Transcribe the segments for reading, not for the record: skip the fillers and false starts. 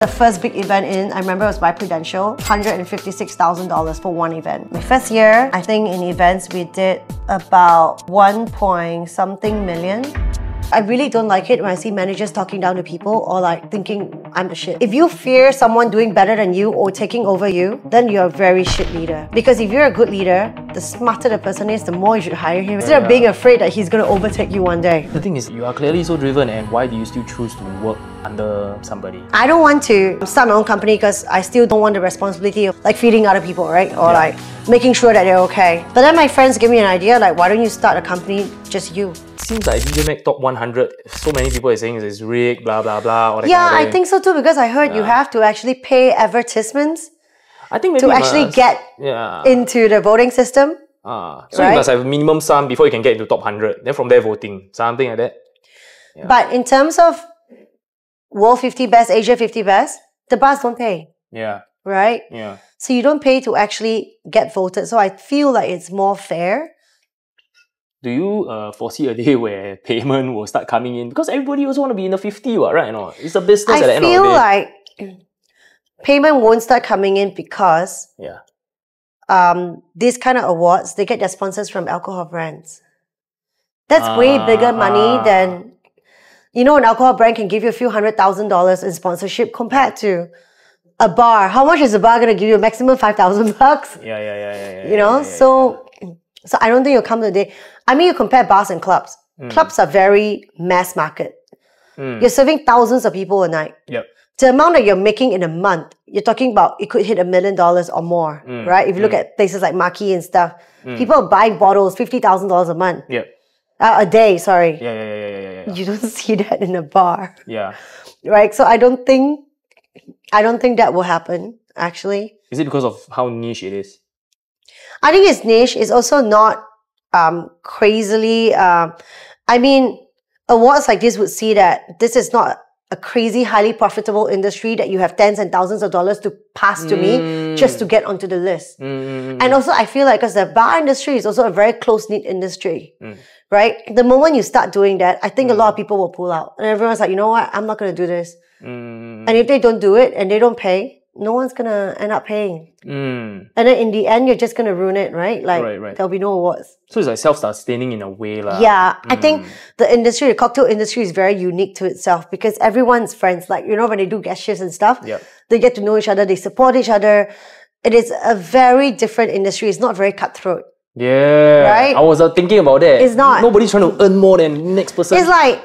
The first big event I remember it was by Prudential, $156,000 for one event. My first year, I think in events we did about 1 point something million. I really don't like it when I see managers talking down to people or like thinking I'm the shit. If you fear someone doing better than you or taking over you, then you're a very shit leader. Because if you're a good leader, the smarter the person is, the more you should hire him instead of being afraid that he's going to overtake you one day. The thing is, you are clearly so driven, and why do you still choose to work under somebody? I don't want to start my own company because I still don't want the responsibility of like feeding other people, right? Or like making sure that they're okay. But then my friends gave me an idea, like why don't you start a company, just you? Seems like DJ Mag Top 100, so many people are saying it's rigged, blah blah blah. All that Yeah, kind of I thing. think so too, because I heard you have to actually pay advertisements I think maybe to actually get into the voting system. So you must have a minimum sum before you can get into top 100. Then from there voting, something like that. Yeah. But in terms of World 50 Best, Asia 50 Best, the bars don't pay. Yeah. Right? Yeah. So you don't pay to actually get voted. So I feel like it's more fair. Do you foresee a day where payment will start coming in? Because everybody also want to be in the 50, right? No, it's a business at the end of the day. I feel like payment won't start coming in because these kind of awards, they get their sponsors from alcohol brands. That's way bigger money than, you know, an alcohol brand can give you a few $100,000 in sponsorship compared to a bar. How much is a bar going to give you? Maximum $5,000? Yeah. You know, so I don't think you'll come to the day. I mean, you compare bars and clubs. Clubs are very mass market. You're serving thousands of people a night. Yep. The amount that you're making in a month, you're talking about it could hit $1 million or more, right? If you look at places like Marquee and stuff, people are buying bottles, $50,000 a month. Yep. A day, sorry. Yeah. You don't see that in a bar. Yeah. Right? So I don't think that will happen, actually. Is it because of how niche it is? I think it's niche. It's also not crazily... I mean, awards like this would see that this is not a crazy, highly profitable industry that you have tens and thousands of dollars to pass to me just to get onto the list. And also, I feel like because the bar industry is also a very close-knit industry, right? The moment you start doing that, I think a lot of people will pull out. And everyone's like, you know what? I'm not going to do this. And if they don't do it and they don't pay, no one's going to end up paying. And then in the end, you're just going to ruin it, right? Like, there'll be no awards. So it's like self-sustaining in a way. Yeah, I think the industry, the cocktail industry is very unique to itself because everyone's friends. Like, you know, when they do guest shifts and stuff, they get to know each other, they support each other. It is a very different industry. It's not very cutthroat. Yeah. Right? I was thinking about that. It's not. Nobody's trying to earn more than the next person. It's like,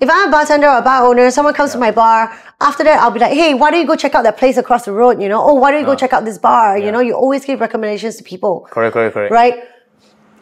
if I'm a bartender or a bar owner, someone comes to my bar, after that, I'll be like, hey, why don't you go check out that place across the road, you know? Oh, why don't you go check out this bar? You know, you always give recommendations to people. Correct. Right?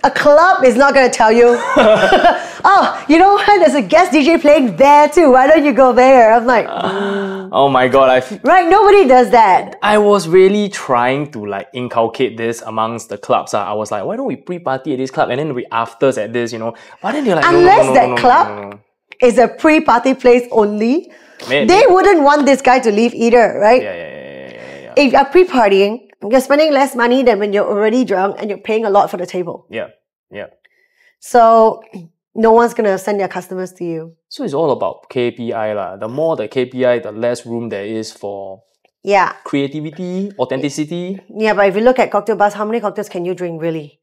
A club is not going to tell you, oh, you know what? There's a guest DJ playing there too. Why don't you go there? I'm like, oh my God. Right? Nobody does that. I was really trying to like inculcate this amongst the clubs. I was like, why don't we pre-party at this club and then we afters at this, you know? But then they're like, unless that club is a pre-party place only, they wouldn't want this guy to leave either, right? Yeah. If you're pre-partying, you're spending less money than when you're already drunk and you're paying a lot for the table. Yeah. So no one's going to send their customers to you. So it's all about KPI lah. The more the KPI, the less room there is for creativity, authenticity. Yeah, but if you look at cocktail bars, how many cocktails can you drink really?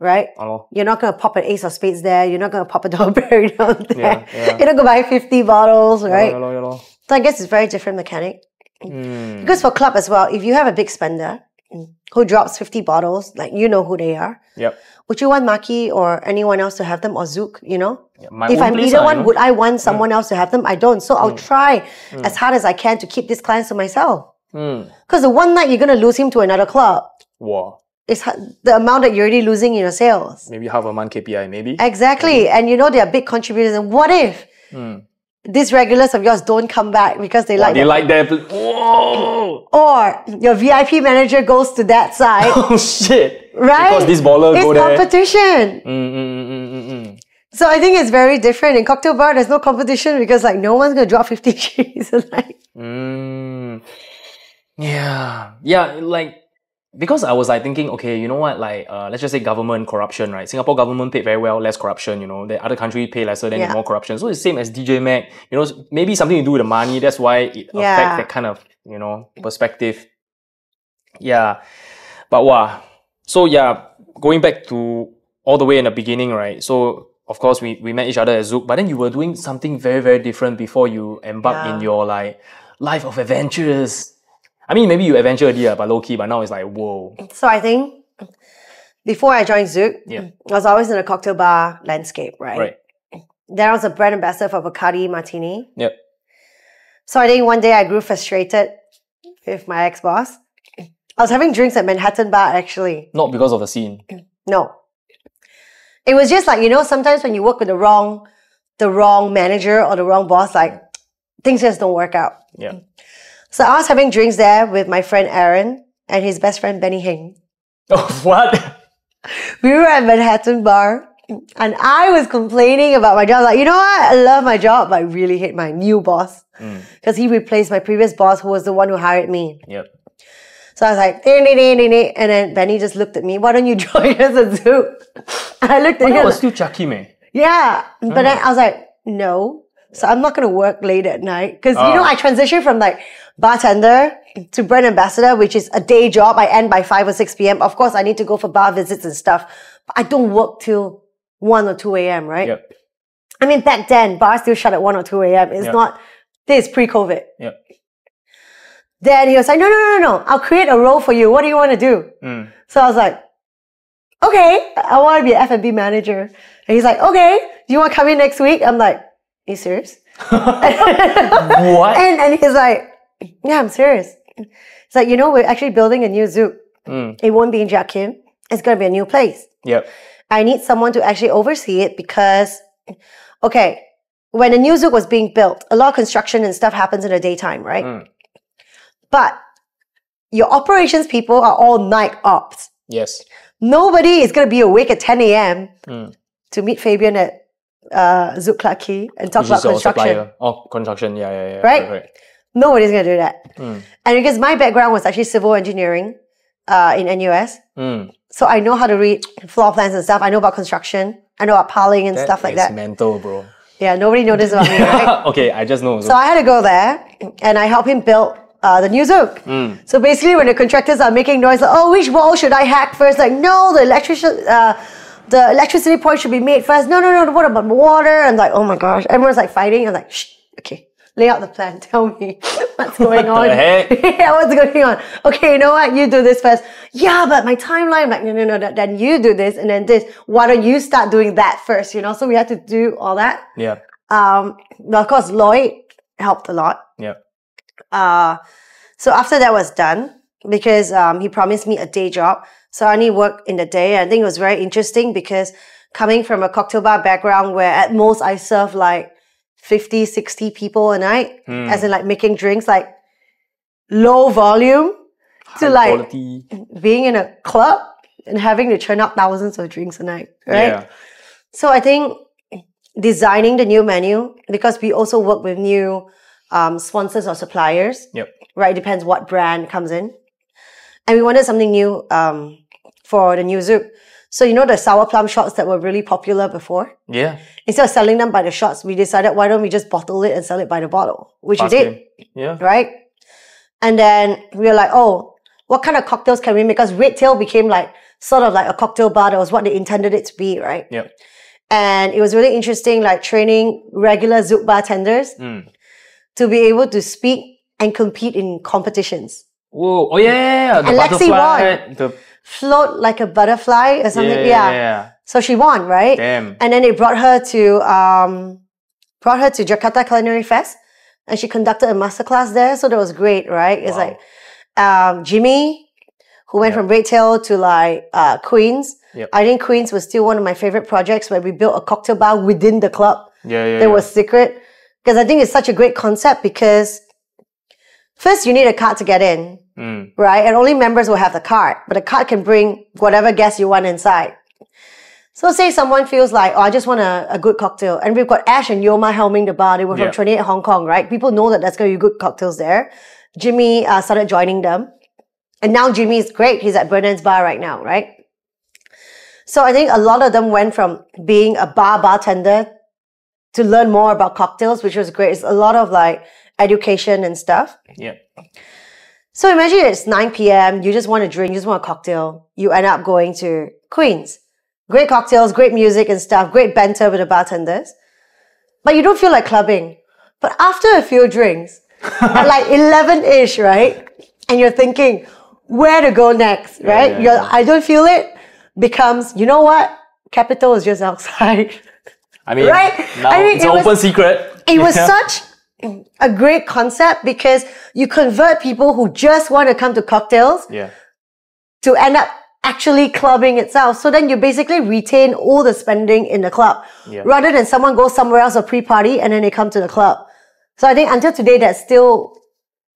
Right? You're not going to pop an Ace of Spades there. You're not going to pop a Dogberry down there. You're not going to buy 50 bottles, right? So I guess it's very different mechanic. Because for club as well, if you have a big spender who drops 50 bottles, like you know who they are. Would you want Maki or anyone else to have them, or Zouk, you know? If I'm either one, would I want someone else to have them? I don't. So I'll try as hard as I can to keep these clients to myself. Because the one night you're going to lose him to another club. Wow. It's the amount that you're already losing in your sales. Maybe half a month KPI, maybe. Exactly. And you know they are big contributors. And what if these regulars of yours don't come back because they like that? Whoa! Or your VIP manager goes to that side. Oh shit! Right? Because this baller go there. It's competition. So I think it's very different. In cocktail bar, there's no competition because like no one's gonna drop 50 Gs a night. Yeah, like because I was like thinking, okay, you know what, like let's just say government corruption, right? Singapore government paid very well, less corruption, you know, the other country pay lesser, then more corruption. So it's the same as DJ Mag, you know, maybe something to do with the money, that's why it affects that kind of, you know, perspective. Yeah. But wow. So yeah, going back to all the way in the beginning, right? So of course we met each other at Zouk, but then you were doing something very, very different before you embarked in your like life of adventures. I mean, maybe you adventure earlier, but low-key, but now it's like, whoa. So I think before I joined Zouk, I was always in a cocktail bar landscape, right? Then I was a brand ambassador for Bacardi Martini. Yep. So I think one day I grew frustrated with my ex-boss. I was having drinks at Manhattan Bar, actually. Not because of the scene. No. It was just like, you know, sometimes when you work with the wrong manager or the wrong boss, like, things just don't work out. Yeah. So I was having drinks there with my friend Aaron and his best friend Benny Hing. Oh, what? We were at Manhattan Bar and I was complaining about my job. Like, you know what? I love my job, but I really hate my new boss. Because he replaced my previous boss who was the one who hired me. Yep. So I was like, and then Benny just looked at me, why don't you join us at Zouk? And I looked at him. That was still Chucky, man. Yeah. But then I was like, no. So I'm not going to work late at night. Because, you know, I transitioned from like bartender to brand ambassador, which is a day job. I end by 5 or 6 p.m. Of course, I need to go for bar visits and stuff. But I don't work till 1 or 2 a.m., right? Yep. I mean, back then, bars still shut at 1 or 2 a.m. It's not, this is pre-COVID. Yep. Then he was like, no. I'll create a role for you. What do you want to do? So I was like, okay, I want to be an F&B manager. And he's like, okay, do you want to come in next week? I'm like, are you serious? What? And he's like, yeah, I'm serious. It's like, you know, we're actually building a new Zouk. It won't be in Jiak Kim. It's going to be a new place. Yep. I need someone to actually oversee it because, okay, when the new Zouk was being built, a lot of construction and stuff happens in the daytime, right? But your operations people are all night ops. Yes. Nobody is going to be awake at 10 a.m. to meet Fabian at Zouk Clarke Quay and talk about construction. Oh, construction, yeah. Right? Nobody's going to do that. And because my background was actually civil engineering in NUS, so I know how to read floor plans and stuff. I know about construction. I know about piling and stuff like that. That's mental, bro. Yeah, nobody knows this about me, right? Okay, I just know. So I had to go there and I helped him build the new Zouk. So basically when the contractors are making noise, like, oh, which wall should I hack first? Like, no, the electricity point should be made first. No, what about water? And like, oh my gosh, everyone's like fighting. I'm like, shh, okay, lay out the plan. Tell me what's going on. What the heck? Yeah, what's going on? Okay, you know what? You do this first. Yeah, but my timeline, I'm like, no, then you do this and then this. Why don't you start doing that first, you know? So we had to do all that. Yeah. Of course, Lloyd helped a lot. Yeah. So after that was done, because he promised me a day job, so I only worked in the day. I think it was very interesting because coming from a cocktail bar background where at most I serve like 50, 60 people a night, as in like making drinks, like low volume, to like quality. Being in a club and having to churn out thousands of drinks a night, right? Yeah. So I think designing the new menu, because we also work with new sponsors or suppliers, right? It depends what brand comes in. And we wanted something new for the new Zouk. So, you know the sour plum shots that were really popular before? Yeah. Instead of selling them by the shots, we decided, why don't we just bottle it and sell it by the bottle? Which we did. Yeah. Right? And then we were like, oh, what kind of cocktails can we make? Because Red Tail became like, sort of like a cocktail bar. That was what they intended it to be, right? Yeah. And it was really interesting, like training regular Zouk bartenders to be able to speak and compete in competitions. Whoa. Oh, yeah. The and Lexi won. Float like a butterfly or something. Yeah. So she won, right? Damn. And then they brought her to Jakarta Culinary Fest, and she conducted a masterclass there. So that was great, right? It's like Jimmy, who went from Red Tail to like Queens. Yep. I think Queens was still one of my favorite projects where we built a cocktail bar within the club. That was secret. Because I think it's such a great concept because first you need a card to get in. Right? And only members will have the card. But the card can bring whatever guest you want inside. So say someone feels like, oh, I just want a good cocktail. And we've got Ash and Yoma helming the bar. They were from 28 Hong Kong, right? People know that there's going to be good cocktails there. Jimmy started joining them. And now Jimmy is great. He's at Brennan's Bar right now, right? So I think a lot of them went from being a bartender to learn more about cocktails, which was great. It's a lot of like education and stuff. Yeah. So imagine it's 9 p.m. You just want a drink, you just want a cocktail. You end up going to Queen's. Great cocktails, great music and stuff, great banter with the bartenders. But you don't feel like clubbing. But after a few drinks, at like 11-ish, right? And you're thinking, where to go next, right? I don't feel it becomes, you know what? Capital is just outside. I mean, right? now it's an open secret. It was such a great concept because you convert people who just want to come to cocktails to end up actually clubbing itself. So then you basically retain all the spending in the club rather than someone goes somewhere else or pre-party and then they come to the club. So I think until today, that's still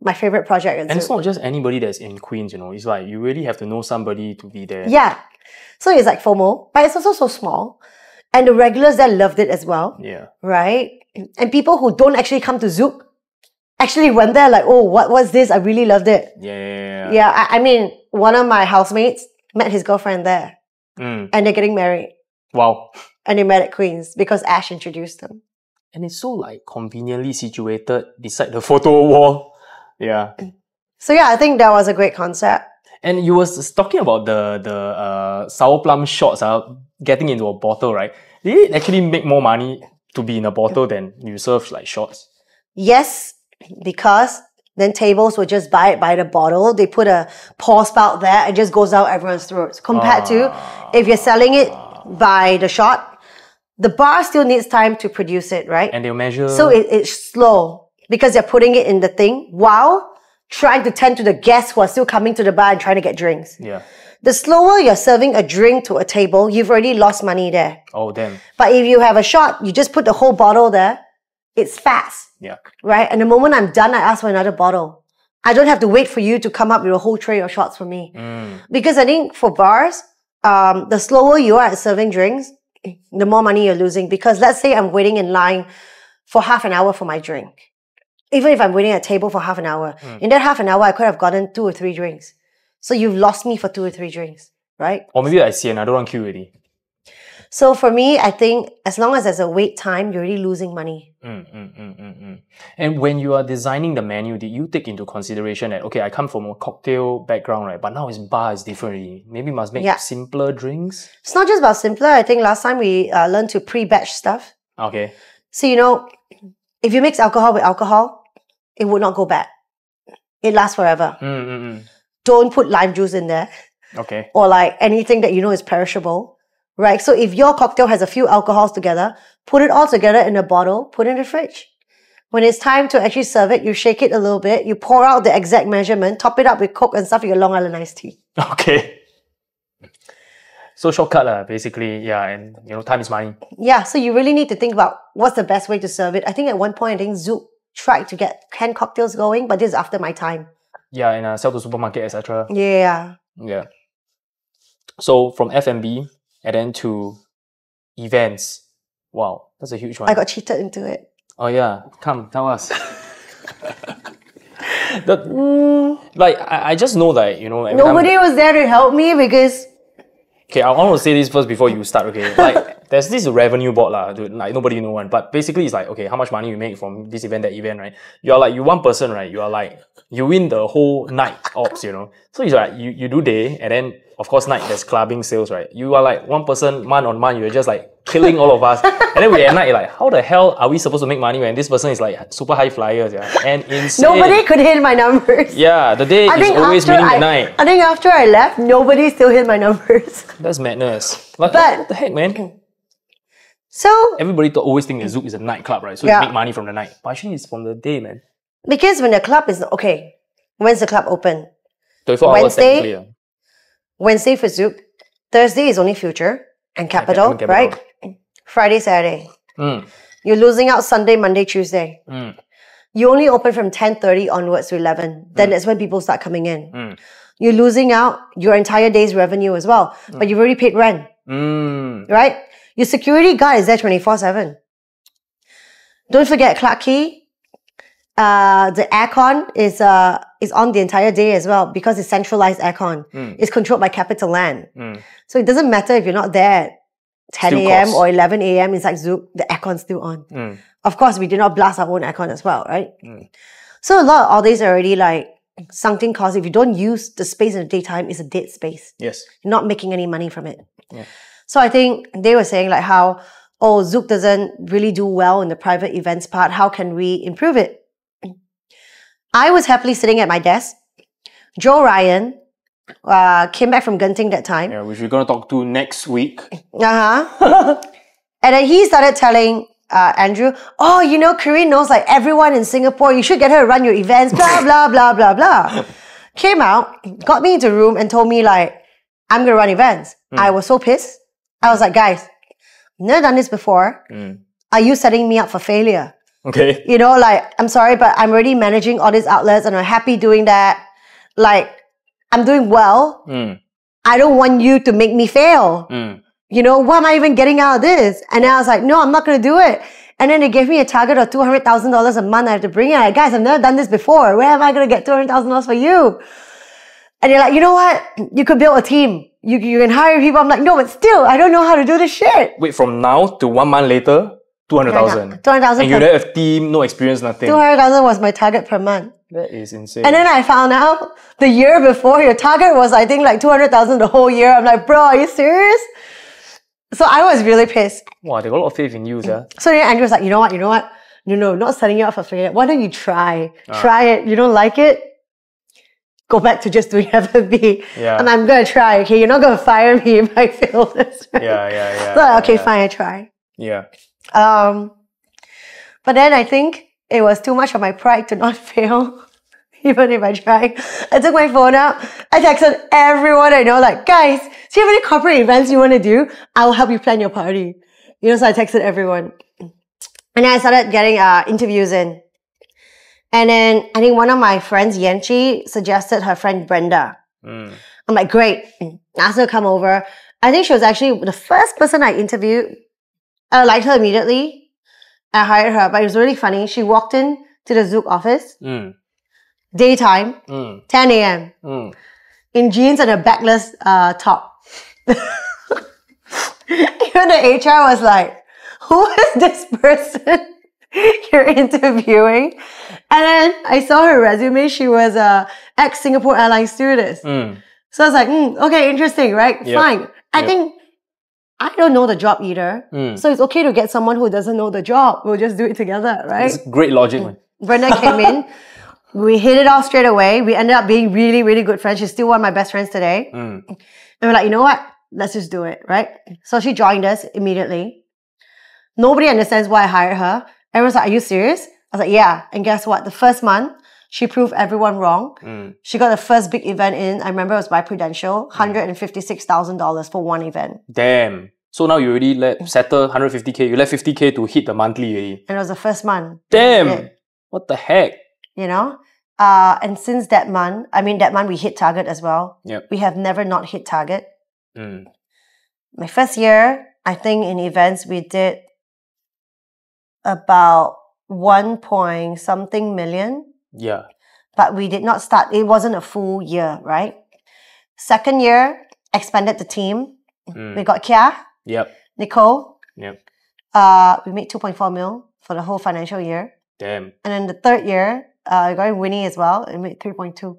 my favorite project. And it's not just anybody that's in Queens, you know. It's like you really have to know somebody to be there. Yeah. So it's like FOMO, but it's also so small. And the regulars there loved it as well. Yeah. Right? And people who don't actually come to Zouk actually went there like, oh, what was this? I really loved it. Yeah, I mean, one of my housemates met his girlfriend there. And they're getting married. Wow. And they met at Queen's because Ash introduced them. And it's so like conveniently situated beside the photo wall. Yeah. So yeah, I think that was a great concept. And you was talking about the sour plum shots getting into a bottle, right? Did it actually make more money to be in a bottle than you serve like shots? Yes, because then tables would just buy it by the bottle. They put a pour spout there. It just goes out everyone's throats. Compared to if you're selling it by the shot, the bar still needs time to produce it, right? And they'll measure. So it's slow because they're putting it in the thing while trying to tend to the guests who are still coming to the bar and trying to get drinks. Yeah. The slower you're serving a drink to a table, you've already lost money there. Oh, damn. But if you have a shot, you just put the whole bottle there. It's fast. Yeah. Right? And the moment I'm done, I ask for another bottle. I don't have to wait for you to come up with a whole tray of shots for me. Because I think for bars, the slower you are at serving drinks, the more money you're losing. Because let's say I'm waiting in line for half an hour for my drink. Even if I'm waiting at a table for half an hour, in that half an hour, I could have gotten 2 or 3 drinks. So you've lost me for 2 or 3 drinks, right? Or maybe I see another one queue already. So for me, I think as long as there's a wait time, you're already losing money. And when you are designing the menu, did you take into consideration that, okay, I come from a cocktail background, right? But now it's bar is different already. Maybe must make simpler drinks? It's not just about simpler. I think last time we learned to pre-batch stuff. Okay. So, you know, if you mix alcohol with alcohol, it would not go bad. It lasts forever. Don't put lime juice in there. Okay. Or like anything that you know is perishable. Right? So if your cocktail has a few alcohols together, put it all together in a bottle, put it in the fridge. When it's time to actually serve it, you shake it a little bit, you pour out the exact measurement, top it up with Coke and stuff, your Long Island iced tea. Okay. So shortcut basically, yeah, and you know, time is money. Yeah, so you really need to think about what's the best way to serve it. I think at one point, I think Zouk tried to get canned cocktails going, but this is after my time. Yeah, and sell to supermarket, etc. Yeah. So from F&B and then to events. Wow, that's a huge one. I got cheated into it. Oh yeah, come tell us. I just know that, you know, nobody was there to help me because. Okay, I want to say this first before you start, okay? Like, there's this revenue board, dude, like, nobody know one. But basically, it's like, okay, how much money you make from this event, that event, right? You one person, right? You win the whole night ops, you know? So it's like, you do day, and then, of course, night, there's clubbing sales, right? You are like, one person, month on month, you're just like, killing all of us. And then we at night, like, how the hell are we supposed to make money when this person is like, super high flyers, yeah? And insane. Nobody could hit my numbers. Yeah, the day is always winning the night. I think after I left, nobody still hit my numbers. That's madness. Like, what the heck, man? So everybody always think that Zouk is a nightclub, right? So you make money from the night. But actually, it's from the day, man. Because when the club is okay, when's the club open? 24 hours technically. Wednesday for Zouk. Thursday is only Future and Capital, right? Friday, Saturday. You're losing out Sunday, Monday, Tuesday. You only open from 10:30 onwards to 11. Then that's when people start coming in. You're losing out your entire day's revenue as well. But you've already paid rent. Right? Your security guard is there 24/7. Don't forget Clark Key. the aircon is on the entire day as well because it's centralized aircon. It's controlled by Capital Land. So it doesn't matter if you're not there at 10 a.m. or 11 a.m. inside Zouk, the aircon's still on. Of course, we did not blast our own aircon as well, right? So a lot of all these are already like sunken costs. If you don't use the space in the daytime, it's a dead space. Yes. You're not making any money from it. So I think they were saying like how, oh, Zouk doesn't really do well in the private events part. How can we improve it? I was happily sitting at my desk. Joe Ryan came back from Genting that time. Yeah, which we're going to talk to next week. And then he started telling Andrew, oh, you know, Caryn knows like everyone in Singapore. You should get her to run your events, blah, blah, blah, blah, blah. Came out, got me into the room and told me like, I'm going to run events. I was so pissed. I was like, guys, I've never done this before. Are you setting me up for failure? Okay. You know, like, I'm sorry, but I'm already managing all these outlets and I'm happy doing that. Like, I'm doing well. I don't want you to make me fail. You know, what am I even getting out of this? And then I was like, no, I'm not going to do it. And then they gave me a target of $200,000 a month I have to bring in. Like, guys, I've never done this before. Where am I going to get $200,000 for you? And they're like, you know what? You could build a team. You can hire people. I'm like, no, but still, I don't know how to do this shit. Wait, from now to 1 month later, 200,000. 200,000. And you don't have team, no experience, nothing. 200,000 was my target per month. That is insane. And then I found out the year before, your target was, I think, like 200,000 the whole year. I'm like, bro, are you serious? So I was really pissed. Wow, they got a lot of faith in you, yeah. So then Andrew was like, you know what? No, not setting you up for failure. Why don't you try? Try it. You don't like it? Go back to just doing F&B. Yeah. And I'm going to try, okay? You're not going to fire me if I fail this. Right? Yeah. So okay, fine, I try. Yeah. But then I think it was too much of my pride to not fail, even if I tried. I took my phone out. I texted everyone I know, like, guys, do you have any corporate events you want to do? I'll help you plan your party. You know, so I texted everyone. And then I started getting interviews in. And then I think one of my friends, Yanchi, suggested her friend Brenda. I'm like, great. Asked her to come over. I think she was actually the first person I interviewed. I liked her immediately. I hired her, but it was really funny. She walked in to the Zouk office, daytime, 10 a.m., in jeans and a backless top. Even the HR was like, who is this person you're interviewing? And then I saw her resume. She was a ex-Singapore Airlines stewardess. So I was like, okay, interesting, right? Fine. I think I don't know the job either. So it's okay to get someone who doesn't know the job. We'll just do it together, right? It's great logic, man. Brenda came in. We hit it off straight away. We ended up being really, really good friends. She's still one of my best friends today. And we're like, you know what? Let's just do it, right? So she joined us immediately. Nobody understands why I hired her. Everyone's like, are you serious? I was like, yeah. And guess what? The first month, she proved everyone wrong. She got the first big event in. I remember it was by Prudential, $156,000 for one event. Damn. So now you already settle 150K. You let 50K to hit the monthly already. And it was the first month. Damn. What the heck? You know? And since that month we hit target as well. Yep. We have never not hit target. My first year, I think in events, we did about 1.something million. Yeah. But we did not start. It wasn't a full year, right? Second year, expanded the team. We got Cheah. Yep. Nicole. Yep. We made 2.4 mil for the whole financial year. Damn. And then the third year, we got Winnie as well. We made 3.2.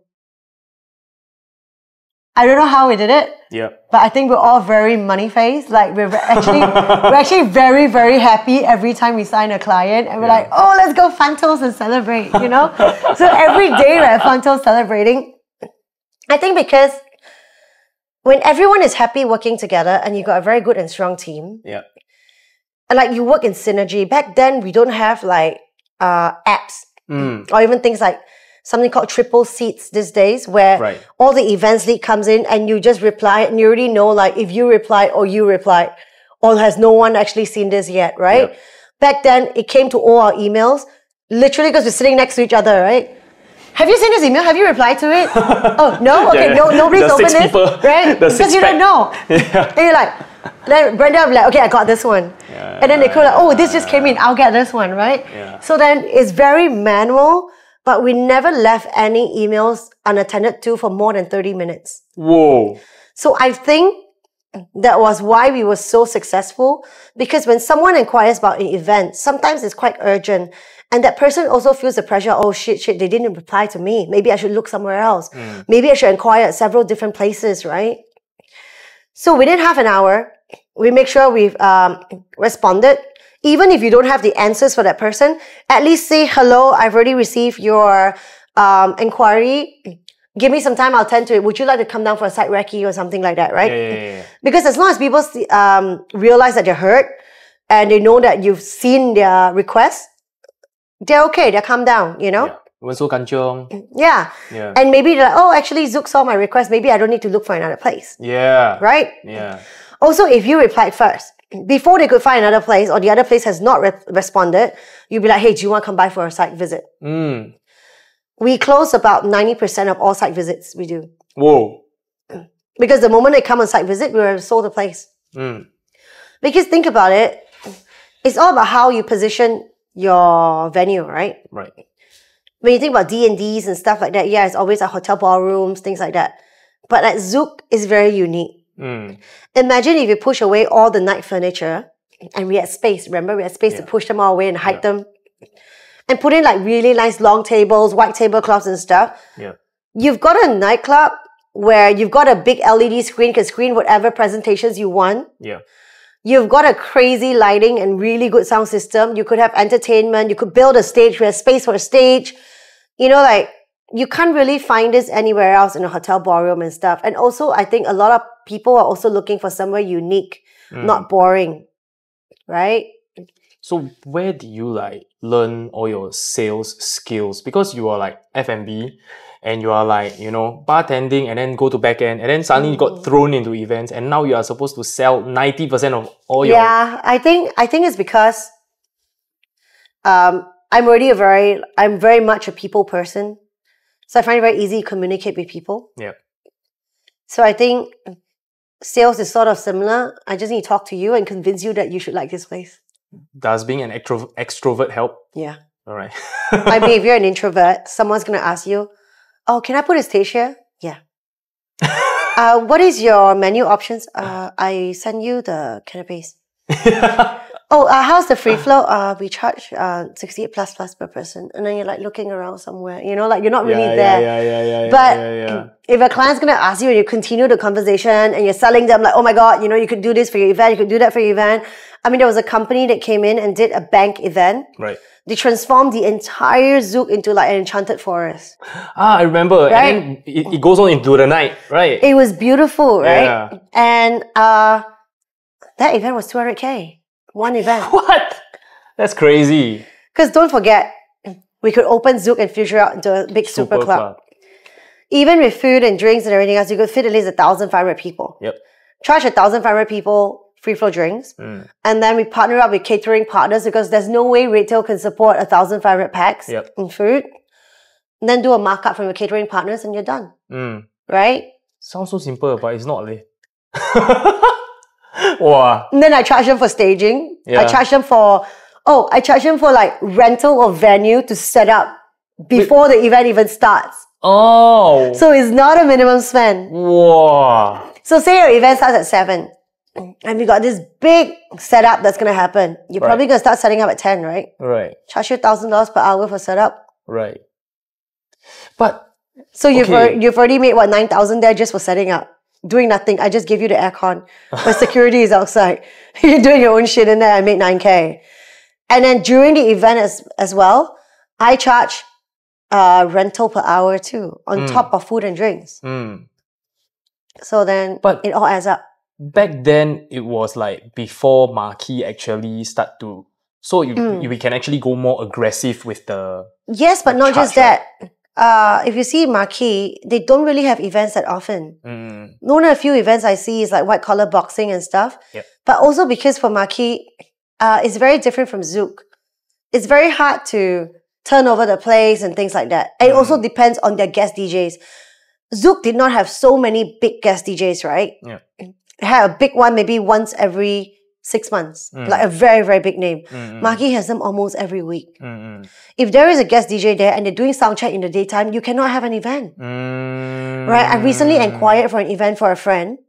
I don't know how we did it. Yeah. But I think we're all very money-faced. Like we're actually very, very happy every time we sign a client. And we're like, oh, let's go Fantos and celebrate, you know? So every day we're at Fantos celebrating. I think because when everyone is happy working together and you got a very good and strong team. Yeah. And like you work in synergy. Back then, we don't have like apps or even things like something called triple seats these days where all the events lead comes in and you just reply and you already know like if you reply or has no one actually seen this yet, right? Yep. Back then, it came to all our emails literally because we're sitting next to each other, right? Have you seen this email? Have you replied to it? Oh, no? Okay, Yeah. nobody's The opened six it. people. Right? The Because you six-pack. don't know. Yeah. And you're like, then Brenda will be like, okay, I got this one. Yeah. And then they could like, oh, this just came in, I'll get this one, right? Yeah. So then it's very manual, but we never left any emails unattended to for more than 30 minutes. Whoa. So I think that was why we were so successful, because when someone inquires about an event, sometimes it's quite urgent. And that person also feels the pressure, oh shit, they didn't reply to me. Maybe I should look somewhere else. Maybe I should inquire at several different places, right? So within half an hour, we make sure we've responded. Even if you don't have the answers for that person, at least say, hello, I've already received your inquiry. Give me some time, I'll tend to it. Would you like to come down for a site recce or something like that, right? Yeah. Because as long as people realize that they're hurt and they know that you've seen their request, they're okay, they'll calm down, you know? Yeah. So kanchong. Yeah. And maybe they're like, oh, actually, Zouk saw my request. Maybe I don't need to look for another place. Yeah. Right? Yeah. Also, if you replied first, before they could find another place or the other place has not responded, you'd be like, hey, do you want to come by for a site visit? We close about 90% of all site visits we do. Whoa. Because the moment they come on site visit, we have sold the place. Because think about it, it's all about how you position your venue, right? Right. When you think about D&Ds and stuff like that, yeah, it's always like hotel ballrooms, things like that. But at Zouk, it's very unique. Imagine if you push away all the night furniture and we had space, remember? We had space to push them all away and hide them. And put in like really nice long tables, white tablecloths and stuff. Yeah. You've got a nightclub where you've got a big LED screen, can screen whatever presentations you want. Yeah. You've got a crazy lighting and really good sound system. You could have entertainment. You could build a stage. We have space for a stage. You know, like, you can't really find this anywhere else in a hotel ballroom and stuff. And also, I think a lot of people are also looking for somewhere unique, not boring, right? So where do you like learn all your sales skills? Because you are like F&B and you are like, you know, bartending and then go to back end and then suddenly you got thrown into events and now you are supposed to sell 90% of all your... Yeah, I think it's because I'm very much a people person. So I find it very easy to communicate with people. Yeah. So I think sales is sort of similar. I just need to talk to you and convince you that you should like this place. Does being an extrovert help? Yeah. All right. I mean, if you're an introvert, someone's going to ask you, oh, can I put a stage here? Yeah. What is your menu options? I send you the canapes. Oh, how's the free flow? We charge 68 plus per person. And then you're like looking around somewhere, you know, like you're not really there. But if a client's going to ask you and you continue the conversation and you're selling them like, oh my God, you know, you could do this for your event, you could do that for your event. I mean, there was a company that came in and did a bank event. Right. They transformed the entire Zouk into like an enchanted forest. I remember. Right? And then it goes on into the night, right? It was beautiful, right? Yeah. And that event was 200K. One event. What? That's crazy. Because don't forget, we could open Zouk and future out into a big super club. Even with food and drinks and everything else, you could fit at least 1,500 people. Yep. Charge 1,500 people free flow drinks. And then we partner up with catering partners because there's no way retail can support 1,500 packs in food. And then do a markup from your catering partners and you're done. Right? Sounds so simple, but it's not. Wow. And then I charge them for staging. Yeah. I charge them for like rental of venue to set up before the event even starts. Oh. So it's not a minimum spend. Wow. So say your event starts at 7 and we got this big setup that's going to happen. You're probably going to start setting up at 10, right? Right. Charge you $1,000 per hour for setup. Right. But so you've already made what, 9,000 there just for setting up. Doing nothing. I just give you the aircon. My security is outside. You're doing your own shit in there. I made 9K. And then during the event as well, I charge rental per hour too, on top of food and drinks. So then it all adds up. Back then, it was like before Marquee actually start to... So we can actually go more aggressive with the... Yes, but not just that. If you see Marquee, they don't really have events that often. Only a few events I see is like white collar boxing and stuff. Yep. But also because for Marquee, it's very different from Zouk. It's very hard to turn over the place and things like that. And it also depends on their guest DJs. Zouk did not have so many big guest DJs, right? Yeah. It had a big one maybe once every 6 months. Like a very, very big name. Maki has them almost every week. If there is a guest DJ there and they're doing sound check in the daytime, you cannot have an event. Right? I recently inquired for an event for a friend.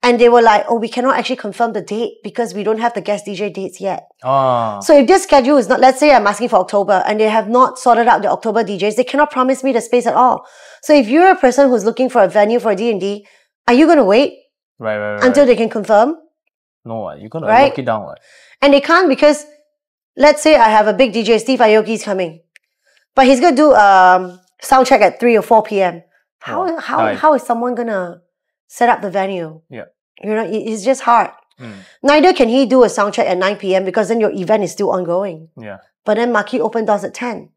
And they were like, oh, we cannot actually confirm the date because we don't have the guest DJ dates yet. So if this schedule is not, let's say I'm asking for October and they have not sorted out the October DJs, they cannot promise me the space at all. So if you're a person who's looking for a venue for a D&D, are you going to wait until they can confirm? No, you're going to lock it down. Right? And they can't because, let's say I have a big DJ, Steve Aoki's coming. But he's going to do sound check at 3 or 4 p.m. How is someone going to set up the venue? Yeah. You know, it's just hard. Neither can he do a sound check at 9 p.m. because then your event is still ongoing. Yeah. But then Maki open doors at 10.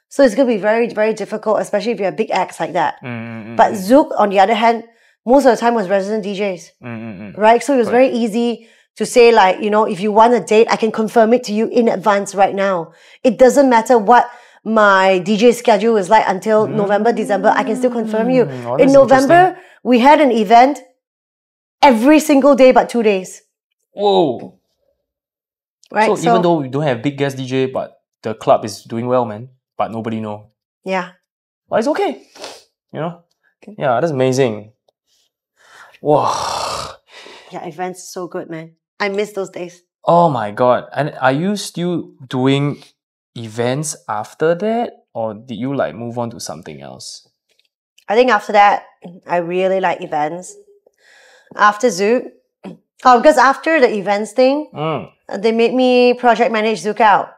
So it's going to be very, very difficult, especially if you're a big acts like that. But Zouk, on the other hand, most of the time was resident DJs. Right? So it was very easy to say like, you know, if you want a date, I can confirm it to you in advance right now. It doesn't matter what my DJ schedule is like until November, December, I can still confirm you. In November, we had an event every single day but 2 days. Whoa. Right? So even though we don't have big guest DJ, but the club is doing well, man. But nobody know. Yeah. But it's okay. You know? Yeah, that's amazing. Wow. Yeah, events so good, man. I miss those days. Oh my God. And are you still doing events after that? Or did you like move on to something else? I think after that, I really like events. After Zouk, because after the events thing, they made me project manage Zouk out.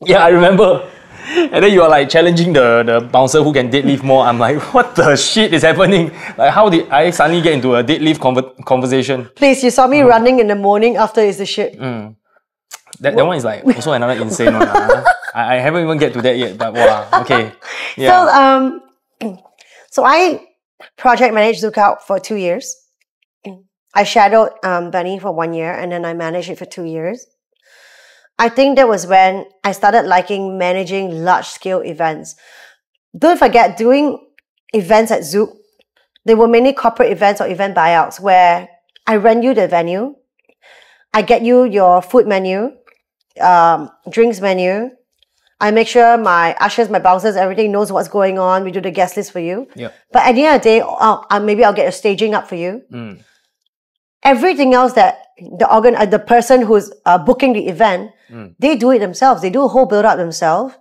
Yeah, I remember. And then you are like challenging the bouncer who can deadlift more. I'm like, what the shit is happening? Like, how did I suddenly get into a deadlift conversation? Please, you saw me running in the morning after is the shit. That one is like also another insane one. I haven't even get to that yet, but wow, okay. Yeah. So I project managed Zouk out for 2 years. I shadowed Benny for 1 year and then I managed it for 2 years. I think that was when I started liking managing large-scale events. Don't forget, doing events at Zouk, there were many corporate events or event buyouts where I rent you the venue, I get you your food menu, drinks menu, I make sure my ushers, my bouncers, everything knows what's going on, we do the guest list for you. But at the end of the day, maybe I'll get a staging up for you. Everything else that the person who's booking the event, they do it themselves. They do a whole build-up themselves,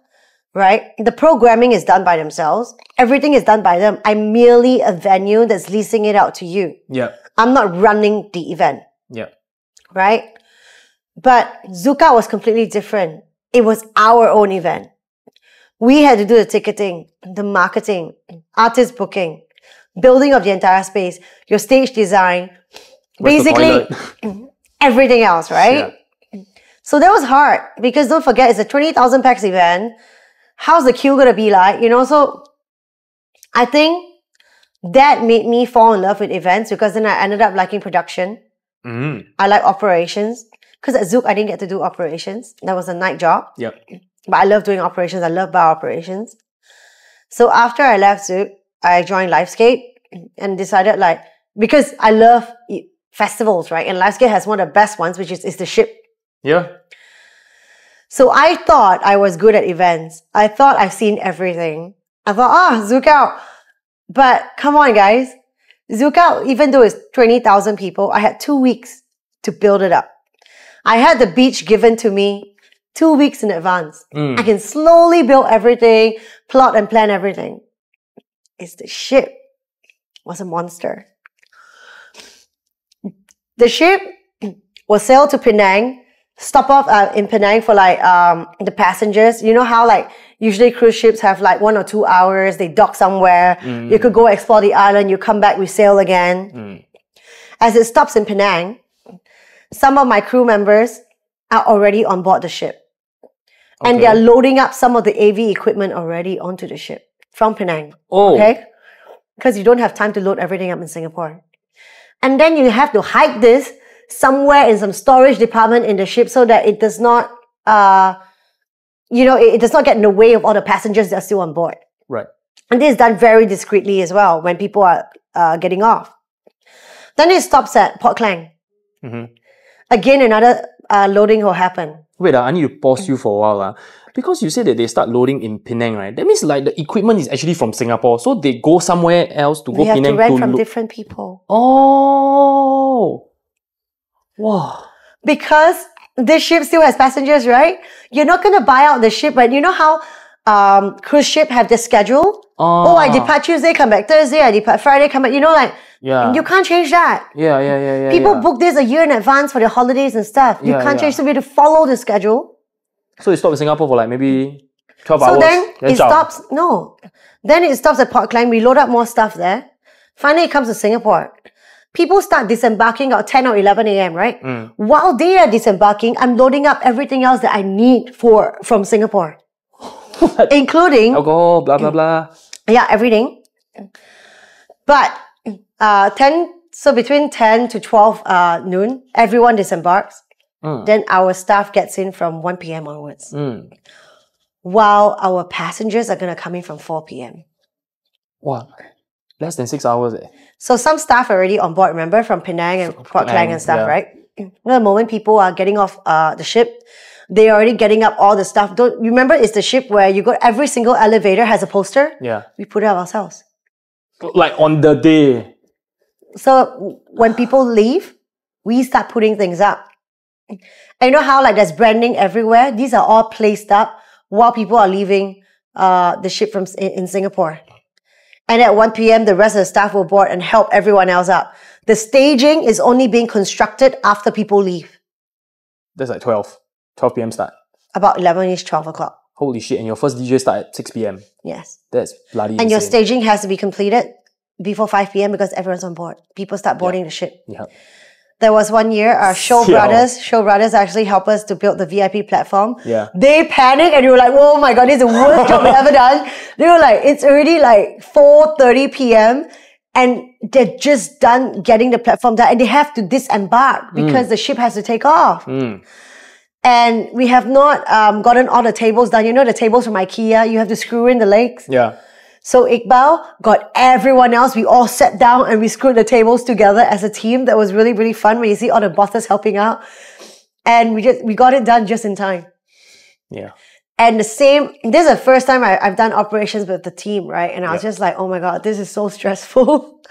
right? The programming is done by themselves. Everything is done by them. I'm merely a venue that's leasing it out to you. I'm not running the event. Right? But Zouk Out was completely different. It was our own event. We had to do the ticketing, the marketing, artist booking, building of the entire space, your stage design, basically everything else, right? So that was hard because don't forget, it's a 20,000 pax event. How's the queue going to be like? You know, so I think that made me fall in love with events because then I ended up liking production. I like operations because at Zouk, I didn't get to do operations. That was a night job. But I love doing operations. I love bar operations. So after I left Zouk, I joined Livescape and decided like, because I love festivals, right? And Livescape has one of the best ones, which is the ship. So I thought I was good at events. I thought I've seen everything. I thought, Zouk Out. But come on, guys. Zouk Out, even though it's 20,000 people, I had 2 weeks to build it up. I had the beach given to me 2 weeks in advance. I can slowly build everything, plot and plan everything. It's the ship was a monster. The ship was sailed to Penang, stop off in Penang for like the passengers. You know how like usually cruise ships have like 1 or 2 hours, they dock somewhere, you could go explore the island, you come back, we sail again. As it stops in Penang, some of my crew members are already on board the ship. And they're loading up some of the AV equipment already onto the ship from Penang. Okay? Because you don't have time to load everything up in Singapore. And then you have to hide this somewhere in some storage department in the ship so that it does not you know, it does not get in the way of all the passengers that are still on board. Right. And this is done very discreetly as well when people are getting off. Then it stops at Port Klang. Again, another loading will happen. Wait, I need to pause you for a while. Because you said that they start loading in Penang, right? That means like the equipment is actually from Singapore. So they go somewhere else to go Penang. We have to rent from different people. Oh. Wow. Because this ship still has passengers, right? You're not going to buy out the ship, right? You know how cruise ship have the schedule? Oh, I depart Tuesday, come back Thursday, I depart Friday, come back. You know, like, you can't change that. Yeah. People book this a year in advance for their holidays and stuff. You can't change, so we have to follow the schedule. So it stops in Singapore for like maybe 12 hours. So then it stops, Then it stops at Port Klang. We load up more stuff there. Finally, it comes to Singapore. People start disembarking at 10 or 11 a.m., right? While they are disembarking, I'm loading up everything else that I need from Singapore. Including alcohol, blah, blah, blah. Yeah, everything. But between 10 to 12 noon, everyone disembarks. Then our staff gets in from 1 p.m. onwards. While our passengers are going to come in from 4 p.m. Wow. Less than 6 hours. So some staff are already on board, remember, from Penang and Port Klang and stuff, right? The moment people are getting off the ship, they're already getting up all the stuff. Don't remember, it's the ship where you go, every single elevator has a poster. Yeah. We put it up ourselves. Like on the day. So when people leave, we start putting things up. And you know how like there's branding everywhere? These are all placed up while people are leaving the ship in Singapore. And at 1 p.m., the rest of the staff will board and help everyone else up. The staging is only being constructed after people leave. That's like 12 p.m. start. About 11-ish, 12 o'clock. Holy shit, and your first DJ start at 6 p.m. Yes. That's bloody And insane. your staging has to be completed before 5 p.m. because everyone's on board. People start boarding the ship. Yeah. There was one year, Show Brothers actually helped us to build the VIP platform. Yeah. They panicked and they were like, oh my God, this is the worst job we've ever done. They were like, it's already like 4:30 p.m. and they're just done getting the platform done and they have to disembark because the ship has to take off. And we have not gotten all the tables done. You know the tables from IKEA, you have to screw in the legs? Yeah. So Iqbal got everyone else. We all sat down and we screwed the tables together as a team. That was really, really fun when you see all the bosses helping out. And we got it done just in time. Yeah. And this is the first time I've done operations with the team, right? And I was just like, oh my God, this is so stressful.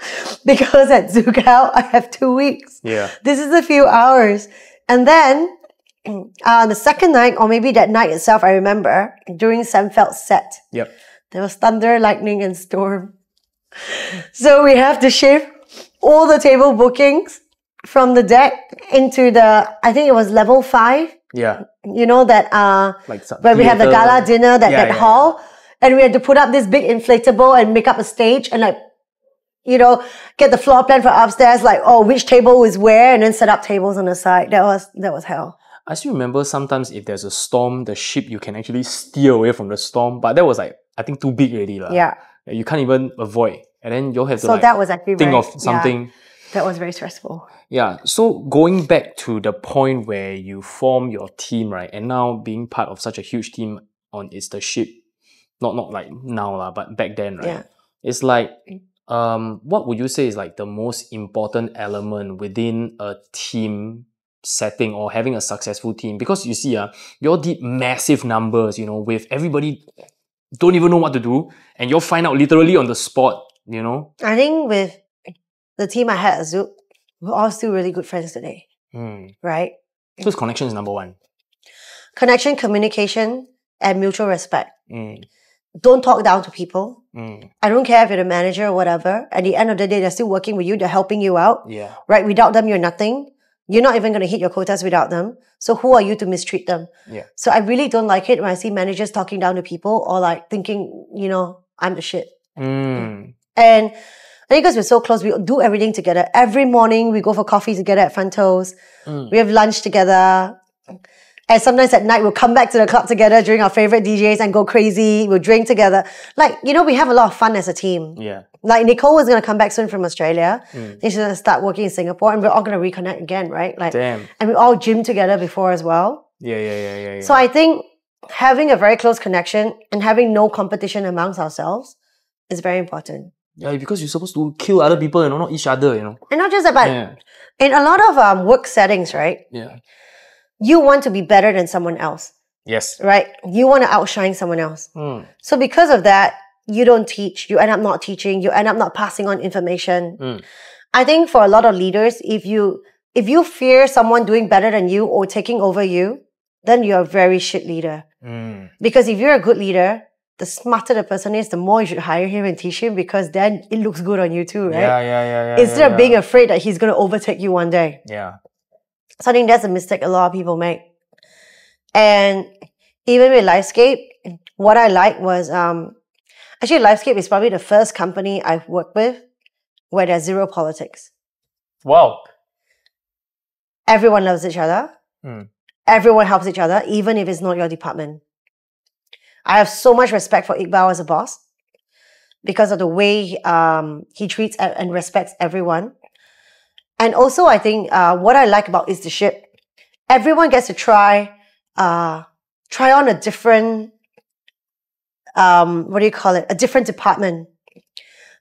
Because at Zouk I have 2 weeks. Yeah. This is a few hours. And then the second night, or maybe that night itself, I remember, during Semfeld's set. Yep. There was thunder, lightning, and storm. So we have to shift all the table bookings from the deck into I think it was level 5. Yeah. You know, that, where we have the gala dinner, that hall. Yeah. And we had to put up this big inflatable and make up a stage and get the floor plan for upstairs, which table is where, and then set up tables on the side. That was hell. I still remember sometimes if there's a storm, the ship, you can actually steer away from the storm. But that was I think too big already. Yeah. You can't even avoid. And then you'll have to that was actually think of something. Yeah, that was very stressful. Yeah. So going back to the point where you form your team, right? And now being part of such a huge team it's the ship. Not like now, but back then, right? Yeah. It's like, what would you say is like the most important element within a team setting or having a successful team? Because you see, you all did massive numbers, with everybody don't even know what to do, and you'll find out literally on the spot, I think with the team I had at Zouk, we're all still really good friends today. Right? So connection is number one. Connection, communication, and mutual respect. Don't talk down to people. I don't care if you're the manager or whatever. At the end of the day, they're still working with you. They're helping you out. Yeah. Right? Without them, you're nothing. You're not even going to hit your quotas without them. So who are you to mistreat them? Yeah. So I really don't like it when I see managers talking down to people or thinking, I'm the shit. And I think because we're so close, we do everything together. Every morning we go for coffee together at Fantos. We have lunch together. And sometimes at night we'll come back to the club together during our favorite DJs and go crazy. We'll drink together. We have a lot of fun as a team. Yeah. Nicole was going to come back soon from Australia. Then she's going to start working in Singapore and we're all going to reconnect again, right? Damn. And we all gym together before as well. Yeah. So I think having a very close connection and having no competition amongst ourselves is very important. Yeah, because you're supposed to kill other people, you know, not each other, you know. And not just that, but in a lot of work settings, right? Yeah. You want to be better than someone else. Yes. Right? You want to outshine someone else. So because of that, you don't teach. You end up not teaching. You end up not passing on information. I think for a lot of leaders, if you fear someone doing better than you or taking over you, then you're a very shit leader. Because if you're a good leader, the smarter the person is, the more you should hire him and teach him, because then it looks good on you too, right? Yeah. Instead of being afraid that he's going to overtake you one day. Yeah. So I think that's a mistake a lot of people make. And even with Livescape, what I like was, actually Livescape is probably the first company I've worked with where there's zero politics. Wow. Everyone loves each other. Everyone helps each other, even if it's not your department. I have so much respect for Iqbal as a boss because of the way he treats and respects everyone. And also, I think what I like about Is the Ship, everyone gets to try on a different, a different department.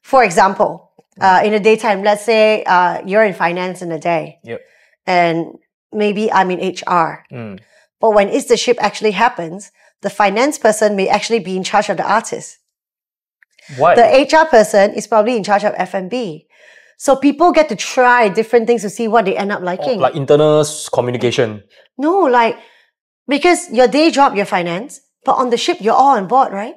For example, in the daytime, let's say you're in finance in the day. Yep. And maybe I'm in HR. But when Is the Ship actually happens, the finance person may actually be in charge of the artist. What? The HR person is probably in charge of F&B. So people get to try different things to see what they end up liking. Like internal communication. No, because your day job, you're finance, but on the ship, you're all on board, right?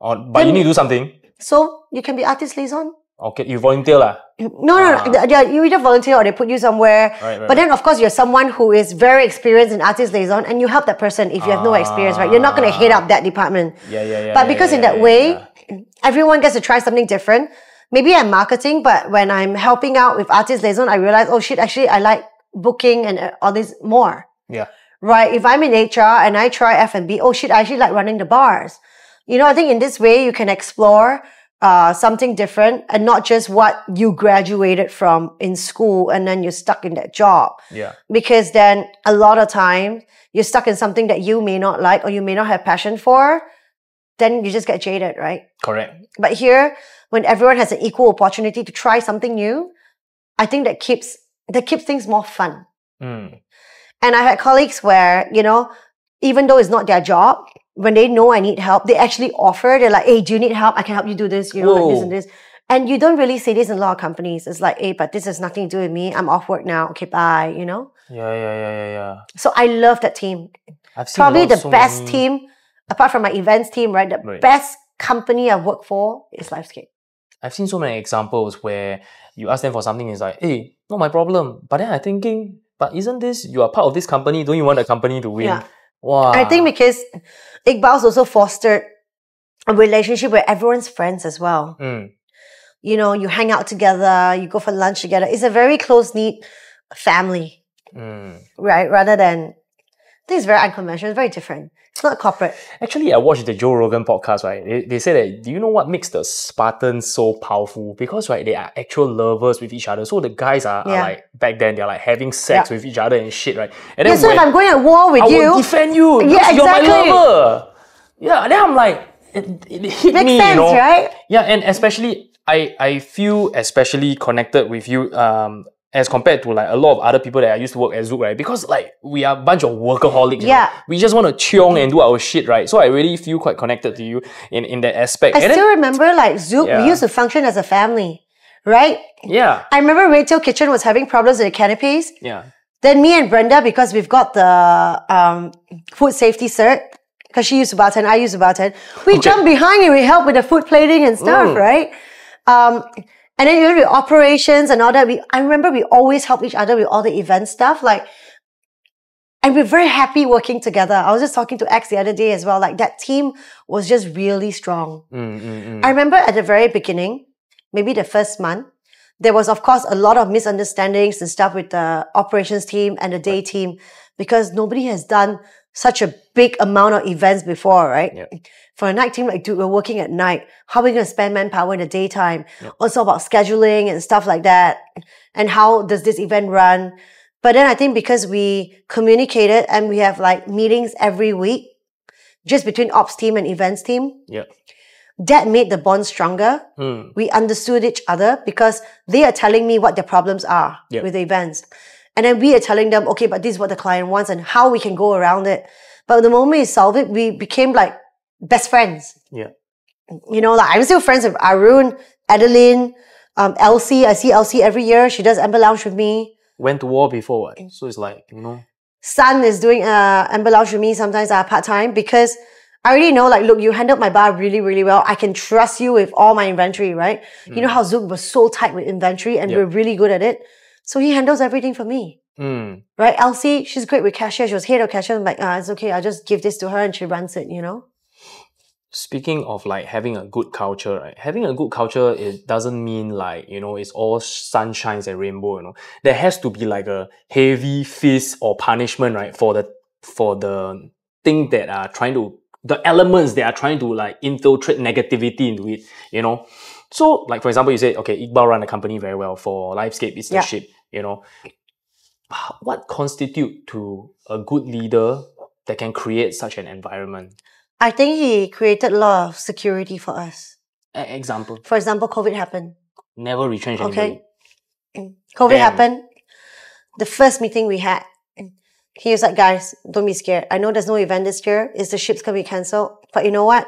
But then, you need to do something. So you can be artist liaison. Okay, you volunteer lah. No. You either volunteer or they put you somewhere. Right. But then, of course, you're someone who is very experienced in artist liaison and you help that person if you have no experience, right? You're not going to head up that department. But because in that way, everyone gets to try something different. Maybe I'm marketing, but when I'm helping out with artist liaison, I realize, oh shit, actually, I like booking and all this more. Yeah. Right? If I'm in HR and I try F&B, oh shit, I actually like running the bars. You know, I think in this way, you can explore something different and not just what you graduated from in school and then you're stuck in that job. Yeah. Because then a lot of time you're stuck in something that you may not like or you may not have passion for, then you just get jaded, right? Correct. But here, when everyone has an equal opportunity to try something new, I think that keeps things more fun. And I've had colleagues where, you know, even though it's not their job, when they know I need help, they actually offer. They're like, hey, do you need help? I can help you do this, you know, like this and this. And you don't really say this in a lot of companies. It's like, hey, but this has nothing to do with me. I'm off work now. Okay, bye, you know? Yeah. So I love that team. I've seen probably the best team, apart from my events team, right? The best company I've worked for is Livescape. I've seen so many examples where you ask them for something, it's like, hey, not my problem. But then I'm thinking, but isn't this, you are part of this company, don't you want the company to win? Yeah. Wow. I think because Iqbal's also fostered a relationship where everyone's friends as well. You know, you hang out together, you go for lunch together. It's a very close-knit family, right? Rather than, I think it's very unconventional, it's very different. It's not corporate. Actually, I watched the Joe Rogan podcast, right? They say that, do you know what makes the Spartans so powerful? Because, right, they are actual lovers with each other. So the guys are like, back then, they're like having sex with each other and shit, right? And then so if I'm going at war with you, I will defend you. Yeah, exactly. You're my lover. Yeah, then I'm like, it hit Makes me, sense, you know? Right? Yeah, and especially, I feel especially connected with you, as compared to like a lot of other people that I used to work at Zouk, right? Because like we are a bunch of workaholics. You know? We just want to chiong and do our shit, right? So I really feel quite connected to you in that aspect. I still remember like Zouk, we used to function as a family, right? Yeah. I remember Retail Kitchen was having problems with the canopies. Yeah. Then me and Brenda, because we've got the food safety cert, because she used to bartend, I used to bartend, we jump behind and we help with the food plating and stuff, right? And then even with operations and all that, I remember we always help each other with all the event stuff. And we're very happy working together. I was just talking to X the other day as well. Like that team was just really strong. I remember at the very beginning, maybe the first month, there was of course a lot of misunderstandings and stuff with the operations team and the day team because nobody has done such a big amount of events before, right? For a night team, like, dude, we're working at night. How are we going to spend manpower in the daytime? Also about scheduling and stuff like that. And how does this event run? But then I think because we communicated and we have like meetings every week, just between ops team and events team. Yeah. That made the bond stronger. We understood each other because they are telling me what their problems are with the events. And then we are telling them, okay, but this is what the client wants and how we can go around it. But the moment we solved it, we became like best friends. Yeah. You know, like I'm still friends with Arun, Adeline, Elsie. I see Elsie every year. She does Amber Lounge with me. Went to war before, what? So it's like, you know. Sun is doing Amber Lounge with me sometimes part-time because I already know, like, look, you handled my bar really, really well. I can trust you with all my inventory, right? You know how Zouk was so tight with inventory and we're really good at it. So he handles everything for me. Right? Elsie, she's great with cashier. She was head of cashier. I'm like, it's okay. I'll just give this to her and she runs it, you know? Speaking of like having a good culture, right? Having a good culture, it doesn't mean like, you know, it's all sunshines and rainbow, you know. There has to be like a heavy fist or punishment, right? For the thing that are trying to, the elements that are trying to like infiltrate negativity into it, you know. So like, for example, you say, okay, Iqbal run the company very well. For Livescape, it's the ship, you know. What constitute to a good leader that can create such an environment? I think he created a lot of security for us. Example? For example, COVID happened. Never retrench anybody. COVID happened. The first meeting we had, he was like, guys, don't be scared. I know there's no event this year. It's the ship's going to be cancelled. But you know what?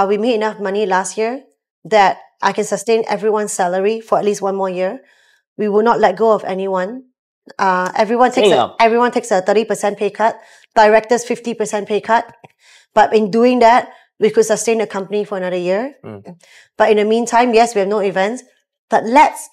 We made enough money last year that I can sustain everyone's salary for at least one more year. We will not let go of anyone. Everyone takes a 30% pay cut. Directors 50% pay cut. But in doing that, we could sustain the company for another year. But in the meantime, yes, we have no events. But let's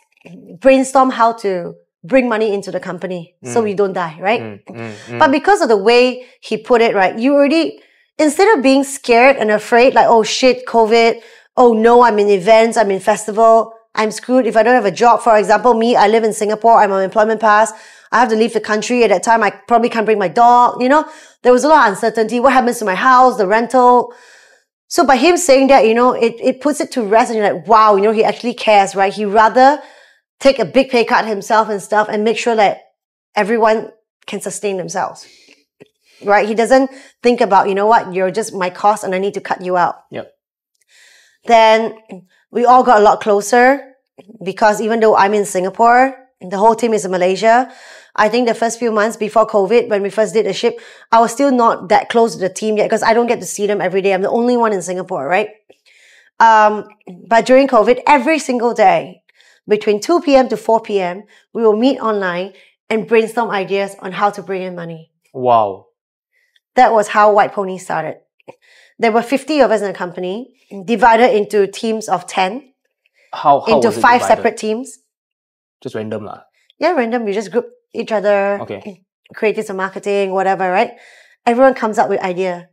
brainstorm how to bring money into the company so we don't die, right? But because of the way he put it, right, you already, instead of being scared and afraid, like, oh shit, COVID, oh no, I'm in events, I'm in festival, I'm screwed. If I don't have a job, for example, me, I live in Singapore, I'm on employment pass, I have to leave the country. At that time, I probably can't bring my dog, you know? There was a lot of uncertainty. What happens to my house, the rental? So by him saying that, you know, it puts it to rest and you're like, wow, you know, he actually cares, right? He rather take a big pay cut himself and stuff and make sure that everyone can sustain themselves, right? He doesn't think about, you know what, you're just my cost and I need to cut you out. Yep. Then we all got a lot closer because even though I'm in Singapore, the whole team is in Malaysia. I think the first few months before COVID, when we first did the ship, I was still not that close to the team yet because I don't get to see them every day. I'm the only one in Singapore, right? But during COVID, every single day, between 2 p.m. to 4 p.m., we will meet online and brainstorm ideas on how to bring in money. Wow. That was how White Pony started. There were 50 of us in the company, divided into teams of 10. How into was it 5 divided? separate teams. Just random lah. Yeah, random. We just group each other, creatives and marketing, whatever, right? Everyone comes up with idea.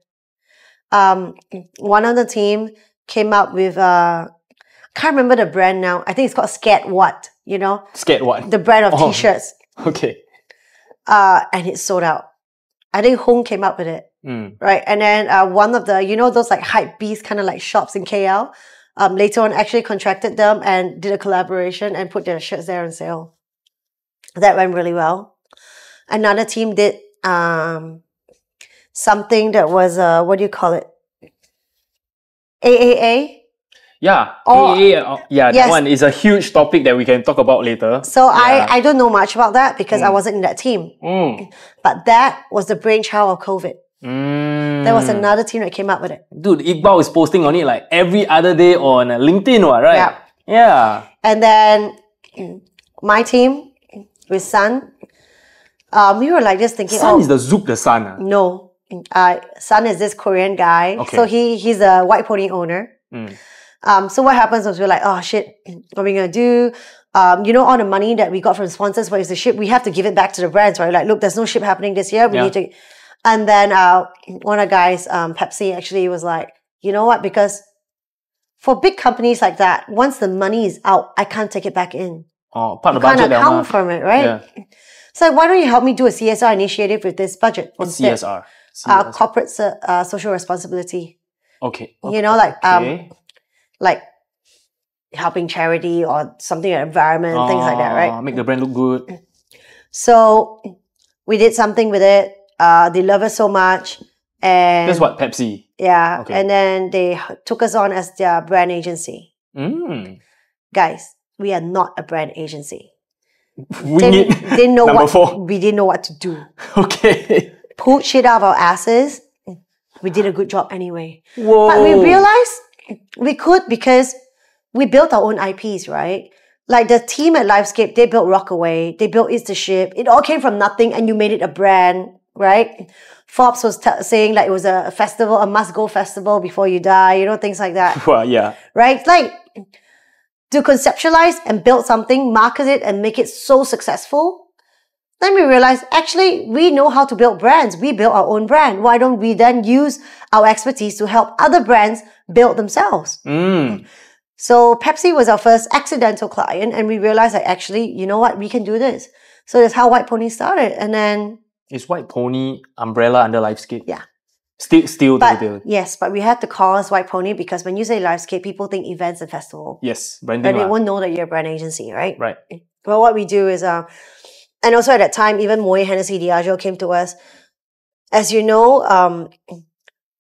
One of the team came up with, can't remember the brand now. I think it's called Scared What, you know? Scared What? The brand of t-shirts. Okay. And it sold out. I think Hong came up with it, right? And then one of the, you know, those like hype beast kind of like shops in KL, later on actually contracted them and did a collaboration and put their shirts there on sale. That went really well. Another team did something that was, what do you call it? AAA? Yeah, AAA, that one is a huge topic that we can talk about later. So I don't know much about that because I wasn't in that team. But that was the brainchild of COVID. There was another team that came up with it. Dude, Iqbal is posting on it like every other day on LinkedIn, right? Yeah. And then my team with Sun, we were like just thinking, Sun is the Zouk the Sun? No. Sun is this Korean guy. Okay. So he's a White Pony owner. So what happens was we're like, oh shit, what are we going to do? You know, all the money that we got from sponsors for the ship, we have to give it back to the brands, right? Like, look, there's no ship happening this year. We need to... And then one of the guys, Pepsi, actually was like, you know what? Because for big companies like that, once the money is out, I can't take it back in. Oh, part of the budget. You can't account from it, right? Yeah. So why don't you help me do a CSR initiative with this budget? What's instead? CSR? Corporate social responsibility. Okay. You know, like helping charity or something like environment, things like that, right? Make the brand look good. So we did something with it. They love us so much. And this is what, Pepsi? Yeah. Okay. And then they took us on as their brand agency. Guys, we are not a brand agency. We didn't know we didn't know what to do. Okay. Pulled shit out of our asses. We did a good job anyway. Whoa. But we realized we could because we built our own IPs, right? Like the team at Livescape, they built Rockaway, they built It's the Ship. It all came from nothing and you made it a brand, right? Forbes was saying like it was a festival, a must-go festival before you die, you know, things like that. Well, yeah. Right? Like to conceptualize and build something, market it and make it so successful. Then we realized, actually, we know how to build brands. We built our own brand. Why don't we then use our expertise to help other brands build themselves? So Pepsi was our first accidental client and we realized that actually, you know what, we can do this. So that's how White Pony started. And then... Is White Pony umbrella under Livescape? Yeah. Still Yes, but we had to call us White Pony because when you say Livescape, people think events and festival. Yes, branding. But they won't know that you're a brand agency, right? Right. Well, what we do is... and also at that time, even Moe Hennessy Diageo came to us. As you know,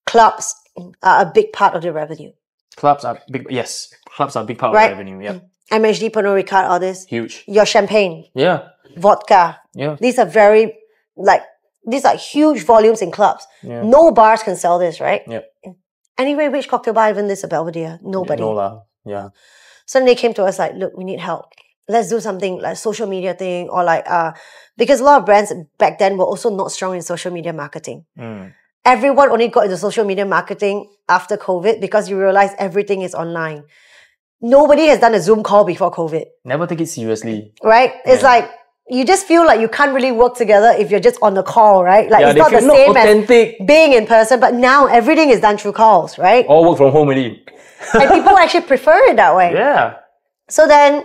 clubs are a big part of the revenue. Clubs are big, yes. Clubs are a big part of the revenue, yeah. MHD, Pernod Ricard, all this. Huge. Your champagne. Yeah. Vodka. Yeah. These are these are huge volumes in clubs. Yeah. No bars can sell this, right? Yep. Anyway, which cocktail bar even this a Belvedere? Nobody. No lah. Yeah. So then they came to us like, look, we need help. Let's do something like social media thing or like, because a lot of brands back then were also not strong in social media marketing. Everyone only got into social media marketing after COVID because you realize everything is online. Nobody has done a Zoom call before COVID. Never take it seriously. Right? It's like, you just feel like you can't really work together if you're just on the call, right? Like it's not the same authentic as being in person, but now everything is done through calls, right? All work from home really. And people actually prefer it that way. Yeah. So then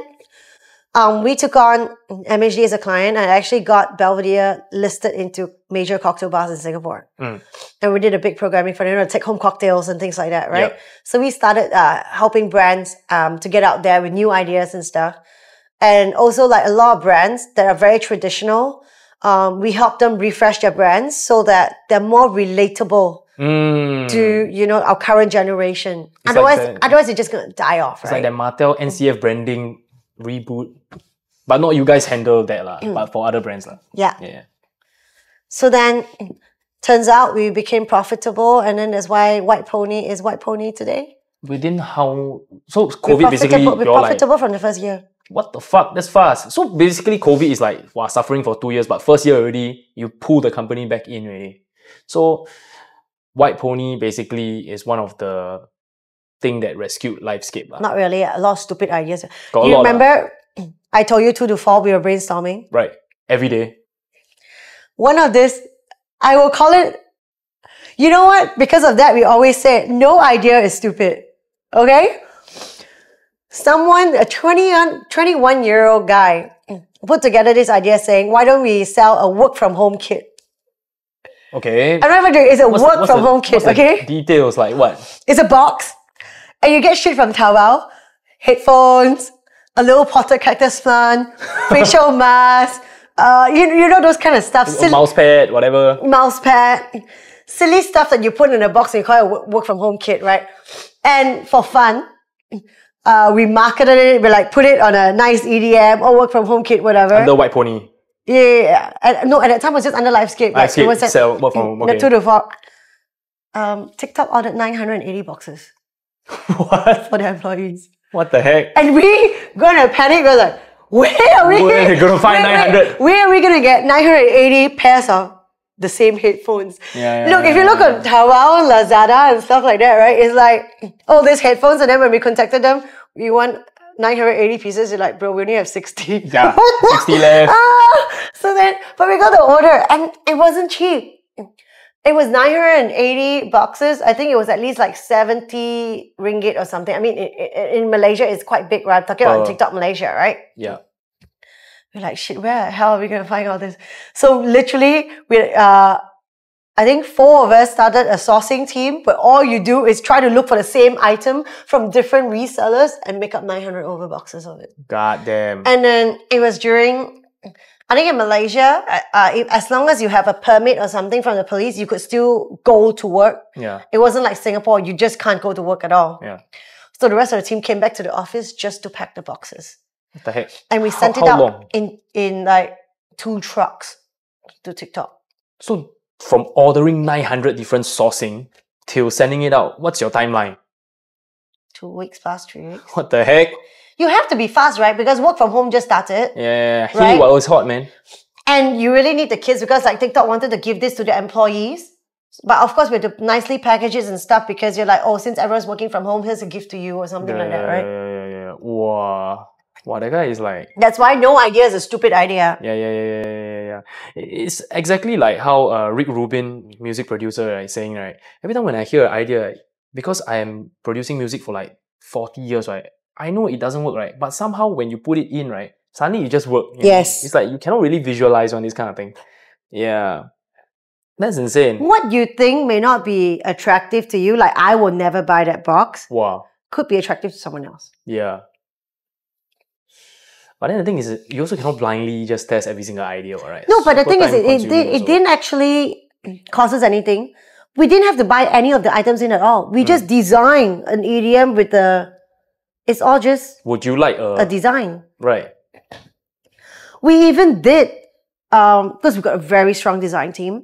we took on MHD as a client and actually got Belvedere listed into major cocktail bars in Singapore. And we did a big programming for them to take home cocktails and things like that, right? Yep. So we started helping brands to get out there with new ideas and stuff. And also like a lot of brands that are very traditional, we help them refresh their brands so that they're more relatable to, you know, our current generation. Otherwise it's just going to die off, right? It's like the Martell NCF branding reboot. But not you guys handle that lah, but for other brands lah. Yeah. So then, turns out we became profitable and then that's why White Pony is White Pony today. Within how... So COVID basically... We're profitable from the first year. What the fuck? That's fast. So basically COVID is like, wow, suffering for 2 years, but first year already, you pull the company back in already. So White Pony basically is one of the thing that rescued Livescape. Not really. A lot of stupid ideas. You remember I told you 2 to 4 we were brainstorming? Right. Every day. One of this, I will call it, you know what? Because of that, we always say no idea is stupid. Okay? Someone, a 21-year-old guy, put together this idea saying, why don't we sell a work-from-home kit? Okay. I remember it's a work-from-home kit, okay? Details like what? It's a box. And you get shit from Taobao. Headphones, a little potted cactus plant, facial mask, you know those kind of stuff. Mouse pad, whatever. Mouse pad. Silly stuff that you put in a box and you call it a work-from-home kit, right? And for fun, we marketed it, we like put it on a nice EDM or work-from-home kit, whatever. Under White Pony. Yeah. No, at that time it was just under Livescape. Livescape, it was sell work from home. Okay. The 2 to 4. TikTok ordered 980 boxes. What? For their employees. What the heck? And we gonna panic. We're like, where are we gonna find 900? Where are we gonna get 980 pairs of the same headphones? Look, if you look on Hypeworld, Lazada and stuff like that, right? It's like, oh, there's headphones. And then when we contacted them, we want 980 pieces. You're like, bro, we only have 60. Yeah, 60 left. So then, but we got the order and it wasn't cheap. It was 980 boxes. I think it was at least like 70 ringgit or something. I mean, in Malaysia, it's quite big, right? I'm talking about TikTok Malaysia, right? Yeah. We're like, shit, where the hell are we going to find all this? So literally, I think 4 of us started a sourcing team, but all you do is try to look for the same item from different resellers and make up 900 over boxes of it. God damn. And then it was during I think in Malaysia, as long as you have a permit or something from the police, you could still go to work. Yeah. It wasn't like Singapore, you just can't go to work at all. Yeah. So the rest of the team came back to the office just to pack the boxes. What the heck? And we sent it out in like 2 trucks to TikTok. So from ordering 900 different sourcing till sending it out, what's your timeline? 2 weeks past 3 weeks. What the heck? You have to be fast, right? Because work from home just started. Yeah, right? While it was hot, man. And you really need the kids because like TikTok wanted to give this to their employees. But of course, we had to nicely package it and stuff because you're like, oh, since everyone's working from home, here's a gift to you or something like that, right? Yeah. Wow. Wow, that guy is like... That's why no idea is a stupid idea. Yeah. It's exactly like how Rick Rubin, music producer, is saying, right? Every time when I hear an idea, because I am producing music for like 40 years, right? I know it doesn't work, right? But somehow when you put it in, right? Suddenly it just works. Yes. It's like you cannot really visualize on this kind of thing. Yeah. That's insane. What you think may not be attractive to you, like I will never buy that box. Wow. Could be attractive to someone else. Yeah. But then the thing is, you also cannot blindly just test every single idea, right? No, but the thing is, it didn't actually cost us anything. We didn't have to buy any of the items in at all. We just designed an EDM with the... It's all just... Would you like a design? Right. We even did... because we've got a very strong design team.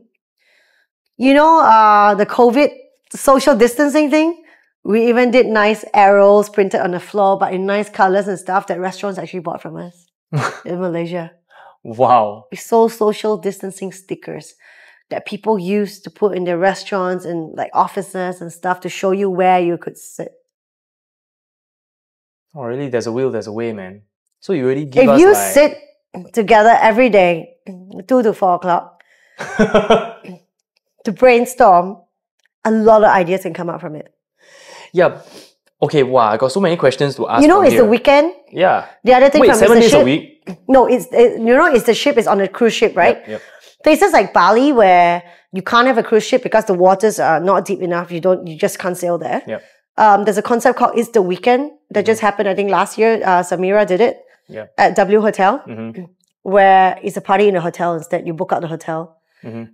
You know, the COVID social distancing thing? We even did nice arrows printed on the floor, but in nice colors and stuff that restaurants actually bought from us in Malaysia. Wow. We sold social distancing stickers that people use to put in their restaurants and like offices and stuff to show you where you could sit. Oh, really? There's a will, there's a way, man. So you already give us if you like... sit together every day, 2 to 4 o'clock, to brainstorm, a lot of ideas can come out from it. Yeah. Okay, wow, I got so many questions to ask. You know, it's here. the weekend. Yeah. The other thing Wait, from 7 days ship, a week? No, it's the ship is on a cruise ship, right? Yep. Places like Bali where you can't have a cruise ship because the waters are not deep enough. You just can't sail there. Yep. There's a concept called It's the Weekend that just happened, I think last year. Samira did it at W Hotel, where it's a party in a hotel instead. You book out the hotel.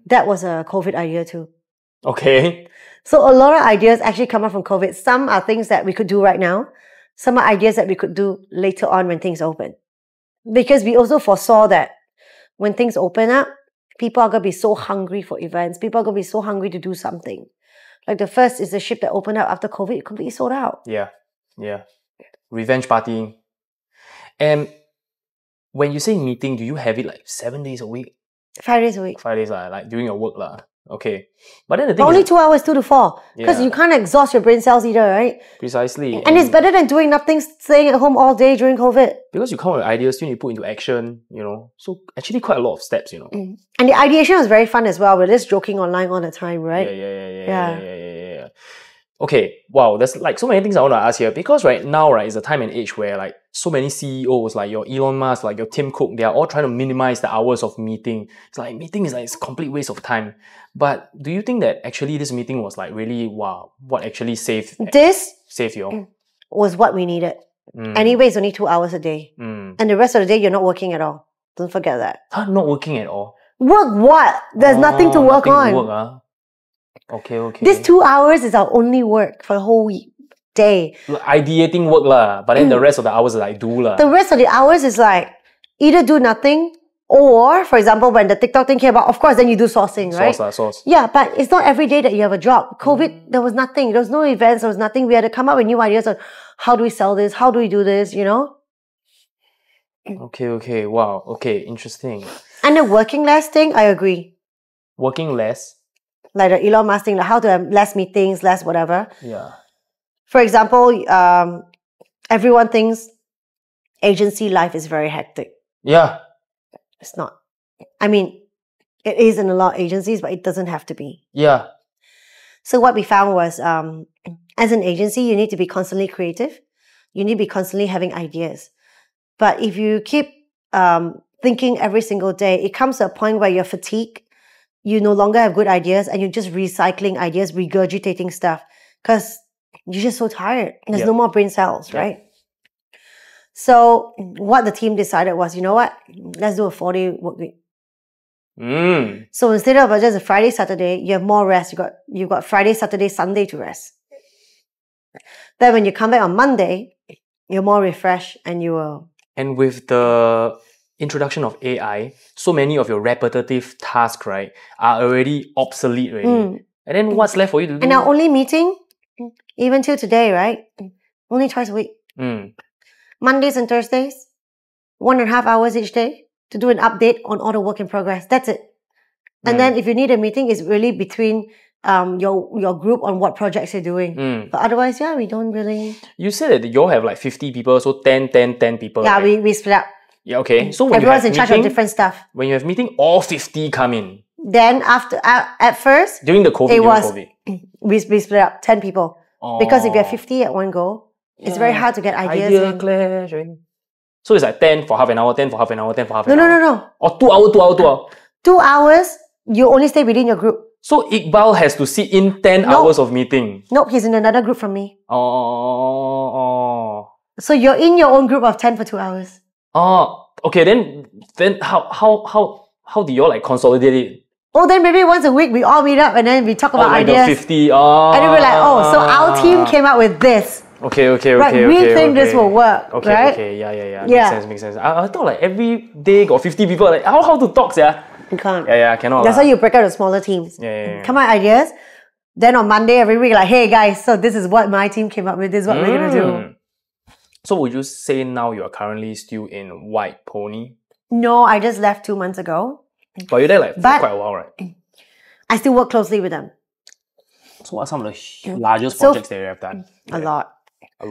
That was a COVID idea too. Okay. So a lot of ideas actually come out from COVID. Some are things that we could do right now. Some are ideas that we could do later on when things open. Because we also foresaw that when things open up, people are going to be so hungry for events. People are going to be so hungry to do something. Like the first is the ship that opened up after COVID, completely sold out. Yeah. Revenge partying. And when you say meeting, do you have it like 7 days a week? 5 days a week. 5 days, like during your work. Okay. But then the thing only is, 2 hours, 2 to 4. Because you can't exhaust your brain cells either, right? Precisely. And it's better than doing nothing, staying at home all day during COVID. Because you come up with ideas, you need to put into action, So actually quite a lot of steps, And the ideation was very fun as well. We're just joking online all the time, right? Yeah. Okay, wow, there's like so many things I want to ask here because right now, right, is a time and age where like so many CEOs, like your Elon Musk, like your Tim Cook, they are all trying to minimize the hours of meeting. It's like meeting is like it's a complete waste of time. But do you think that actually this meeting was like really wow, what actually saved you? Was what we needed. Anyway, it's only 2 hours a day. And the rest of the day you're not working at all. Don't forget that. Not working at all. Work what? There's nothing to work on. Okay. This 2 hours is our only work for the whole day. Ideating work lah, but then the rest of the hours is like do lah. The rest of the hours is like either do nothing or, for example, when the TikTok thing came about, of course, then you do sourcing, right? Source. Yeah, but it's not every day that you have a job. COVID, there was nothing. There was no events. There was nothing. We had to come up with new ideas on how do we sell this? How do we do this? Okay. Wow. Okay, interesting. And the working less thing, I agree. Working less? Like the Elon Musk thing, like how to have less meetings, less whatever. Yeah. For example, everyone thinks agency life is very hectic. Yeah. It's not. I mean, it is in a lot of agencies, but it doesn't have to be. Yeah. So what we found was, as an agency, you need to be constantly creative. You need to be constantly having ideas. But if you keep thinking every single day, it comes to a point where you're fatigued. You no longer have good ideas and you're just recycling ideas, regurgitating stuff because you're just so tired. There's no more brain cells, right? So what the team decided was, you know what? Let's do a 4-day work week. So instead of just a Friday, Saturday, you have more rest. You got Friday, Saturday, Sunday to rest. Then when you come back on Monday, you're more refreshed and you will. And with the introduction of AI, so many of your repetitive tasks, right, are already obsolete already. And then what's left for you to do? And our only meeting, even till today, right? Only twice a week. Mondays and Thursdays, 1.5 hours each day to do an update on all the work in progress. That's it. And then if you need a meeting, it's really between your group on what projects you're doing. But otherwise, yeah, we don't really... You said that you all have like 50 people, so 10 people. Yeah, right? we split up. Yeah, okay. So when everyone's in charge of different stuff. When you have meeting, all 50 come in. Then after, at first... During the COVID, we split up 10 people. Because if you have 50 at one go, it's very hard to get ideas. Idea clash. So it's like 10 for half an hour, 10 for half an hour, 10 for half an hour. No. Or 2 hours. 2 hours, you only stay within your group. So Iqbal has to sit in 10 hours of meeting. Nope, he's in another group from me. Oh. So you're in your own group of 10 for 2 hours. Oh, okay. Then how do you all like consolidate it? Oh, then maybe once a week we all meet up and then we talk about like ideas. The 50. And then we're like, oh, so our team came up with this. Okay. Right, we think this will work. Okay, right? okay, yeah. Makes sense. I thought like every day got 50 people. Like how to talk, yeah? You can't. Yeah, cannot. That's why you break out the smaller teams. Yeah. Come out ideas. Then on Monday every week, like, hey guys, so this is what my team came up with. This is what we're gonna do. So would you say now you are currently still in White Pony? No, I just left 2 months ago. But you're there like for quite a while, right? I still work closely with them. So what are some of the largest projects that you have done? A lot.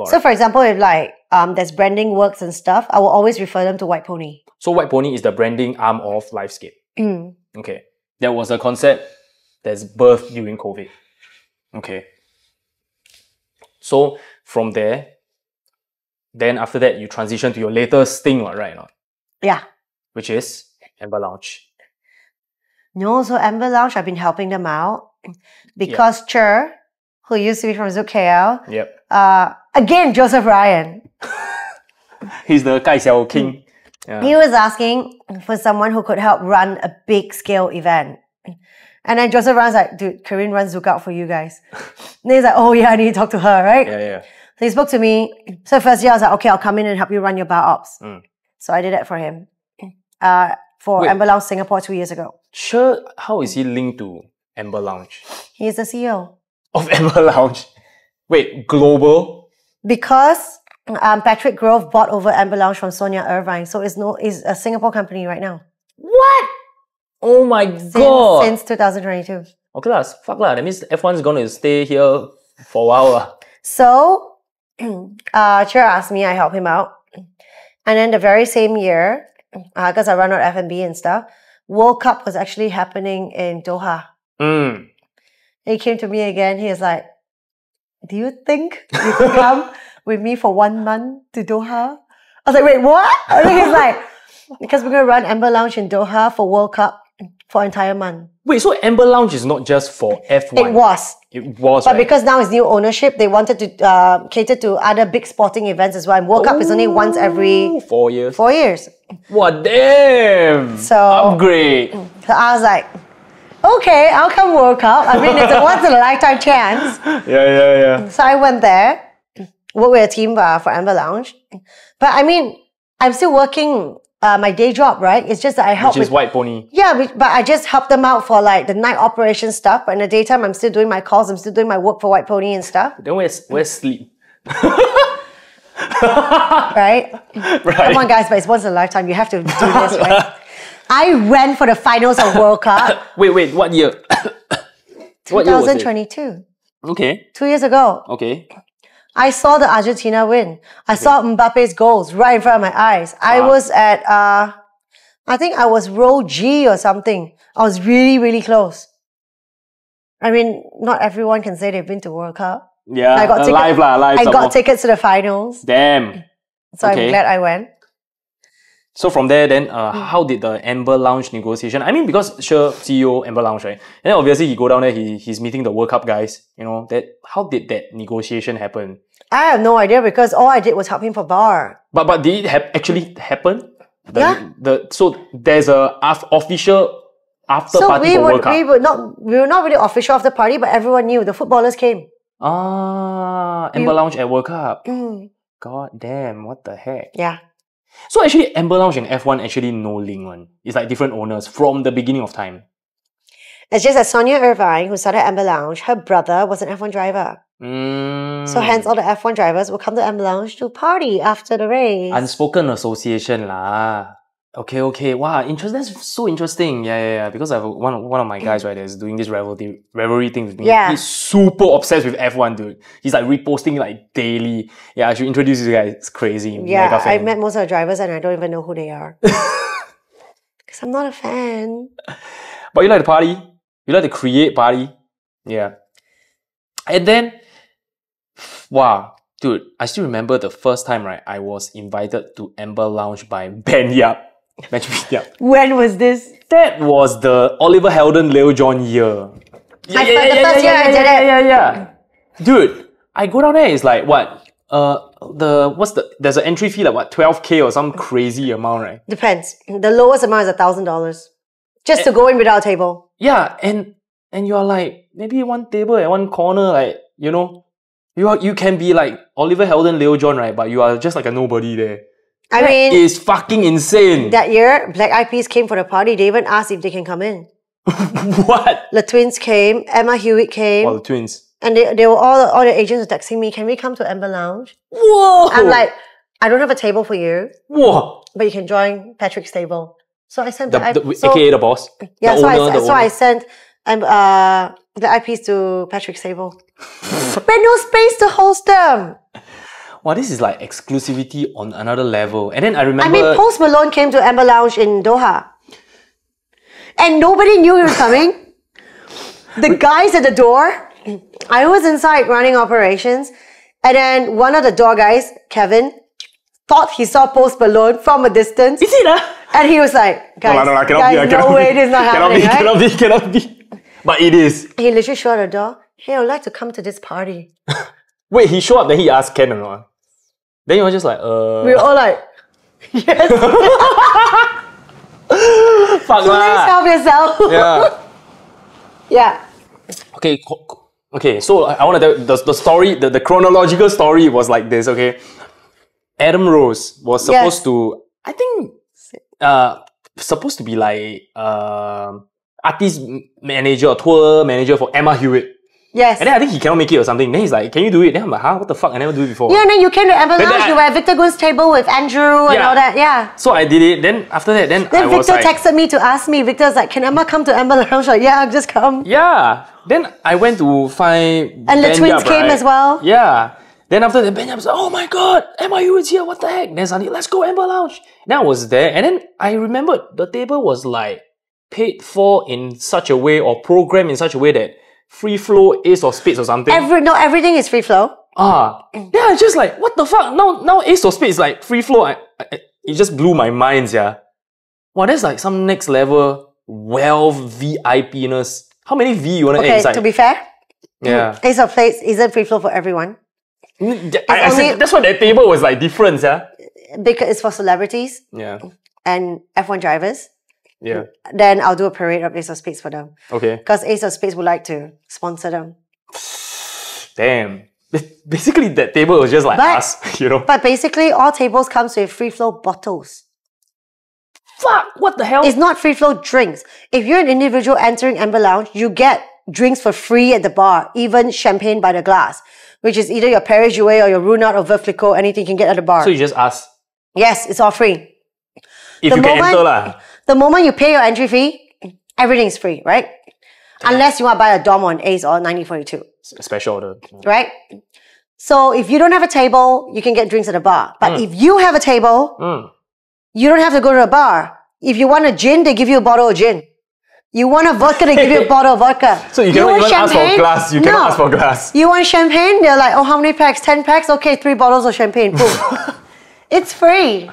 So for example, if like there's branding works and stuff, I will always refer them to White Pony. So White Pony is the branding arm of Livescape. Okay. That was a concept that's birthed during COVID. Okay. So from there, then after that, you transition to your latest thing, right? Yeah. Which is Amber Lounge. No, so Amber Lounge, I've been helping them out because Cheah, who used to be from Zouk KL, again, Joseph Ryan. He's the Kai Xiao King. Yeah. He was asking for someone who could help run a big scale event. And then Joseph Ryan's like, dude, Caryn runs Zouk out for you guys. And he's like, oh yeah, I need to talk to her, right? Yeah. So he spoke to me. So first year I was like, okay, I'll come in and help you run your bar ops. So I did that for him. For Amber Lounge Singapore 2 years ago. Cheah, how is he linked to Amber Lounge? He's the CEO. Of Amber Lounge? Wait, global? Because Patrick Grove bought over Amber Lounge from Sonia Irvine. So it's a Singapore company right now. What? Oh my god! Since 2022. Okay fuck lah. That means F1's gonna stay here for a while. So, Cheah asked me, I helped him out. And then the very same year, because I run out F&B and stuff, World Cup was actually happening in Doha. He came to me again. He was like, do you think you could come with me for 1 month to Doha? I was like, wait, what? And he's like, because we're going to run Amber Lounge in Doha for World Cup for an entire month. Wait, so Amber Lounge is not just for F1? It was. But because now it's new ownership, they wanted to cater to other big sporting events as well. And World Cup is only once every 4 years. 4 years. What, damn! So upgrade. So I was like, okay, I'll come World Cup. I mean, it's a once in a lifetime chance. Yeah. So I went there, worked with a team for Amber Lounge. But I mean, I'm still working my day job, right? It's just that I help Which is White Pony. Yeah, but I just help them out for like the night operation stuff. But in the daytime, I'm still doing my calls. I'm still doing my work for White Pony and stuff. Then where's sleep? Right? Come on, guys, but it's once in a lifetime. You have to do this, right? I went for the finals of World Cup. Wait, what year? What year was it? 2022. Okay. 2 years ago. Okay. I saw the Argentina win. I saw Mbappe's goals right in front of my eyes. I was at, I think I was row G or something. I was really, really close. I mean, not everyone can say they've been to World Cup. Yeah, I got live. I got tickets to the finals. Damn. So I'm glad I went. So from there, then how did the Amber Lounge negotiation? I mean, because Cheah, CEO Amber Lounge, right? And then obviously he go down there, he's meeting the World Cup guys. You know that. How did that negotiation happen? I have no idea because all I did was help him for bar. But did it actually happen? Yeah. So there's a official after party for World Cup. We were not really official after party, but everyone knew the footballers came. Amber Lounge at World Cup. God damn, what the heck? Yeah. So actually, Amber Lounge and F1 actually no link one. It's like different owners from the beginning of time. It's just that Sonia Irvine, who started Amber Lounge, her brother was an F1 driver. So hence all the F1 drivers will come to Amber Lounge to party after the race. Unspoken association lah. Okay. Wow, that's so interesting. Yeah. Because I have one of my guys, right, that's doing this revelry thing with me. Yeah. He's super obsessed with F1, dude. He's like reposting like daily. Yeah, I should introduce you guys. It's crazy. Yeah, I met most of the drivers and I don't even know who they are. Because I'm not a fan. But you like to party. You like to create party. Yeah. And then, wow. Dude, I still remember the first time, right, I was invited to Amber Lounge by Ben Yap. When was this? That was the Oliver Heldon Leo John year. The first year I did it. Yeah. Dude, I go down there, it's like what? There's an entry fee like what, 12K or some crazy amount, right? Depends. The lowest amount is $1,000. Just to go in without a table. Yeah, and you're like, maybe one table at one corner, like, you know, you can be like Oliver Heldon Leo John, right? But you are just like a nobody there. I mean, it's fucking insane. That year, Black Eyed Peas came for the party. They even asked if they can come in. What? The twins came. Emma Hewitt came. Oh, the twins. And they were all the agents were texting me, can we come to Amber Lounge? Whoa! I'm like, I don't have a table for you. Whoa! But you can join Patrick's table. So I sent aka the boss. Yeah, the owner, so I sent the Black Eyed Peas to Patrick's table. But no space to host them. Wow, this is like exclusivity on another level. And then I remember... I mean, Post Malone came to Amber Lounge in Doha. And nobody knew he was coming. The guys at the door, I was inside running operations. And then one of the door guys, Kevin, thought he saw Post Malone from a distance. Is it? And he was like, guys, no way this is not happening, right? Cannot be. But it is. He literally showed the door. Hey, I would like to come to this party. Wait, he showed up, then he asked Ken or not? Then you were just like, We were all like, yes. Fuck lah. Please help yourself. Yeah. Yeah. Okay, so I want to tell the story, the chronological story was like this, okay? Adam Rose was supposed to, I think, supposed to be like artist manager or tour manager for Emma Hewitt. Yes. And then I think he cannot make it or something. Then he's like, can you do it? Then I'm like, what the fuck? I never do it before. Yeah, and then you came to Amber Lounge, you were at Victor Goon's table with Andrew and all that, yeah. So I did it. Then after that, then I was Victor like... texted me to ask me, Victor's like, can Emma come to Amber Lounge? Like, yeah, just come. Yeah. Then I went to find And the twins came as well. Yeah. Then after that, Ben Yap was like, oh my god, Emma Hewitt's here, what the heck? Then suddenly, let's go Amber Lounge. Then I was there, and then I remembered the table was like paid for in such a way or programmed in such a way that free flow, ace of spades or something. Everything is free flow. Yeah, just like, what the fuck? Now ace of spades is like free flow. It just blew my mind, yeah. Wow, that's like some next level wealth VIP-ness. How many V you want to add inside? To be fair, yeah, ace of spades isn't free flow for everyone. I said, that's why that table was like different, yeah. Because it's for celebrities. Yeah. And F1 drivers. Yeah. Then I'll do a parade of Ace of Spades for them. Okay. Because Ace of Spades would like to sponsor them. Damn. Basically, that table was just like us, you know. But basically, all tables comes with free flow bottles. Fuck! What the hell? It's not free flow drinks. If you're an individual entering Amber Lounge, you get drinks for free at the bar, even champagne by the glass, which is either your Paris Jouet or your Runat or Veuve Clicquot, anything you can get at the bar. So you just ask? Yes, it's all free. If you can enter lah. The moment you pay your entry fee, everything's free, right? Unless you want to buy a Dom or an Ace or a 9042. A special order. Right? So if you don't have a table, you can get drinks at a bar. But if you have a table, you don't have to go to a bar. If you want a gin, they give you a bottle of gin. You want a vodka, they give you a bottle of vodka. So you cannot even ask for a glass. You cannot ask for a glass. You want champagne? They're like, oh, how many packs? 10 packs? Okay, 3 bottles of champagne. Boom. It's free.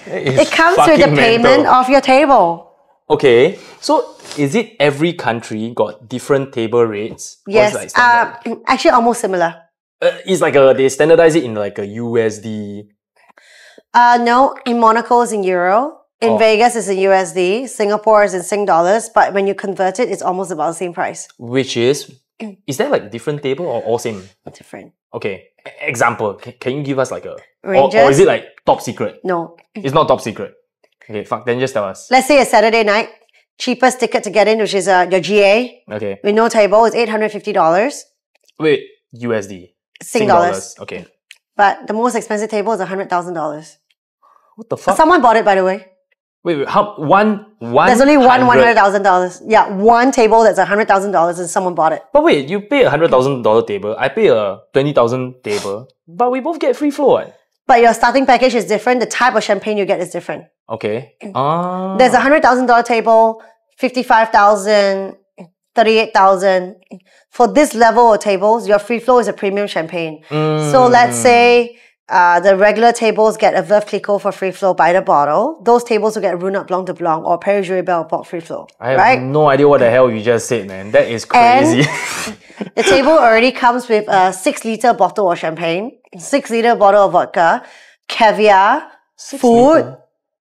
It comes with the payment of your table. Okay, so is it every country got different table rates? Yes, like actually almost similar. It's like they standardize it in like a USD. No, in Monaco is in Euro. In Vegas is in USD. Singapore is in Sing dollars. But when you convert it, it's almost about the same price. Which is there like different table or all same? Different. Okay. Example. Can you give us like a... Ranges? Or is it like top secret? No. It's not top secret. Okay, fuck. Then just tell us. Let's say a Saturday night. Cheapest ticket to get in, which is your GA. Okay. With no table, is $850. Wait, USD. Sing dollars. Okay. But the most expensive table is $100,000. What the fuck? Someone bought it, by the way. Wait, how one? There's only one $100,000. Yeah, one table that's $100,000 and someone bought it. But wait, you pay $100,000 table, I pay a $20,000 table, but we both get free flow. Right? But your starting package is different. The type of champagne you get is different. Okay. There's a $100,000 table, $55,000, $38,000. For this level of tables, your free flow is a premium champagne. So let's say the regular tables get a Veuve Clicquot for free flow by the bottle. Those tables will get Runat Blanc de Blanc or Perrier Jouet for free flow. I have no idea what the hell you just said, man. That is crazy. And the table already comes with a 6-liter bottle of champagne, 6-liter bottle of vodka, caviar, food,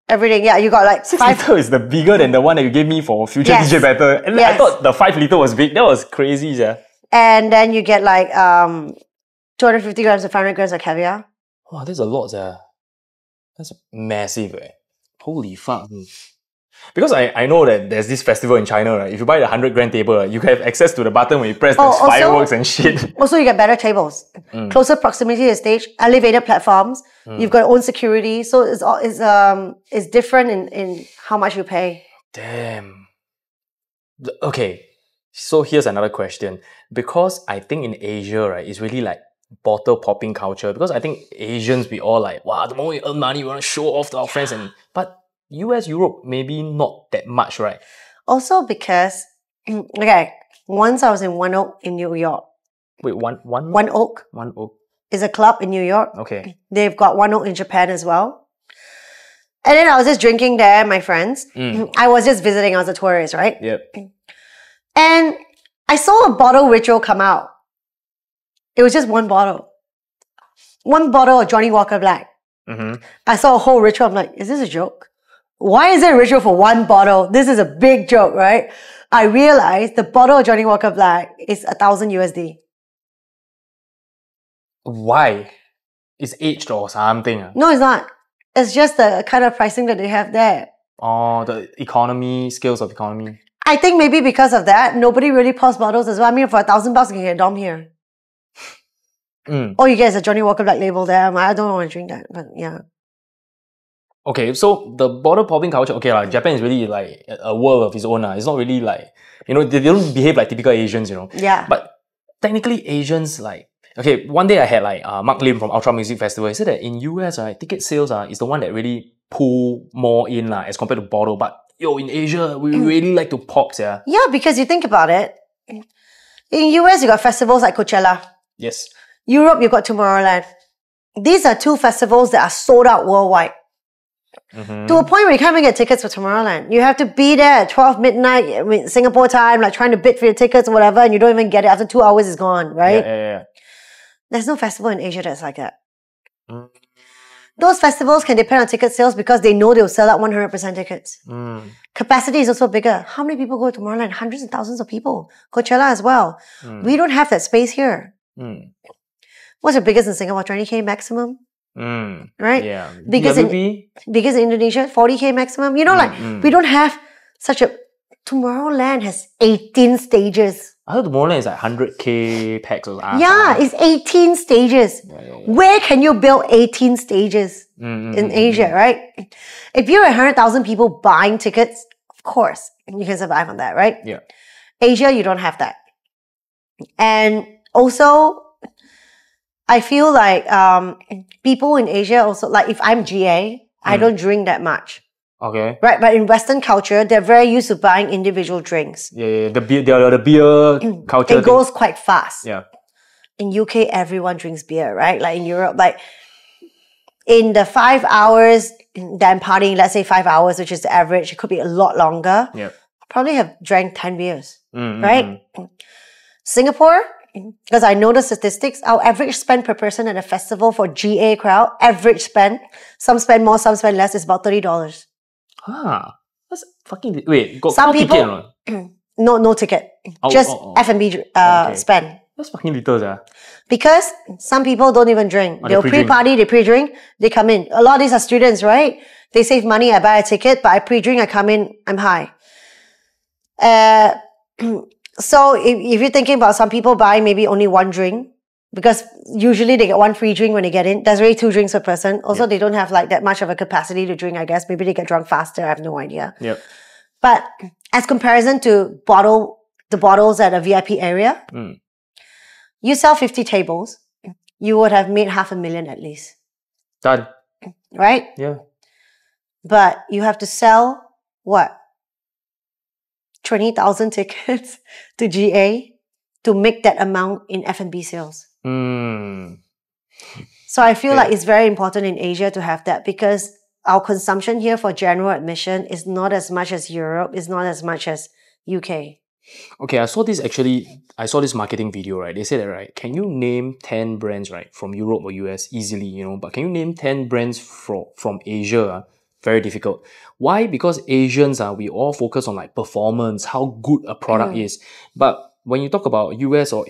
everything. Yeah, you got like 6 liter is the bigger than the one that you gave me for future DJ Battle. And I thought the 5 liter was big. That was crazy, yeah. And then you get like 250 grams to 500 grams of caviar. Wow, that's a lot, yeah. That's massive, eh. Holy fuck. Because I know that there's this festival in China, right? If you buy the 100 grand table, you have access to the button when you press, there's fireworks and shit. Also, you get better tables. Closer proximity to the stage, elevated platforms. You've got your own security. So it's different in how much you pay. Damn. Okay. So here's another question. Because I think in Asia, right, it's really like bottle popping culture. Because I think Asians, we all like, wow, the moment we earn money, we want to show off to our friends. But US, Europe, maybe not that much, right? Also because, okay, once I was in One Oak in New York. Wait, One Oak? One Oak. Is a club in New York. Okay. They've got One Oak in Japan as well. And then I was just drinking there, my friends. I was just visiting, I was a tourist, right? Yep. And I saw a bottle ritual come out. It was just one bottle. One bottle of Johnny Walker Black. I saw a whole ritual. I'm like, is this a joke? Why is there a ritual for one bottle? This is a big joke, right? I realized the bottle of Johnny Walker Black is 1,000 USD. Why? It's aged or something? No, it's not. It's just the kind of pricing that they have there. Oh, the economy, scales of economy. I think maybe because of that, nobody really pops bottles as well. I mean, for $1,000, you can get a Dom here. All you get is a Johnny Walker Black label there. I don't want to drink that, but yeah. Okay, so the bottle popping culture, okay, like Japan is really like a world of its own. It's not really like, you know, they don't behave like typical Asians, you know. Yeah. But technically Asians, like, okay, one day I had like Mark Lim from Ultra Music Festival. He said that in US, ticket sales is the one that really pull more in as compared to bottle. But yo, in Asia, we really like to pop, yeah. Yeah, because you think about it. In US, you got festivals like Coachella. Yes. Europe, you got Tomorrowland. These are two festivals that are sold out worldwide. To a point where you can't even get tickets for Tomorrowland. You have to be there at 12 midnight, Singapore time, like trying to bid for your tickets or whatever, and you don't even get it. After 2 hours, it's gone, right? Yeah. There's no festival in Asia that's like that. Those festivals can depend on ticket sales because they know they'll sell out 100% tickets. Capacity is also bigger. How many people go to Tomorrowland? Hundreds of thousands of people. Coachella as well. We don't have that space here. What's your biggest in Singapore? 20K maximum? Right? Yeah. Biggest in Indonesia? 40K maximum? You know, like, we don't have such a... Tomorrowland has 18 stages. I heard Malone is like 100k packs or something. Yeah, it's 18 stages. Yeah. Where can you build 18 stages in Asia, right? If you're 100,000 people buying tickets, of course, you can survive on that, right? Yeah. Asia, you don't have that. And also, I feel like people in Asia also, like if I'm GA, I don't drink that much. Okay. Right, but in Western culture, they're very used to buying individual drinks. Yeah. The beer culture. It goes quite fast. Yeah. In UK, everyone drinks beer, right? Like in Europe, like in the 5 hours that I'm partying, let's say 5 hours, which is the average, it could be a lot longer. Yep. Probably have drank 10 beers, right? Singapore, because I know the statistics, our average spend per person at a festival for GA crowd, average spend, some spend more, some spend less, is about $30. Ah, that's fucking... Wait, got some people, ticket or not? No ticket. Just F&B spend. That's fucking little, yeah. Because some people don't even drink. They'll pre-party, they pre-drink, they come in. A lot of these are students, right? They save money, I buy a ticket, but I pre-drink, I come in, I'm high. So if you're thinking about some people buying maybe only one drink, because usually they get one free drink when they get in. There's already 2 drinks per person. Also, they don't have like that much of a capacity to drink, I guess. Maybe they get drunk faster, I have no idea. Yep. But as comparison to the bottles at a VIP area, you sell 50 tables, you would have made $500,000 at least. Done. Right? Yeah. But you have to sell, what? 20,000 tickets to GA to make that amount in F&B sales. So I feel like it's very important in Asia to have that, because our consumption here for general admission is not as much as Europe, is not as much as UK. Okay, I saw this marketing video, right? They said that, right, can you name 10 brands, right, from Europe or US easily, you know, but can you name 10 brands from Asia? Very difficult. Why? Because Asians, we all focus on like performance, how good a product is. But when you talk about US or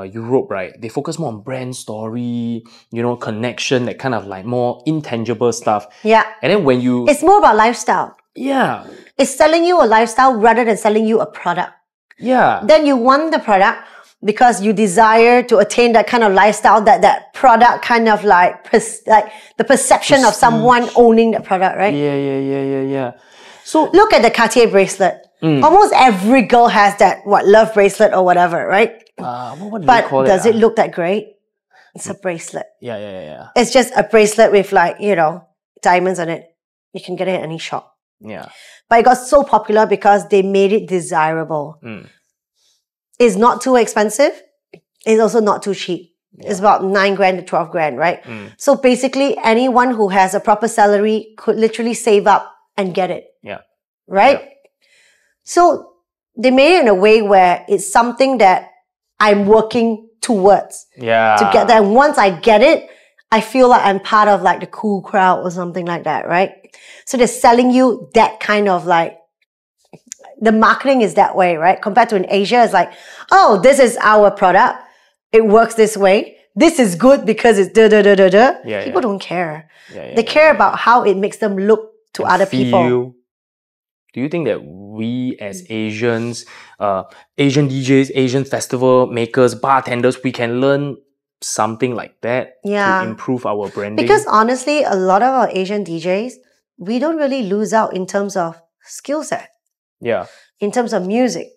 Europe, right, they focus more on brand story, you know, connection, that kind of like more intangible stuff. Yeah. And then when you... It's more about lifestyle. Yeah. It's selling you a lifestyle rather than selling you a product. Yeah. Then you want the product because you desire to attain that kind of lifestyle, that product kind of like the perception of someone owning the product, right? Yeah. So look at the Cartier bracelet. Almost every girl has that love bracelet or whatever, right? What do but you call does it look that great? It's a bracelet. Yeah. It's just a bracelet with like, you know, diamonds on it. You can get it at any shop. Yeah. But it got so popular because they made it desirable. It's not too expensive. It's also not too cheap. Yeah. It's about 9 grand to 12 grand, right? So basically, anyone who has a proper salary could literally save up and get it. Yeah. Right? Yeah. So they made it in a way where it's something that I'm working towards. Yeah. To get that. And once I get it, I feel like I'm part of like the cool crowd or something like that, right? So they're selling you that kind of like, the marketing is that way, right? Compared to in Asia, it's like, oh, this is our product. It works this way. This is good because it's da-da-da-da-da. People don't care. They care about how it makes them look to other people. Do you think that we as Asians, Asian DJs, Asian festival makers, bartenders, we can learn something like that to improve our branding? Because honestly, a lot of our Asian DJs, we don't really lose out in terms of skill set. Yeah. In terms of music.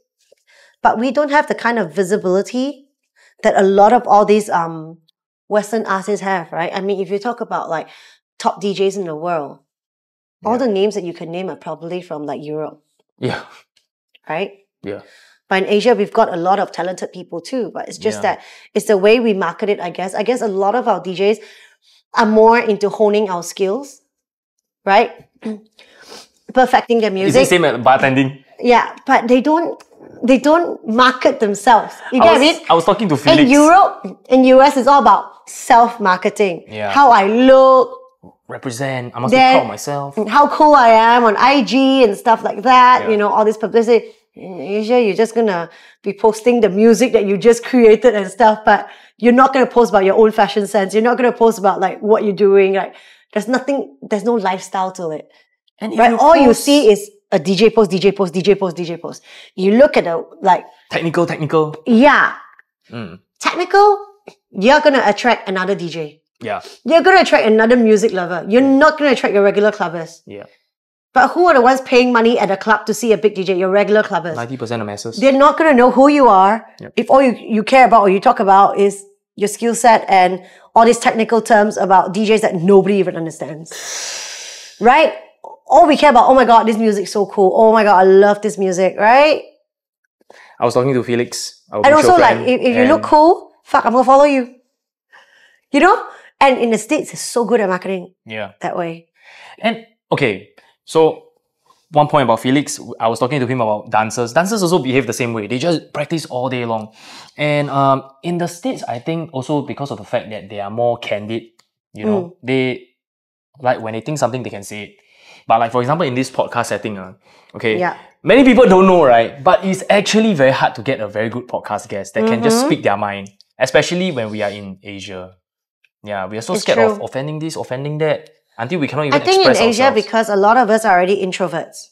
But we don't have the kind of visibility that a lot of all these Western artists have, right? I mean, if you talk about like top DJs in the world, all the names that you can name are probably from like Europe. Yeah. Right? Yeah. But in Asia, we've got a lot of talented people too. But it's just that it's the way we market it, I guess. I guess a lot of our DJs are more into honing our skills, right? Perfecting their music. Is it same as bartending? Yeah, but they don't market themselves. You get it? I was talking to Felix. In Europe, in US, it's all about self-marketing. Yeah. How I look. Represent. I must be proud of myself. How cool I am on IG and stuff like that. Yeah. You know, all this publicity. In Asia, you're just gonna be posting the music that you just created and stuff, but you're not gonna post about your own fashion sense. You're not gonna post about like what you're doing. Like there's no lifestyle to it. And right? All you see is a DJ post. You look at the like... Technical. Yeah. Technical, you're going to attract another DJ. Yeah. You're going to attract another music lover. You're not going to attract your regular clubbers. Yeah. But who are the ones paying money at a club to see a big DJ? Your regular clubbers. 90% of masses. They're not going to know who you are if all you care about or you talk about is your skill set and all these technical terms about DJs that nobody even understands. Right? All we care about, oh my God, this music's so cool. Oh my God, I love this music, right? I was talking to Felix. And also, like, if you look cool, fuck, I'm gonna follow you. You know? And in the States, it's so good at marketing that way. And okay, so one point about Felix, I was talking to him about dancers. Dancers also behave the same way. They just practice all day long. And in the States, I think also because of the fact that they are more candid, you know, they, like when they think something, they can say it. But like, for example, in this podcast setting, many people don't know, right? But it's actually very hard to get a very good podcast guest that can just speak their mind, especially when we are in Asia. Yeah, we are so scared of offending this, offending that, until we cannot even express ourselves. I think in Asia, because a lot of us are already introverts.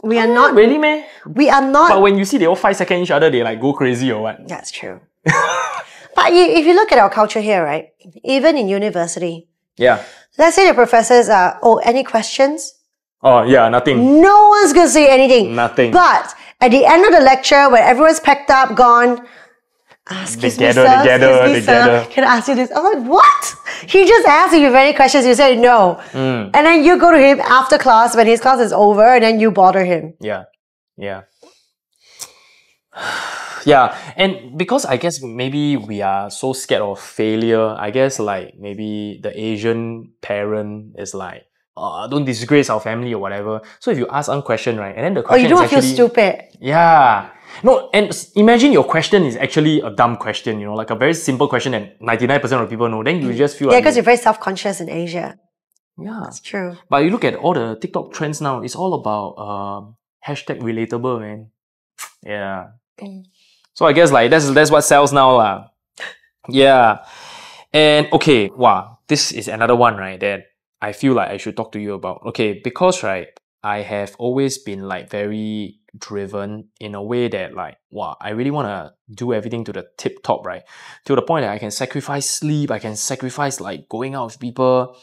We are not... Really, man? We are not... But when you see they all 5 seconds each other, they like go crazy or what? That's true. But if you look at our culture here, right? Even in university... Yeah. Let's say the professors are, any questions? Oh, yeah, nothing. No one's going to say anything. Nothing. But at the end of the lecture, when everyone's packed up, gone... Excuse me, sir. Can I ask you this? I'm like, what? He just asked you if you have any questions. You said no. And then you go to him after class when his class is over and then you bother him. Yeah. Yeah. Yeah. And because I guess maybe we are so scared of failure, I guess like maybe the Asian parent is like, don't disgrace our family or whatever. So if you ask one question, right, and then the question you don't feel stupid. Yeah. No, and imagine your question is actually a dumb question, you know, like a very simple question that 99% of people know. Then you just feel like... Yeah, because you're very self-conscious in Asia. Yeah. That's true. But you look at all the TikTok trends now, it's all about hashtag relatable, man. Yeah. So I guess like that's what sells now lah. Yeah. And okay, wow, this is another one, right, that I feel like I should talk to you about. Okay, because right, I have always been like very driven in a way that like, wow, I really want to do everything to the tip top, right? To the point that I can sacrifice sleep, I can sacrifice like going out with people,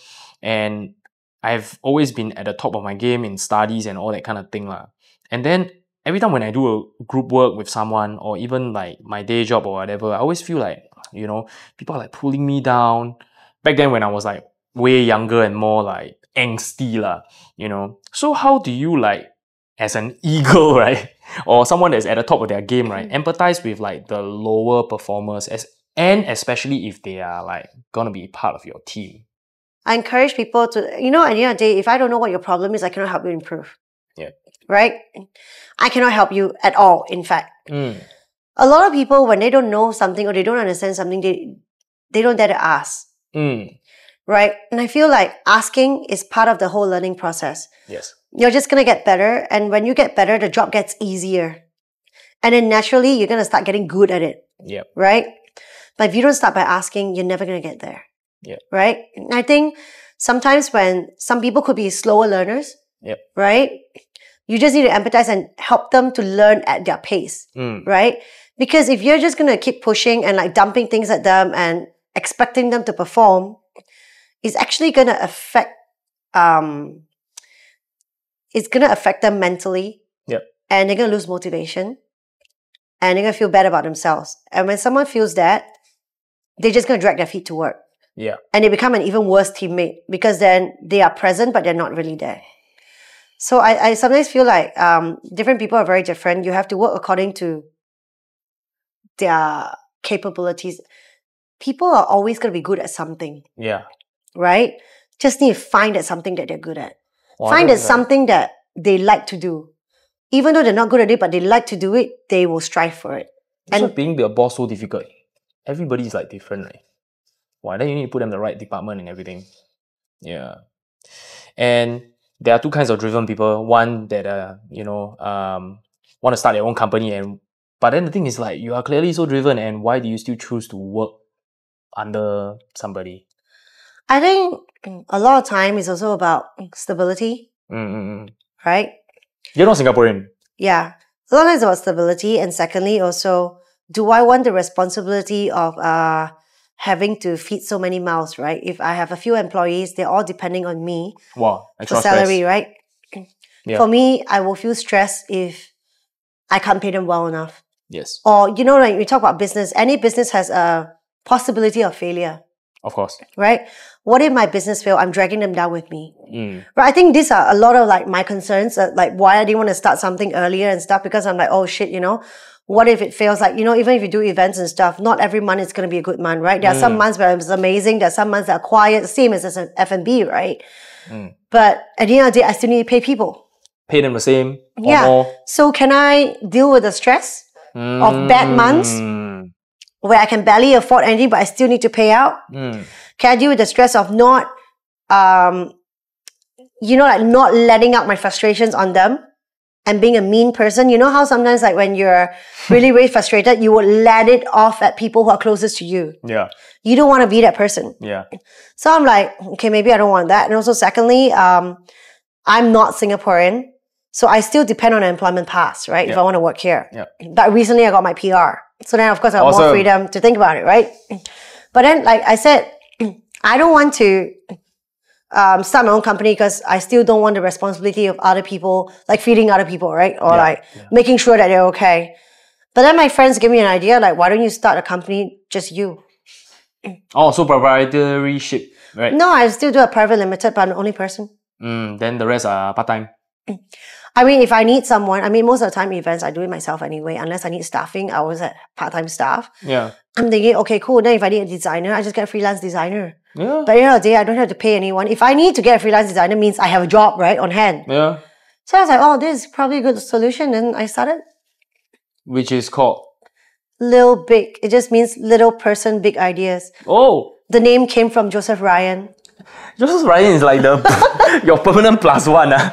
and I've always been at the top of my game in studies and all that kind of thing lah. And then every time when I do a group work with someone or even like my day job or whatever, I always feel like, you know, people are like pulling me down. Back then when I was like way younger and more like angsty lah, you know. So how do you like, as an eagle, right, or someone that's at the top of their game, right, empathize with like the lower performers, and especially if they are like gonna be part of your team? I encourage people to, you know, at the end of the day, if I don't know what your problem is, I cannot help you improve. Yeah. Right? I cannot help you at all, in fact. A lot of people, when they don't know something or they don't understand something, they don't dare to ask. Right? And I feel like asking is part of the whole learning process. Yes. You're just going to get better. And when you get better, the job gets easier. And then naturally, you're going to start getting good at it. Yep. Right? But if you don't start by asking, you're never going to get there. Yep. Right? And I think sometimes when some people could be slower learners, yep, right? You just need to empathize and help them to learn at their pace. Right? Because if you're just going to keep pushing and like dumping things at them and expecting them to perform, it's actually going to affect them mentally. Yep. And they're going to lose motivation. And they're going to feel bad about themselves. And when someone feels that, they're just going to drag their feet to work. Yeah. And they become an even worse teammate because then they are present, but they're not really there. So I sometimes feel like different people are very different. You have to work according to their capabilities. People are always going to be good at something. Yeah. Right? Just need to find that something that they're good at. Well, find that something that they like to do. Even though they're not good at it, but they like to do it, they will strive for it. That's why being a boss so difficult. Everybody is like different, right? Why? Then you need to put them in the right department and everything. Yeah. And there are two kinds of driven people. One that want to start their own company, but then the thing is like, you are clearly so driven, and why do you still choose to work under somebody? I think a lot of time is also about stability. Right? You're not Singaporean. Yeah. A lot of times it's about stability, and secondly also, do I want the responsibility of having to feed so many mouths, right? If I have a few employees, they're all depending on me for salary, right? Yeah. For me, I will feel stressed if I can't pay them well enough. Yes. Or, you know, like we talk about business, any business has a possibility of failure. Of course. Right? What if my business fail? I'm dragging them down with me. Right? I think these are a lot of like my concerns, like why I didn't want to start something earlier and stuff, because I'm like, oh shit, you know, what if it fails? Like, even if you do events and stuff, not every month is going to be a good month, right? There are some months where it's amazing. There are some months that are quiet, same as an F&B, right? But at the end of the day, I still need to pay people. Pay them the same or more. So can I deal with the stress of bad months where I can barely afford anything, but I still need to pay out? Can I deal with the stress of not, not letting out my frustrations on them and being a mean person? You know how sometimes like when you're really, really frustrated, you would let it off at people who are closest to you. Yeah. You don't want to be that person. Yeah. So I'm like, okay, maybe I don't want that. And also secondly, I'm not Singaporean. So I still depend on an employment pass, right? If I want to work here. Yeah. But recently I got my PR. So then of course I have more freedom to think about it, right? But then like I said, I don't want to start my own company because I still don't want the responsibility of other people, like feeding other people, right? Or making sure that they're okay. But then my friends give me an idea, like, why don't you start a company, just you? Oh, so proprietaryship, right? No, I still do a private limited, but I'm the only person. Then the rest are part-time. I mean, if I need someone, most of the time events, I do it myself anyway. Unless I need staffing, I always have part-time staff. Yeah. I'm thinking, okay, cool. Then if I need a designer, I just get a freelance designer. Yeah. But at the end of the day, I don't have to pay anyone. If I need to get a freelance designer, means I have a job, right, on hand. Yeah. So I was like, oh, this is probably a good solution. And I started. Which is called? Lil Big. It just means little person, big ideas. Oh. The name came from Joseph Ryan. Joseph Ryan is like the your permanent +1.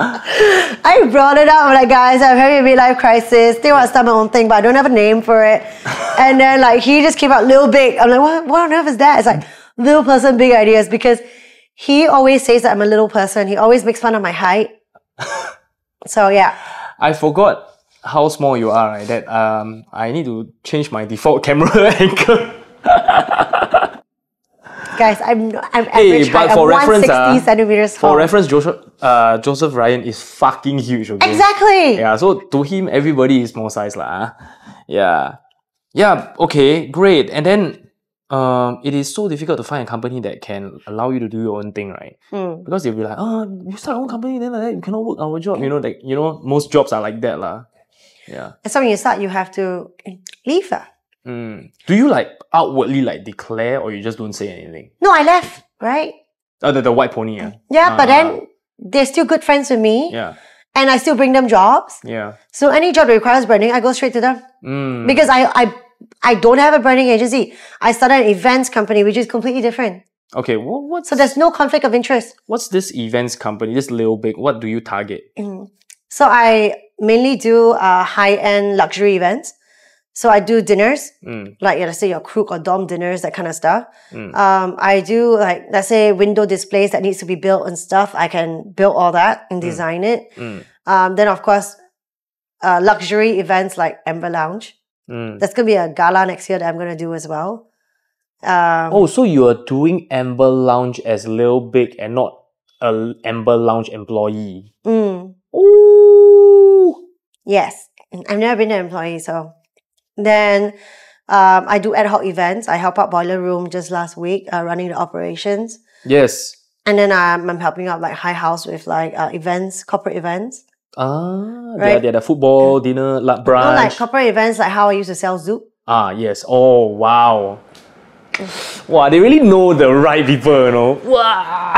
I brought it up. I'm like, guys, I'm having a midlife crisis. Still want to start my own thing, but I don't have a name for it. And then like he just came out Lil Big. I'm like, what on earth is that? It's like little person, big ideas, because he always says that I'm a little person. He always makes fun of my height. So yeah. I forgot how small you are, right? That I need to change my default camera angle. Guys, I'm average height. I'm 160 centimeters tall. For reference, Joseph Ryan is fucking huge. Okay? Exactly. Yeah, so to him, everybody is small size lah. Yeah. Yeah, okay, great. And then it is so difficult to find a company that can allow you to do your own thing, right? Because they'll be like, oh, you start your own company, then like that, you cannot work our job. Most jobs are like that lah. Yeah. And so when you start, you have to leave. Do you like outwardly like declare, or you just don't say anything? No, I left, right? The white pony, Yeah, but then they're still good friends with me. Yeah. And I still bring them jobs. Yeah. So any job that requires branding, I go straight to them. Because I don't have a branding agency. I started an events company, which is completely different. Okay, so there's no conflict of interest. What's this events company, this Lil Big? What do you target? So I mainly do high-end luxury events. So I do dinners, like let's say your Crook or Dom dinners, that kind of stuff. I do like, let's say window displays that needs to be built and stuff. I can build all that and design it. Then of course, luxury events like Amber Lounge. There's going to be a gala next year that I'm going to do as well. So you are doing Amber Lounge as Lil Big and not a Amber Lounge employee? Ooh! Yes. I've never been an employee, so... Then I do ad hoc events. I help out Boiler Room just last week, running the operations. Yes. And then I'm helping out like High House with like events, corporate events. Right? They're the football, dinner, brunch. No, like corporate events, like how I used to sell Zouk. Yes. Oh, wow. Wow, they really know the right people, you know. Wow.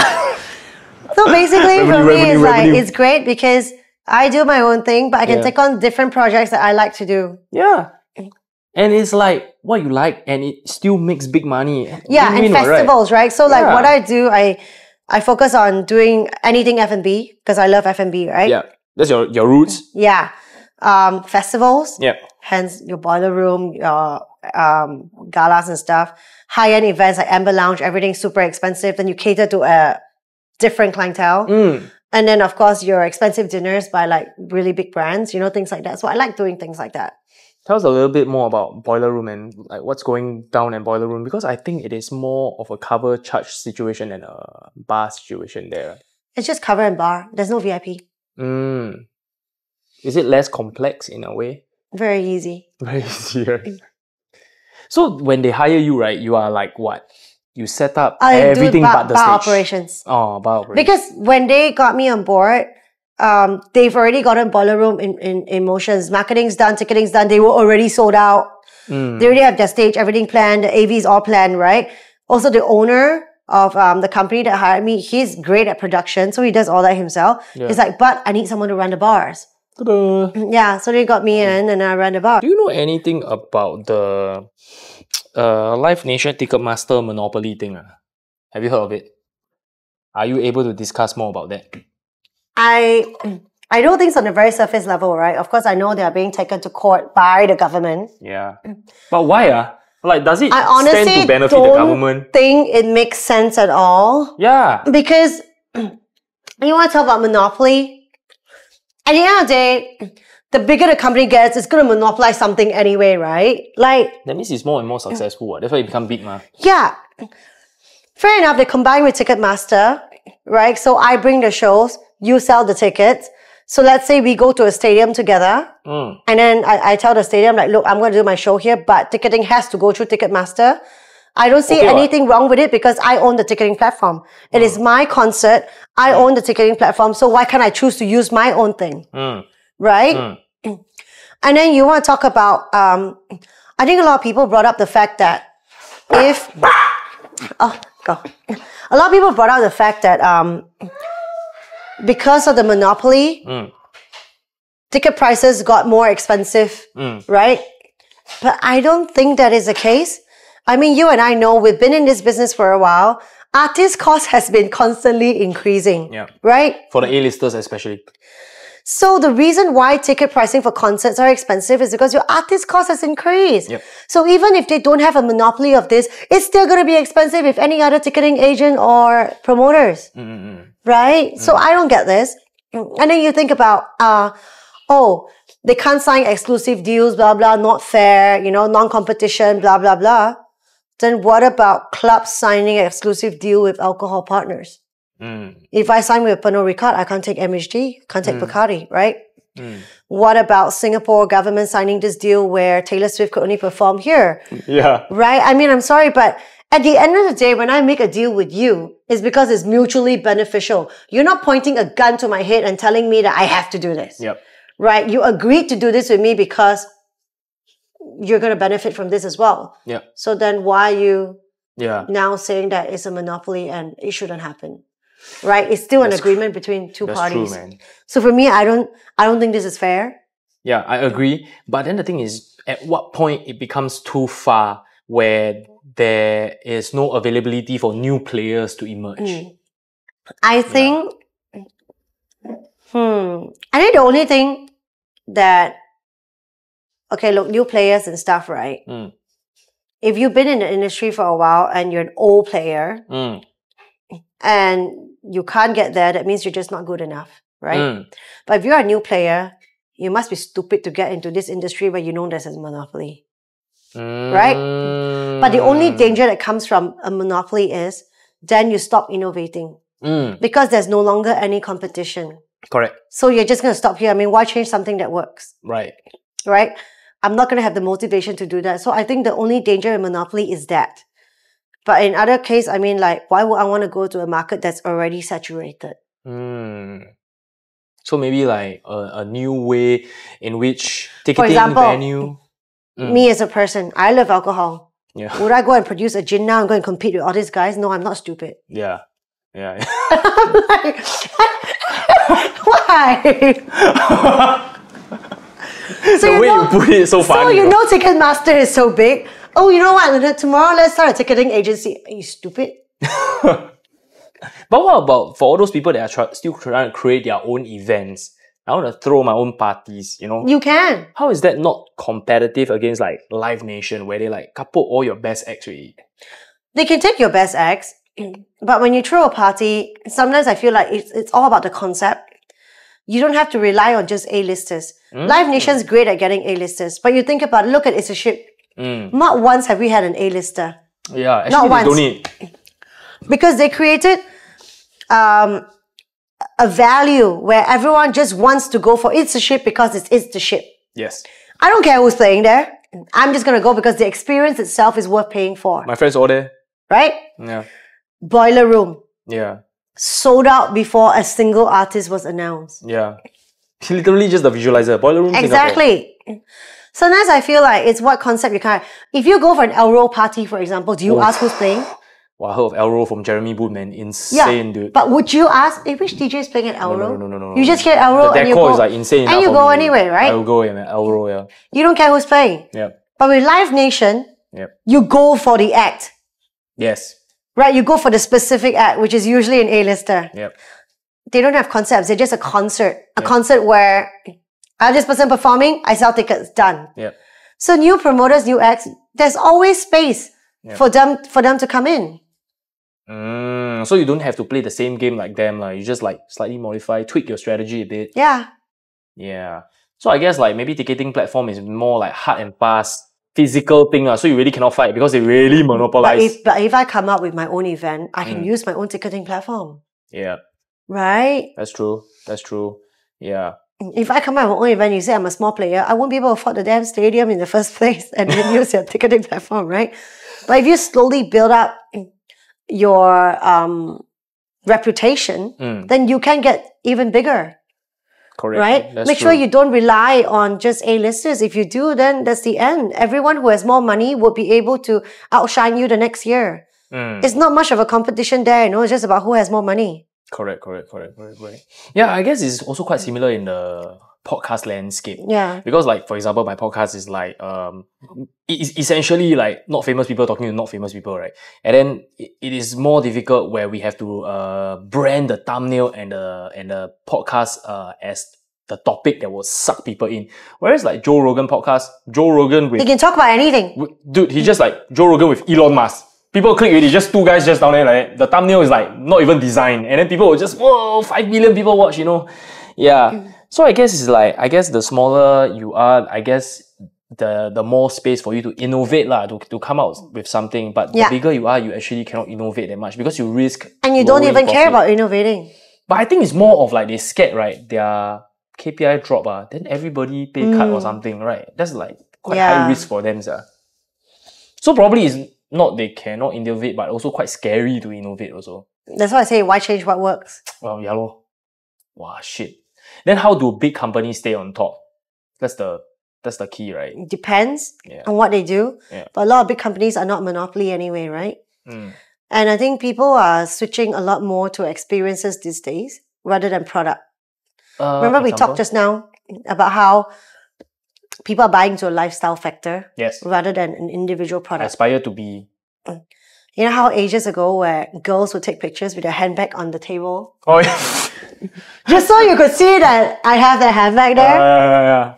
So basically for me, it's like, it's great because I do my own thing, but I can take on different projects that I like to do. Yeah. And it's like what you like, and it still makes big money. Yeah, and festivals, right? So like what I do, I focus on doing anything F&B because I love F&B, right? Yeah, that's your roots. Yeah, festivals. Yeah. Hence your Boiler Room, your galas and stuff. High-end events like Amber Lounge, everything's super expensive. Then you cater to a different clientele. And then of course your expensive dinners by like really big brands, things like that. So I like doing things like that. Tell us a little bit more about Boiler Room and like what's going down in Boiler Room, because I think it is more of a cover charge situation than a bar situation there. It's just cover and bar. There's no VIP. Is it less complex in a way? Very easy. Very easy, right? So when they hire you, right, you are like what? You set up everything but the bar stage. operations. Oh, bar operations. Because when they got me on board, they've already gotten boiler room in motions. Marketing's done, ticketing's done. They were already sold out. They already have their stage, everything planned. The AV is all planned, right? Also, the owner of the company that hired me, he's great at production, so he does all that himself. Yeah. He's like, but I need someone to run the bars. Ta-da. Yeah, so they got me in and I ran the bar. Do you know anything about the Live Nation Ticketmaster monopoly thing? Have you heard of it? Are you able to discuss more about that? I know things on a very surface level, right? Of course, I know they are being taken to court by the government. Yeah. But why? Like, does it I honestly stand to benefit the government? Don't think it makes sense at all. Yeah. Because you want to talk about monopoly? At the end of the day, the bigger the company gets, it's going to monopolize something anyway, right? Like, that means it's more and more successful. That's why it become big, ma. Yeah. Fair enough, they combine with Ticketmaster, right? So I bring the shows, you sell the tickets. So let's say we go to a stadium together, and then I tell the stadium, like, look, I'm going to do my show here, but ticketing has to go through Ticketmaster. I don't see anything wrong with it because I own the ticketing platform. It is my concert. I own the ticketing platform. So why can't I choose to use my own thing? Right? And then you want to talk about, I think a lot of people brought up the fact that if... A lot of people brought out the fact that because of the monopoly, ticket prices got more expensive, right? But I don't think that is the case. I mean, you and I know we've been in this business for a while. Artist cost has been constantly increasing, right? For the A-listers especially. So the reason why ticket pricing for concerts are expensive is because your artist cost has increased. Yep. So even if they don't have a monopoly of this, it's still going to be expensive if any other ticketing agent or promoters, right? So I don't get this. And then you think about, they can't sign exclusive deals, blah, blah, not fair, non-competition, blah, blah, blah. Then what about clubs signing an exclusive deal with alcohol partners? If I sign with Pernod Ricard, I can't take MHD, can't take Bacardi, right? What about Singapore government signing this deal where Taylor Swift could only perform here? Yeah. Right? I mean, I'm sorry, but at the end of the day, when I make a deal with you, it's because it's mutually beneficial. You're not pointing a gun to my head and telling me that I have to do this. Yep. Right? You agreed to do this with me because you're going to benefit from this as well. Yep. So then why are you now saying that it's a monopoly and it shouldn't happen? Right? It's still an agreement between two parties. That's true, man. So for me, I don't think this is fair. Yeah, I agree. But then the thing is, at what point it becomes too far where there is no availability for new players to emerge? I think the only thing that new players and stuff, right? If you've been in the industry for a while and you're an old player and you can't get there, that means you're just not good enough, right? But if you're a new player, you must be stupid to get into this industry where you know there's a monopoly, right? But the only danger that comes from a monopoly is then you stop innovating because there's no longer any competition. Correct. So you're just going to stop here. I mean, why change something that works? Right. Right? I'm not going to have the motivation to do that. So I think the only danger in monopoly is that. But in other case, I mean, like, why would I want to go to a market that's already saturated? So maybe like a new way in which ticketing, for example, venue. Me as a person, I love alcohol. Yeah. Would I go and produce a gin now and go and compete with all these guys? No, I'm not stupid. Yeah. Yeah. Like, why? So the way you put it is so funny. So Ticketmaster is so big. Oh, you know what? Tomorrow, let's start a ticketing agency. Are you stupid? But what about for all those people that are still trying to create their own events? I want to throw my own parties, You can. How is that not competitive against like Live Nation where they like couple all your best acts really? They can take your best acts, but when you throw a party, sometimes I feel like it's all about the concept. You don't have to rely on just A-listers. Live Nation's great at getting A-listers, but you think about it, look at It's a Ship. Not once have we had an A-lister. Yeah, actually not once. Don't need. Because they created a value where everyone just wants to go for It's a Ship because it's the ship. Yes. I don't care who's playing there. I'm just going to go because the experience itself is worth paying for. My friends all there. Right? Yeah. Boiler room. Yeah. sold out before a single artist was announced. Yeah. Literally just the visualizer. Boiler Room Exactly. Singapore. Sometimes I feel like it's what concept you can't. If you go for an Elro party, for example, do you ask who's playing? Well, I heard of Elro from Jeremy Boot, man. Insane, dude. But would you ask, which DJ is playing at Elro? No. You just hear Elro and you go. The decor is like insane. And you go anyway, right? I will go, man. Elro, yeah. You don't care who's playing. Yep. But with Live Nation, you go for the act. Yes. Right? You go for the specific act, which is usually an A-lister. Yep. They don't have concepts. They're just a concert. A concert where I have this person performing, I sell tickets, done. Yep. So new promoters, new acts, there's always space for them to come in. So you don't have to play the same game like them. You just like slightly modify, tweak your strategy a bit. Yeah. Yeah. So I guess like maybe ticketing platform is more like hard and fast, physical thing. So you really cannot fight because they really monopolize. But if I come up with my own event, I can use my own ticketing platform. Yeah. Right? That's true. That's true. Yeah. If I come up with my own event, you say I'm a small player, I won't be able to afford the damn stadium in the first place and then use your ticketing platform, right? But if you slowly build up your reputation, then you can get even bigger. Correct. Right? That's Make sure you don't rely on just A-listers. If you do, then that's the end. Everyone who has more money will be able to outshine you the next year. It's not much of a competition there, it's just about who has more money. Correct. Yeah, I guess it's also quite similar in the podcast landscape. Yeah. Because like, for example, my podcast is like, it's essentially like not famous people talking to not famous people, right? And then it is more difficult where we have to brand the thumbnail and the podcast as the topic that will suck people in. Whereas like Joe Rogan podcast, Joe Rogan with... He can talk about anything. Dude, he's just like Joe Rogan with Elon Musk. People click already, just two guys just down there, like the thumbnail is like not even designed. And then people will just, 5 million people watch, Yeah. So I guess it's like, the smaller you are, I guess the more space for you to innovate to come out with something. But the bigger you are, you actually cannot innovate that much because you risk. And you don't even care about innovating. But I think it's more of like they scared, right? Their KPI drop, then everybody pay cut or something, right? That's like quite high risk for them, sir. So probably it's not they cannot innovate, but also quite scary to innovate also. That's why I say, why change what works? Well, yeah lor. Wow, shit. Then how do big companies stay on top? That's the key, right? It depends on what they do. Yeah. But a lot of big companies are not monopoly anyway, right? And I think people are switching a lot more to experiences these days rather than product. Remember we talked just now about how people are buying to a lifestyle factor rather than an individual product. Aspire to be... You know how ages ago where girls would take pictures with their handbag on the table? Oh, yeah. Just so you could see that I have that handbag there. Yeah.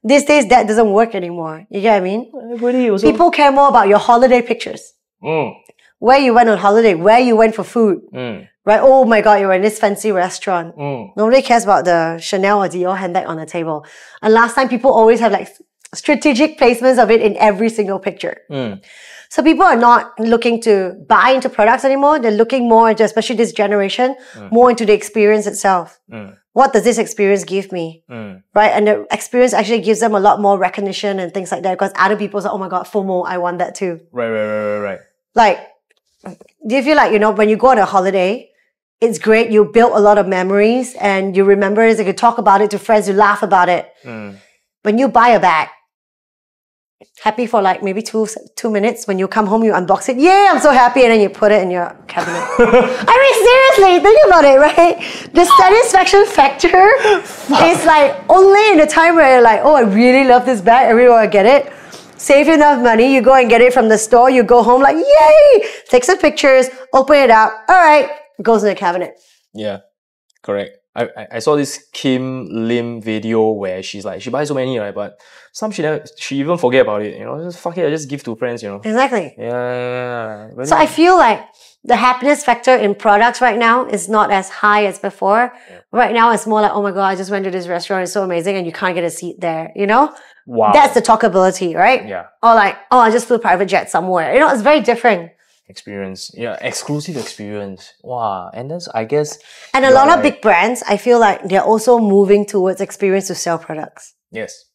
These days, that doesn't work anymore. You get what I mean? Everybody also... People care more about your holiday pictures. Where you went on holiday, where you went for food. Right? Oh my God, you were in this fancy restaurant. Nobody cares about the Chanel or Dior handbag on the table. And last time, people always have like strategic placements of it in every single picture. So people are not looking to buy into products anymore. They're looking more into, especially this generation, more into the experience itself. What does this experience give me? Right? And the experience actually gives them a lot more recognition and things like that because other people say, oh my God, FOMO, I want that too. Right. Like, do you feel like, when you go on a holiday, it's great, you build a lot of memories and you remember it, you can talk about it to friends, you laugh about it. When you buy a bag, happy for like maybe two minutes. When you come home, you unbox it. Yeah, I'm so happy. And then you put it in your cabinet. I mean, seriously, think about it, right? The satisfaction factor is like only in the time where you're like, oh, I really love this bag. Everyone will get it. Save enough money. You go and get it from the store. You go home like, yay! Take some pictures, open it up. All right. Goes in the cabinet. Yeah, correct. I saw this Kim Lim video where she's like, she buys so many, right? But some she even forget about it, just fuck it, I just give to friends, Exactly. Yeah. So I feel like the happiness factor in products right now is not as high as before. Yeah. Right now it's more like, oh my God, I just went to this restaurant, it's so amazing, and you can't get a seat there, Wow. That's the talkability, right? Yeah. Or like, oh, I just flew private jet somewhere. It's very different. Experience. Yeah, exclusive experience. Wow. And that's, I guess... And a lot of big brands, I feel like they're also moving towards experience to sell products. Yes.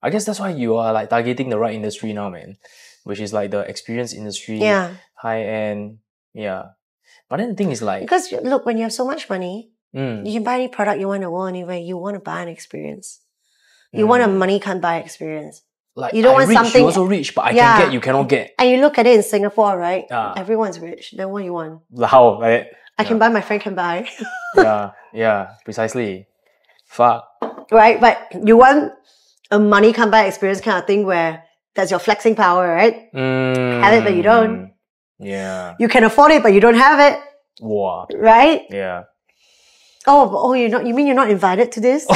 I guess that's why you are like targeting the right industry now, man. Which is like the experience industry. Yeah. High-end. Yeah. But then the thing is like... Because look, when you have so much money, you can buy any product you want to go anywhere. You want to buy an experience. You want a money can't buy experience. Like, you don't want rich, something... you also rich, but I can get, you cannot get. And you look at it in Singapore, right? Everyone's rich. Then what do you want? How? Right? I can buy, my friend can buy. Yeah, precisely. Fuck. Right? But you want a money can't buy experience kind of thing where that's your flexing power, right? Have it, but you don't. Yeah. You can afford it, but you don't have it. Wow. Right? Yeah. Oh, you mean you're not invited to this?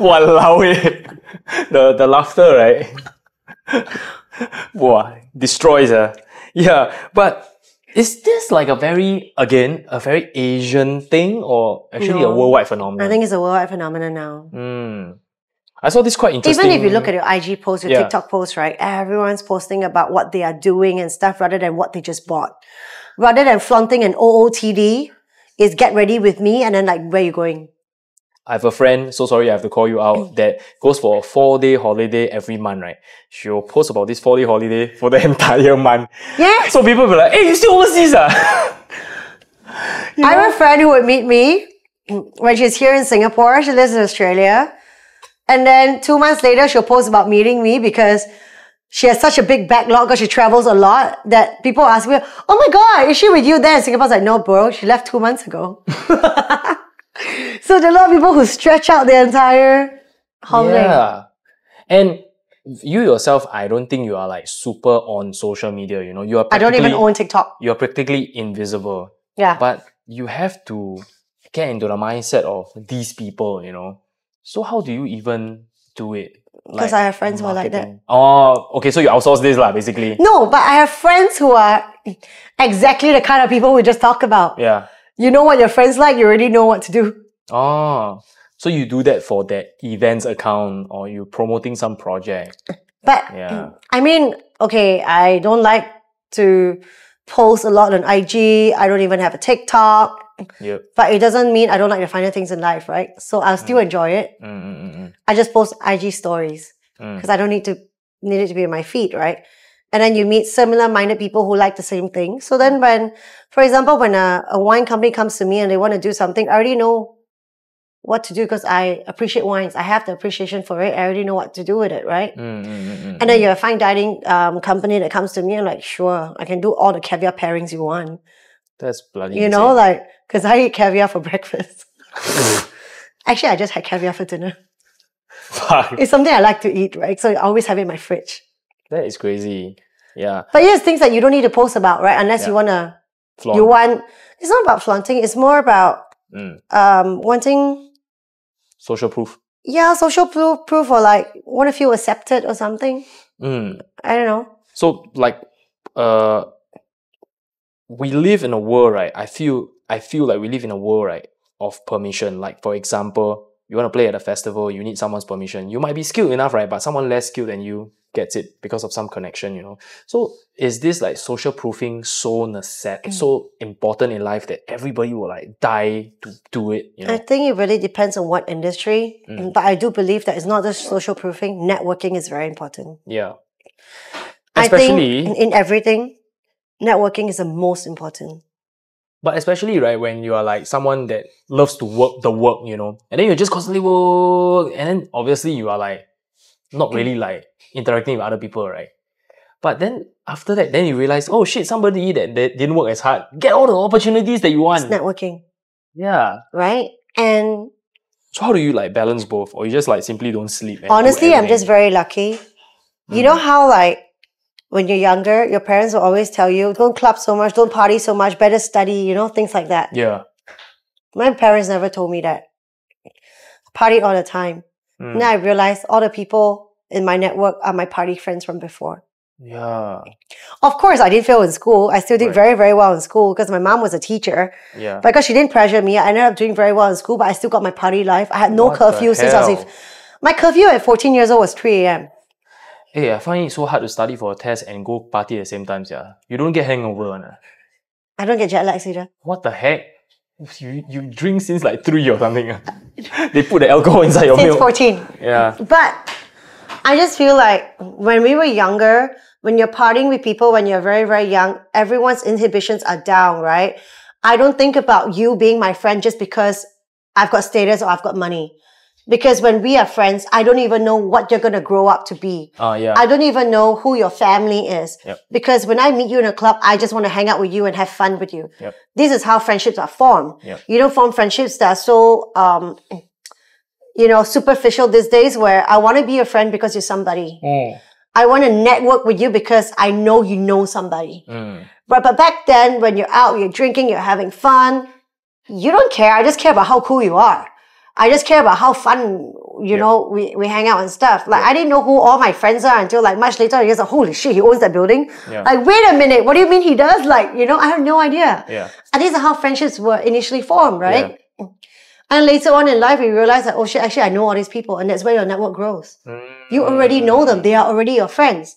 Walao eh. The laughter, right? Wow, destroys. Yeah, but is this like a very Asian thing or actually a worldwide phenomenon? I think it's a worldwide phenomenon now. I saw this quite interesting. Even if you look at your IG posts, your TikTok posts, right? Everyone's posting about what they are doing and stuff rather than what they just bought. Rather than flaunting an OOTD, is get ready with me and then like, where are you going? I have a friend, so sorry I have to call you out, that goes for a 4-day holiday every month, right? She'll post about this 4-day holiday for the entire month. Yeah. So people will be like, hey, you still overseas? I have a friend who would meet me when she's here in Singapore. She lives in Australia. And then 2 months later, she'll post about meeting me because she has such a big backlog because she travels a lot that people ask me, oh my God, is she with you there? And Singapore's like, no, bro, she left 2 months ago. So there are a lot of people who stretch out their entire holiday. Yeah. And you yourself, I don't think you are like super on social media, you know. You are I don't even own TikTok. You're practically invisible. Yeah. But you have to get into the mindset of these people, you know. So how do you even do it? Because I have friends who are like that. Oh, okay. So you outsource this lah, basically. No, but I have friends who are exactly the kind of people we just talked about. Yeah. You know what your friends like, you already know what to do. Oh, so you do that for that events account or you promoting some project. But, I mean, okay, I don't like to post a lot on IG. I don't even have a TikTok. Yep. But it doesn't mean I don't like the finer things in life, right? So I'll still enjoy it. I just post IG stories because I don't need it to be in my feed, right? And then you meet similar-minded people who like the same thing. So then when, for example, when a wine company comes to me and they want to do something, I already know what to do because I appreciate wines. I have the appreciation for it. I already know what to do with it, right? And then you're a fine dining company that comes to me and like, sure, I can do all the caviar pairings you want. That's bloody You know, like, because I eat caviar for breakfast. Actually, I just had caviar for dinner. Fuck. It's something I like to eat, right? So I always have it in my fridge. That is crazy. Yeah. But here's things that you don't need to post about, right? Unless you want to... It's not about flaunting. It's more about wanting... Social proof. Yeah, social proof or like want to feel accepted or something. I don't know. So like, we live in a world, right? I feel like we live in a world, right, of permission. Like for example, you want to play at a festival, you need someone's permission. You might be skilled enough, right? But someone less skilled than you gets it because of some connection, you know. So is this like social proofing so important in life that everybody will like die to do it? You know? I think it really depends on what industry. But I do believe that it's not just social proofing. Networking is very important. Yeah. Especially, I think in everything, networking is the most important. But especially, right, when you are like someone that loves to work the work, you know, and then you just constantly work, and then obviously you are like not really like interacting with other people, right? But then after that, then you realize, oh shit, somebody that didn't work as hard, get all the opportunities that you want. It's networking. Yeah. Right? And so how do you like balance both? Or you just like simply don't sleep? Honestly, I'm just very lucky. You know how like when you're younger, your parents will always tell you, don't club so much, don't party so much, better study, you know, things like that. Yeah. My parents never told me that. Party all the time. Now I realized all the people in my network are my party friends from before. Yeah. Of course, I didn't fail in school. I still did very, very well in school because my mom was a teacher. Yeah. But because she didn't pressure me, I ended up doing very well in school, but I still got my party life. I had no curfew since I was... My curfew at 14 years old was 3 a.m. Hey, I find it so hard to study for a test and go party at the same time, yeah. You don't get hangover, I don't get jet lag either. What the heck? You drink since like 3 or something. They put the alcohol inside your milk. Since 14. Yeah. But I just feel like when we were younger, when you're partying with people, when you're very, very young, everyone's inhibitions are down, right? I don't think about you being my friend just because I've got status or I've got money. Because when we are friends, I don't even know what you're going to grow up to be. I don't even know who your family is. Because when I meet you in a club, I just want to hang out with you and have fun with you. This is how friendships are formed. You don't form friendships that are so, superficial these days, where I want to be your friend because you're somebody. I want to network with you because I know you know somebody. But back then, when you're out, you're drinking, you're having fun, you don't care. I just care about how cool you are. I just care about how fun, we hang out and stuff. Like, I didn't know who all my friends are until like much later. I was like, holy shit, he owns that building. Like, wait a minute, what do you mean he does? Like, I have no idea. And these are how friendships were initially formed, right? And later on in life, we realize that, oh shit, actually, I know all these people. And that's where your network grows. You already know them. They are already your friends.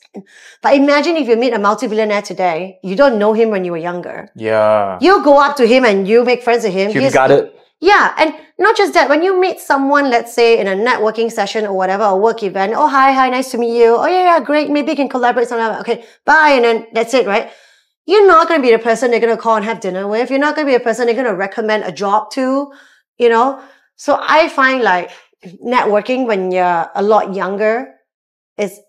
But imagine if you meet a multi-billionaire today, you don't know him when you were younger. You go up to him and you make friends with him. He'll be guarded. Yeah, and not just that, when you meet someone, let's say in a networking session or whatever, a work event, oh, hi, nice to meet you. Oh, yeah, great. Maybe you can collaborate sometime. Okay, bye. And then that's it, right? You're not going to be the person they're going to call and have dinner with. You're not going to be a person they're going to recommend a job to, So I find like networking when you're a lot younger is...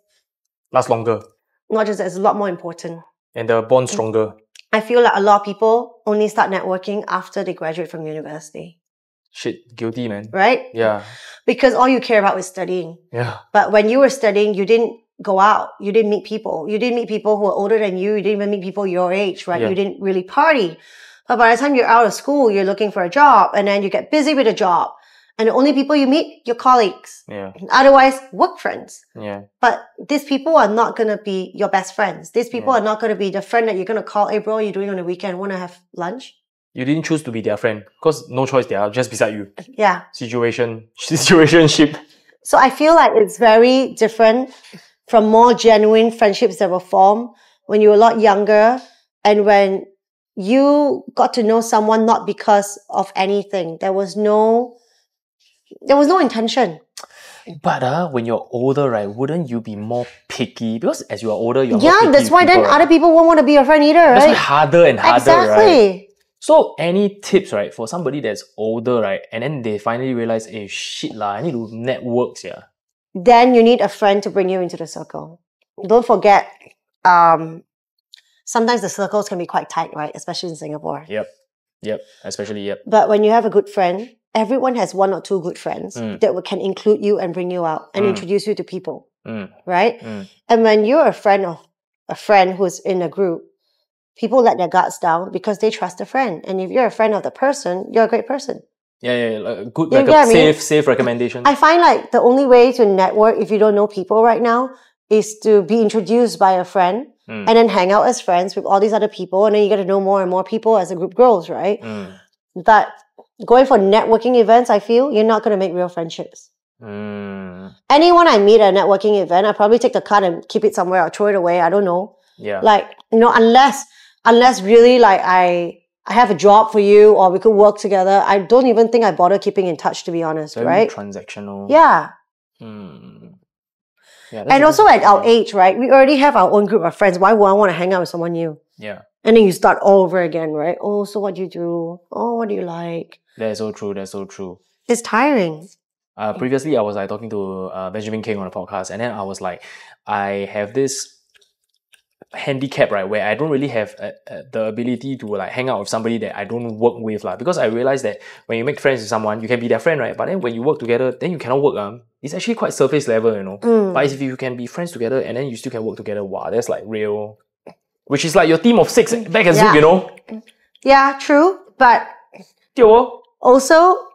lasts longer. Not just that, it's a lot more important. And the bond stronger. I feel like a lot of people only start networking after they graduate from university. Shit, guilty, man. Right? Yeah. Because all you care about is studying. Yeah. But when you were studying, you didn't go out. You didn't meet people. You didn't meet people who were older than you. You didn't even meet people your age, right? You didn't really party. But by the time you're out of school, you're looking for a job, and then you get busy with a job. And the only people you meet, your colleagues. Otherwise, work friends. But these people are not going to be your best friends. These people are not going to be the friend that you're going to call, hey bro, what are you doing on the weekend? Want to have lunch? You didn't choose to be their friend because no choice, they are just beside you. Yeah. Situationship. So I feel like it's very different from more genuine friendships that were formed when you were a lot younger and when you got to know someone not because of anything. There was no intention. But when you're older, right, wouldn't you be more picky? Because as you are older, you're more picky. That's why then other people won't want to be your friend either, right? That's why harder and harder, exactly. Right? So any tips, right, for somebody that's older, right, and then they finally realize, hey, shit lah, I need to network, yeah. Then you need a friend to bring you into the circle. Don't forget, sometimes the circles can be quite tight, right? Especially in Singapore. Yep. Especially. But when you have a good friend, everyone has one or two good friends that can include you and bring you out and introduce you to people, right? And when you're a friend of a friend who's in a group, people let their guards down because they trust a friend. And if you're a friend of the person, you're a great person. Good, like a safe recommendation. I find like the only way to network if you don't know people right now is to be introduced by a friend and then hang out as friends with all these other people, and then you get to know more and more people as the group grows, right? But going for networking events, I feel you're not going to make real friendships. Anyone I meet at a networking event, I probably take the card and keep it somewhere or throw it away. I don't know. Like, unless really like I have a job for you or we could work together, I don't even think I bother keeping in touch, to be honest, very right? Transactional. Yeah. And also at our age, right? We already have our own group of friends. Why would I want to hang out with someone new? Yeah. And then you start all over again, right? Oh, so what do you do? Oh, what do you like? That's so true. It's tiring. Previously, I was like talking to Benjamin King on a podcast, and then I was like, I have this handicap, right, where I don't really have the ability to like hang out with somebody that I don't work with, because I realized that when you make friends with someone, you can be their friend, right? But then when you work together, then you cannot work. It's actually quite surface level, But if you can be friends together and then you still can work together, wow, that's like real. Which is like your team of 6 back at Zouk, Yeah, true. But also,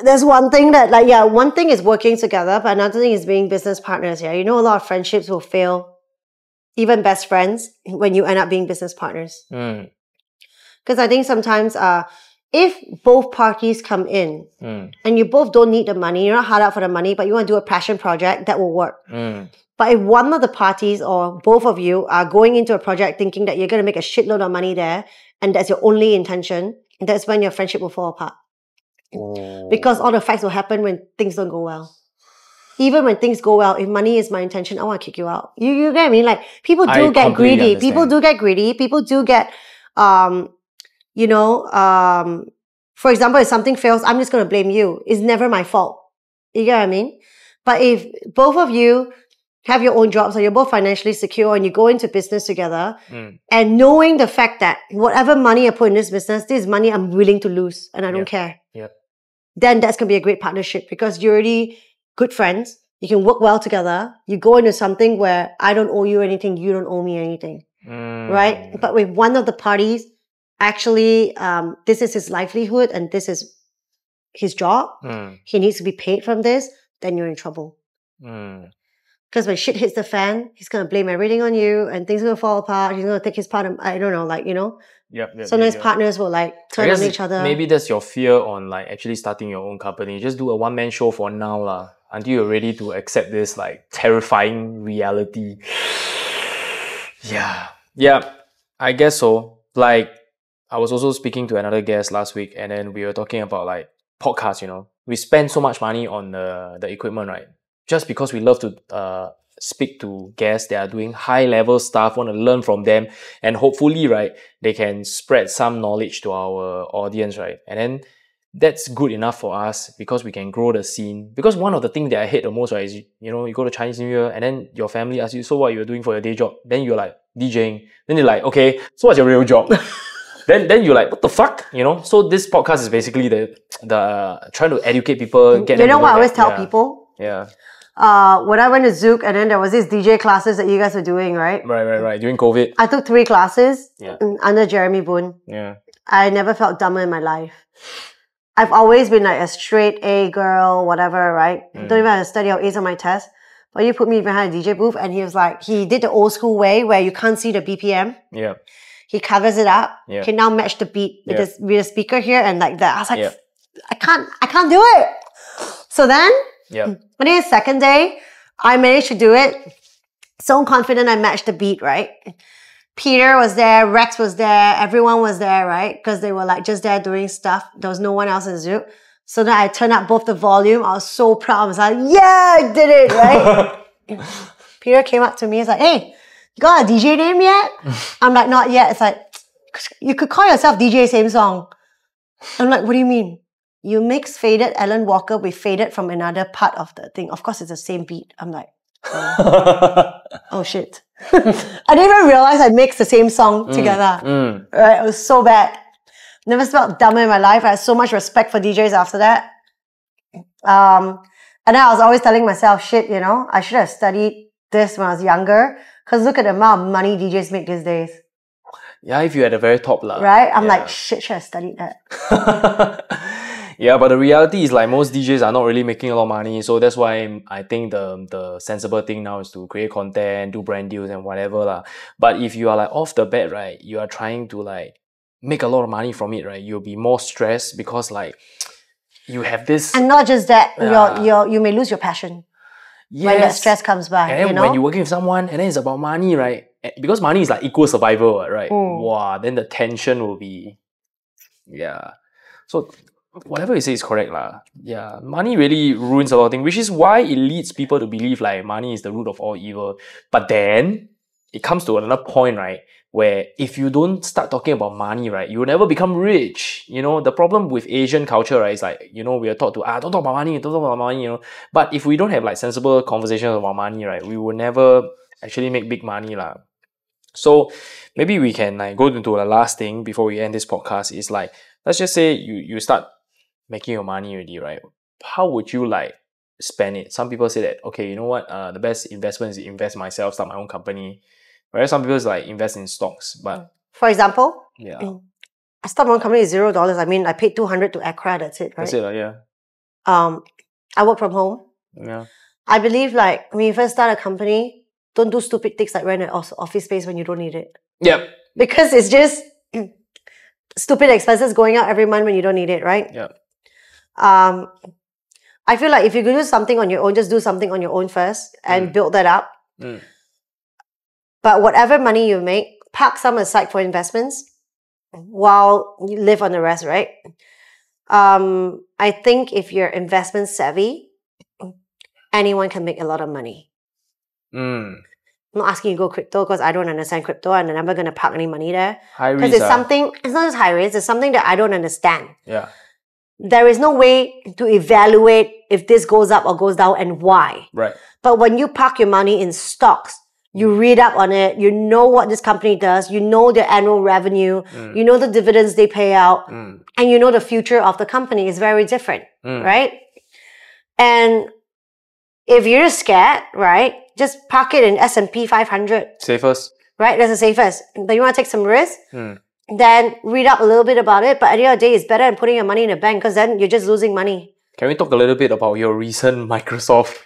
there's one thing that one thing is working together, but another thing is being business partners. Yeah, a lot of friendships will fail. Even best friends, when you end up being business partners. Because I think sometimes if both parties come in and you both don't need the money, you're not hard out for the money, but you want to do a passion project, that will work. But if one of the parties or both of you are going into a project thinking that you're going to make a shitload of money there and that's your only intention, that's when your friendship will fall apart. Because all the fights will happen when things don't go well. even when things go well, if money is my intention, I want to kick you out. You get what I mean? Like, people do get greedy. Understand. People do get greedy. People do get, you know, for example, if something fails, I'm just going to blame you. It's never my fault. You get what I mean? But if both of you have your own jobs or you're both financially secure and you go into business together and knowing the fact that whatever money I put in this business, this is money I'm willing to lose and I don't care. Then that's going to be a great partnership because you're already good friends. You can work well together. You go into something where I don't owe you anything, you don't owe me anything. Right? But with one of the parties, actually, this is his livelihood and this is his job. He needs to be paid from this, then you're in trouble. Because when shit hits the fan, he's going to blame everything on you and things are going to fall apart. He's going to take his part. I don't know, like, you know. Sometimes partners will like turn on each other. Maybe that's your fear on like actually starting your own company. Just do a one-man show for now lah, until you're ready to accept this like terrifying reality. Yeah, I guess so. Like, I was also speaking to another guest last week and then we were talking about like podcasts, you know. We spend so much money on the equipment, right? Just because we love to speak to guests that are doing high-level stuff, want to learn from them, and hopefully, right, they can spread some knowledge to our audience, right? And then that's good enough for us because we can grow the scene. Because one of the things that I hate the most, right, is, you know, you go to Chinese New Year and then your family asks you, so what you're doing for your day job? Then you're like, DJing. Then they're like, okay, so what's your real job? Then you're like, what the fuck? You know? So this podcast is basically the trying to educate people, get them. You know what I always tell people? Yeah. When I went to Zouk and then there was these DJ classes that you guys were doing, right? Right. During COVID. I took 3 classes under Jeremy Boone. Yeah. I never felt dumber in my life. I've always been like a straight A girl, whatever, right? Don't even have to study or ace on my test. But you put me behind a DJ booth and he was like, he did the old school way where you can't see the BPM. Yeah. He covers it up. Yeah. He now match the beat with the speaker here and like that. I was like, I can't do it. So then, I think the second day, I managed to do it. So confident I matched the beat, right? Peter was there, Rex was there, everyone was there, right? Because they were like just there doing stuff. There was no one else in Zouk. So then I turned up both the volume. I was so proud. I was like, yeah, I did it, right? Peter came up to me. He's like, hey, you got a DJ name yet? I'm like, not yet. It's like, you could call yourself DJ Same Song. I'm like, what do you mean? You mix Faded Alan Walker with Faded from another part of the thing. Of course, it's the same beat. I'm like, oh shit. I didn't even realize I mixed the same song together. Right? It was so bad. Never felt dumber in my life. I had so much respect for DJs after that. And then I was always telling myself, shit, you know, I should have studied this when I was younger. Because look at the amount of money DJs make these days. Yeah, if you're at the very top lah. Right? I'm like, shit, should have studied that. Yeah, but the reality is like most DJs are not really making a lot of money. So that's why I think the sensible thing now is to create content, do brand deals and whatever lah. But if you are like off the bat, right, you are trying to like make a lot of money from it, right, you'll be more stressed because like you have this. And not just that, you may lose your passion. Yes. When that stress comes by. And then when you're working with someone and then it's about money, right? Because money is like equal survival, right? Wow, then the tension will be, So whatever you say is correct lah. Yeah, money really ruins a lot of things, which is why it leads people to believe like money is the root of all evil. But then it comes to another point, right? Where if you don't start talking about money, right, you will never become rich. You know, the problem with Asian culture, right, is like, you know, we are taught to, don't talk about money, don't talk about money, you know. But if we don't have like sensible conversations about money, right, we will never actually make big money lah. So maybe we can like go into the last thing before we end this podcast is like, let's just say you start making your money already, right? How would you like spend it? Some people say that, okay, you know what, the best investment is to invest myself, start my own company. Whereas some people like invest in stocks. But for example, I started my own company with $0. I mean, I paid $200 to Accra, that's it, right? That's it, yeah. I work from home. Yeah. I believe like when you first start a company, don't do stupid things like rent an office space when you don't need it. Yep. Because it's just stupid expenses going out every month when you don't need it, right? Yeah. I feel like if you could do something on your own, just do something on your own first and build that up. But whatever money you make, park some aside for investments while you live on the rest, right? I think if you're investment savvy anyone can make a lot of money. I'm not asking you to go crypto because I don't understand crypto and I'm never going to park any money there. High risk. Because it's something, it's not just high risk, it's something that I don't understand. Yeah. There is no way to evaluate if this goes up or goes down and why. Right. But when you park your money in stocks, you read up on it, you know what this company does, you know their annual revenue, you know the dividends they pay out, and you know the future of the company is very different, right? And if you're scared, right, just park it in S&P 500. Safest. Right, that's the safest. But you want to take some risk, then read up a little bit about it. But at the end of the day, it's better than putting your money in a bank because then you're just losing money. Can we talk a little bit about your recent Microsoft?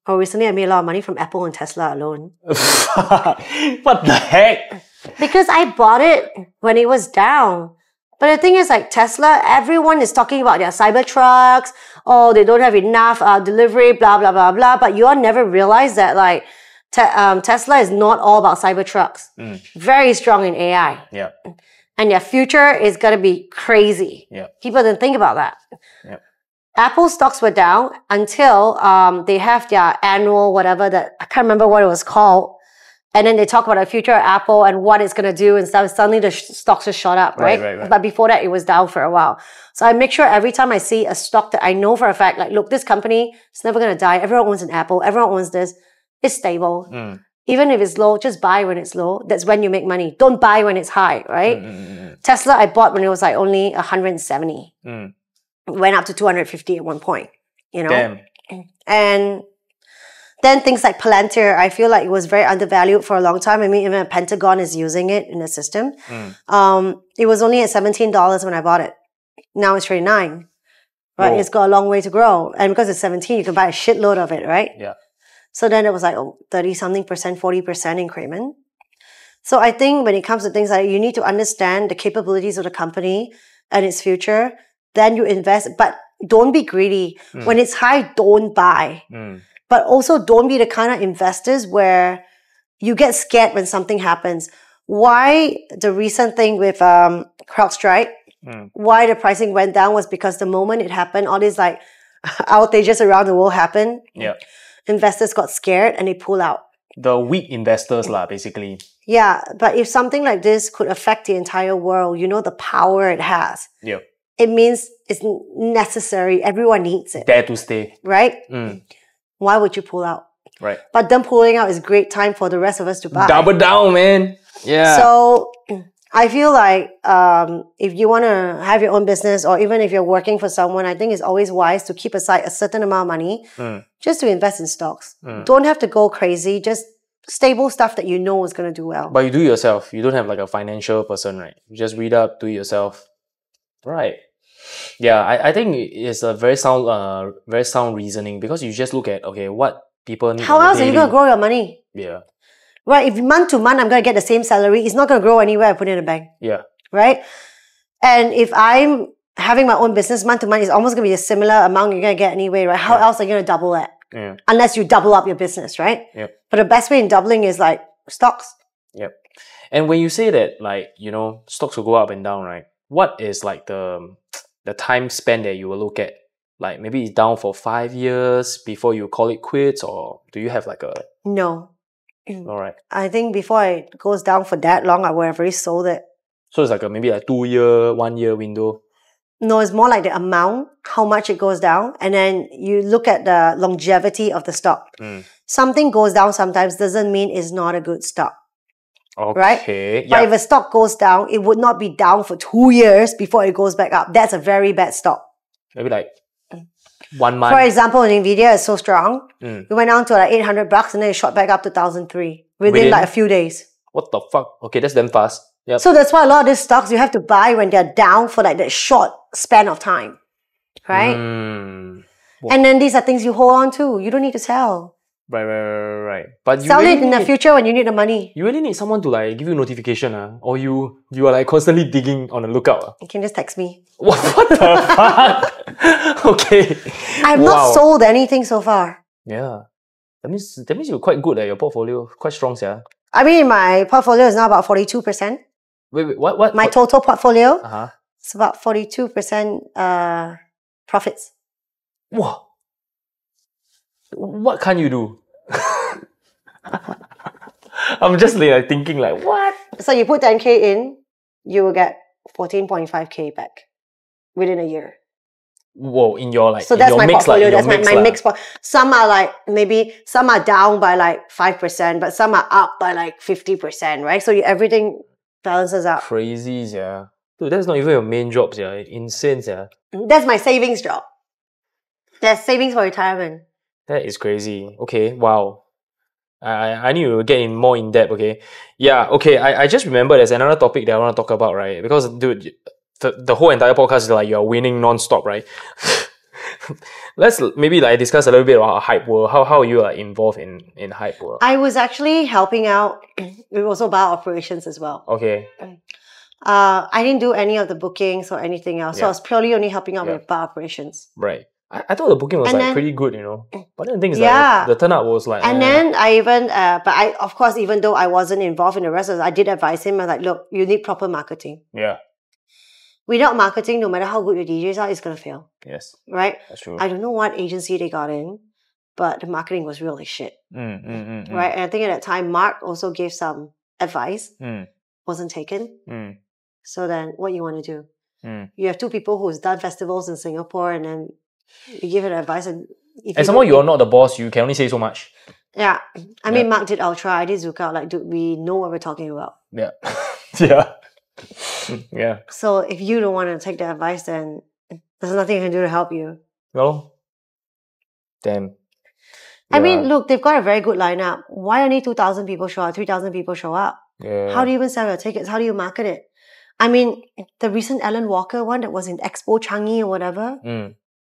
Oh, recently I made a lot of money from Apple and Tesla alone. What the heck? Because I bought it when it was down. But the thing is, like Tesla, everyone is talking about their cyber trucks. Oh, they don't have enough delivery, blah, blah, blah, blah. But you all never realize that like Tesla is not all about cyber trucks. Very strong in AI. Yeah. And their future is going to be crazy. Yeah. People didn't think about that. Yeah. Apple stocks were down until they have their annual whatever that, I can't remember what it was called. And then they talk about the future of Apple and what it's going to do and stuff. Suddenly the stocks just shot up, right? Right. But before that, it was down for a while. So I make sure every time I see a stock that I know for a fact, like, look, this company is never going to die. Everyone owns an Apple. Everyone owns this. It's stable. Even if it's low, just buy when it's low. That's when you make money. Don't buy when it's high, right? Tesla, I bought when it was like only 170. Went up to 250 at one point, you know? Damn. And then things like Palantir, I feel like it was very undervalued for a long time. I mean, even Pentagon is using it in the system. It was only at $17 when I bought it. Now it's $39, right? Whoa. It's got a long way to grow. And because it's 17, you can buy a shitload of it, right? Yeah. So then it was like 30-something percent, 40% increment. So I think when it comes to things like you need to understand the capabilities of the company and its future, then you invest, but don't be greedy. When it's high, don't buy. But also don't be the kind of investors where you get scared when something happens. Why the recent thing with CrowdStrike, why the pricing went down was because the moment it happened, all these like outages around the world happened. Yeah. Investors got scared and they pull out. The weak investors lah, basically. Yeah, but if something like this could affect the entire world, you know the power it has. Yeah. It means it's necessary. Everyone needs it. Dare to stay. Right? Why would you pull out? Right. But them pulling out is great time for the rest of us to buy. Double down, man. Yeah. So I feel like if you want to have your own business or even if you're working for someone, I think it's always wise to keep aside a certain amount of money just to invest in stocks. Don't have to go crazy. Just stable stuff that you know is going to do well. But you do it yourself. You don't have like a financial person, right? You just read up, do it yourself. Right. Yeah, I think it's a very sound reasoning because you just look at, okay, what people need. How else are you going to grow your money? Yeah. Right, if month to month I'm going to get the same salary, it's not going to grow anywhere I put it in a bank. Yeah. Right? And if I'm having my own business, month to month, it's almost going to be a similar amount you're going to get anyway, right? How else are you going to double that? Yeah. Unless you double up your business, right? Yep. But the best way in doubling is like stocks. Yep. And when you say that, like, you know, stocks will go up and down, right? What is like the time span that you will look at? Like maybe it's down for 5 years before you call it quits, or do you have like a... No. All right. I think before it goes down for that long, I would have already sold it. So it's like maybe a 2 year, 1 year window? No, it's more like the amount, how much it goes down. And then you look at the longevity of the stock. Something goes down sometimes doesn't mean it's not a good stock. Okay. Right? Yeah. But if a stock goes down, it would not be down for 2 years before it goes back up. That's a very bad stock. Maybe like 1 month. For example, Nvidia is so strong, it went down to like $800 and then it shot back up to 1,003 within like a few days. What the fuck? Okay, that's damn fast. Yep. So that's why a lot of these stocks you have to buy when they're down for like that short span of time. Right? And then these are things you hold on to. You don't need to sell. Right. But you sell really it in the future when you need the money. You really need someone to like give you notification, or you are like constantly digging on the lookout. You can just text me. What the fuck? Okay. I have not sold anything so far. Yeah. That means you're quite good at your portfolio. Quite strong, yeah. I mean, my portfolio is now about 42%. Wait, what? My total portfolio, Uh-huh. it's about 42% profits. Whoa. What can you do? I'm just like thinking like, what? So you put 10K in, you will get 14.5K back within a year. Whoa, in your like, so that's my mix, portfolio. Like, that's my mix. Some are like maybe some are down by like 5%, but some are up by like 50%, right? So everything balances out. Crazy, yeah. Dude, that's not even your main job, yeah. Insane, yeah. That's my savings job. That's savings for retirement. That is crazy. Okay, wow. I need to get in more in depth, okay? Yeah, okay, I just remember there's another topic that I want to talk about, right? Because, dude, the whole entire podcast is like you're winning non-stop, right? Let's maybe like discuss a little bit about Hypeworld. How you are involved in Hypeworld? I was actually helping out with also bar operations as well. Okay. I didn't do any of the bookings or anything else. So I was purely only helping out with bar operations. Right. I thought the booking was like pretty good, you know. But then the thing is like the turnout was like and then I even but I of course even though I wasn't involved in the rest of it, I did advise him. I was like, look, you need proper marketing. Yeah. Without marketing, no matter how good your DJs are, it's gonna fail. Yes. Right? That's true. I don't know what agency they got in, but the marketing was really shit. Right? And I think at that time Mark also gave some advice. Wasn't taken. So then what you want to do? You have two people who's done festivals in Singapore and then you give it advice and somehow you're not the boss, you can only say so much. Yeah. I mean Mark did Ultra, I did Zouk out. Like, dude, we know what we're talking about. Yeah. Yeah. Yeah. So if you don't want to take the advice, then there's nothing you can do to help you. Well, damn. I mean, look, they've got a very good lineup. Why only 2,000 people show up, 3,000 people show up? Yeah. How do you even sell your tickets? How do you market it? I mean, the recent Alan Walker one that was in Expo Changi or whatever,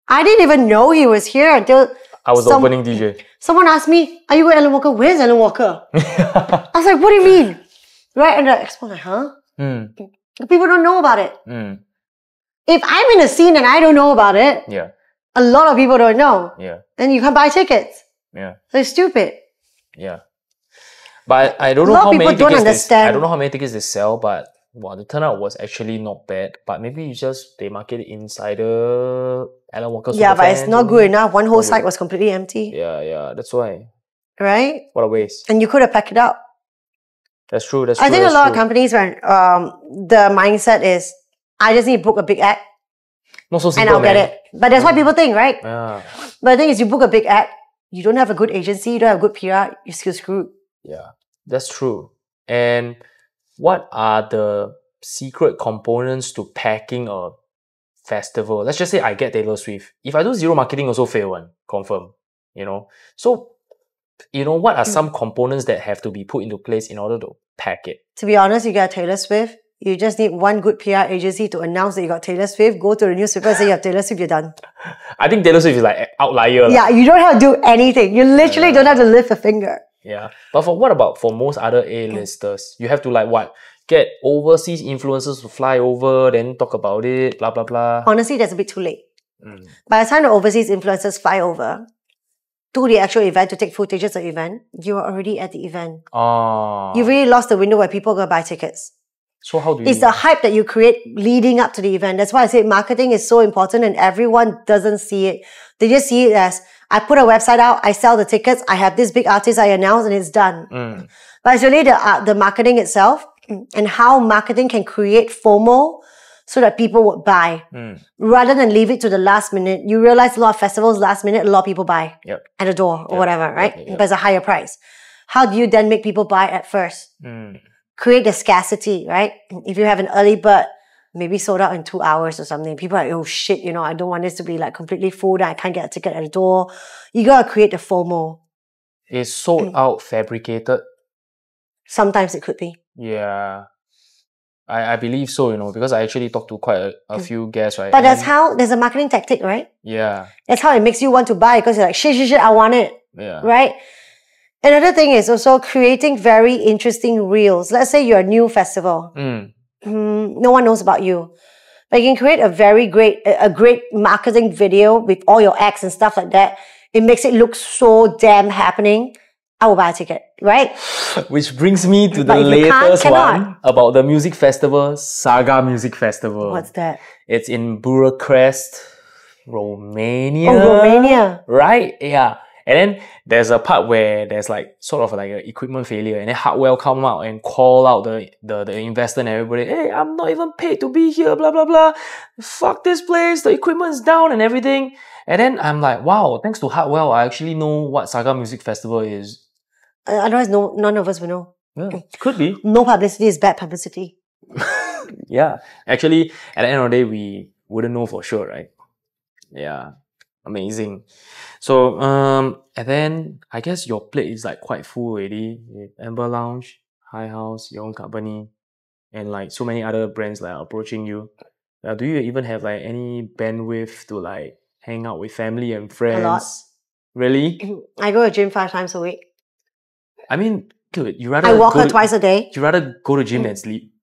I didn't even know he was here until I was the opening DJ. Someone asked me, are you with Alan Walker? Where's Alan Walker? I was like, what do you mean? Right? And the Expo, like, huh? People don't know about it. If I'm in a scene and I don't know about it, a lot of people don't know. Then you can't buy tickets. So it's stupid. But I don't know how many tickets I don't know how many tickets they sell, but wow, the turnout was actually not bad. But maybe they market it insider Alan Walker. Yeah, but it's not good enough. One whole site was completely empty. Yeah, that's why. Right? What a waste. And you could have packed it up. That's true. I think a lot of companies, when the mindset is, I just need to book a big act. Not so simple, and I'll get it. But that's what people think, right? Yeah. But the thing is, you book a big act, you don't have a good agency, you don't have good PR, you're still screwed. Yeah, that's true. And what are the secret components to packing a festival? Let's just say I get Taylor Swift. If I do zero marketing, also fail one, confirm. You know? So, what are some components that have to be put into place in order to pack it? To be honest, you got Taylor Swift. You just need one good PR agency to announce that you got Taylor Swift. Go to the newspaper and say you have Taylor Swift, you're done. I think Taylor Swift is like outlier. Yeah, you don't have to do anything. You literally don't have to lift a finger. Yeah. But what about for most other A-listers? You have to like what? Get overseas influencers to fly over, then talk about it, blah, blah, blah. Honestly, that's a bit too late. By the time the overseas influencers fly over to the actual event to take footages of the event, you are already at the event. You've really lost the window where people are going to buy tickets. So how do you... It's the hype that you create leading up to the event. That's why I say marketing is so important and everyone doesn't see it. They just see it as, I put a website out, I sell the tickets, I have this big artist I announce and it's done. But it's really the marketing itself and how marketing can create FOMO so that people would buy. Rather than leave it to the last minute. You realize a lot of festivals, last minute, a lot of people buy at the door or whatever, right? But it's a higher price. How do you then make people buy at first? Create the scarcity, right? If you have an early bird, maybe sold out in 2 hours or something. People are like, oh shit, I don't want this to be like completely full, I can't get a ticket at the door. You gotta create the FOMO. It's sold out fabricated? Sometimes it could be. Yeah. I believe so, because I actually talked to quite a few guests, right? But there's a marketing tactic, right? Yeah. That's how it makes you want to buy because you're like, shit, I want it. Yeah. Right? Another thing is also creating very interesting reels. Let's say you're a new festival. No one knows about you. But you can create a great marketing video with all your acts and stuff like that. It makes it look so damn happening. I will buy a ticket, right? Which brings me to the latest one about the music festival, Saga Music Festival. What's that? It's in Bucharest. Romania. Oh, Romania. Right? Yeah. And then there's a part where there's like sort of like an equipment failure, and then Hypeworld come out and call out the investor and everybody, hey, I'm not even paid to be here, blah blah blah. Fuck this place, the equipment's down and everything. And then I'm like, wow, thanks to Hypeworld, I actually know what Saga Music Festival is. Otherwise, none of us will know. Yeah, could be. No publicity is bad publicity. Yeah. Actually, at the end of the day, we wouldn't know for sure, right? Yeah. Amazing. So, and then I guess your plate is like quite full already. Amber Lounge, High House, your own company, and like so many other brands like approaching you. Do you even have like any bandwidth to like hang out with family and friends? A lot. Really? I go to gym 5 times a week. I mean, dude, you rather I walk her twice a day. You rather go to gym than sleep?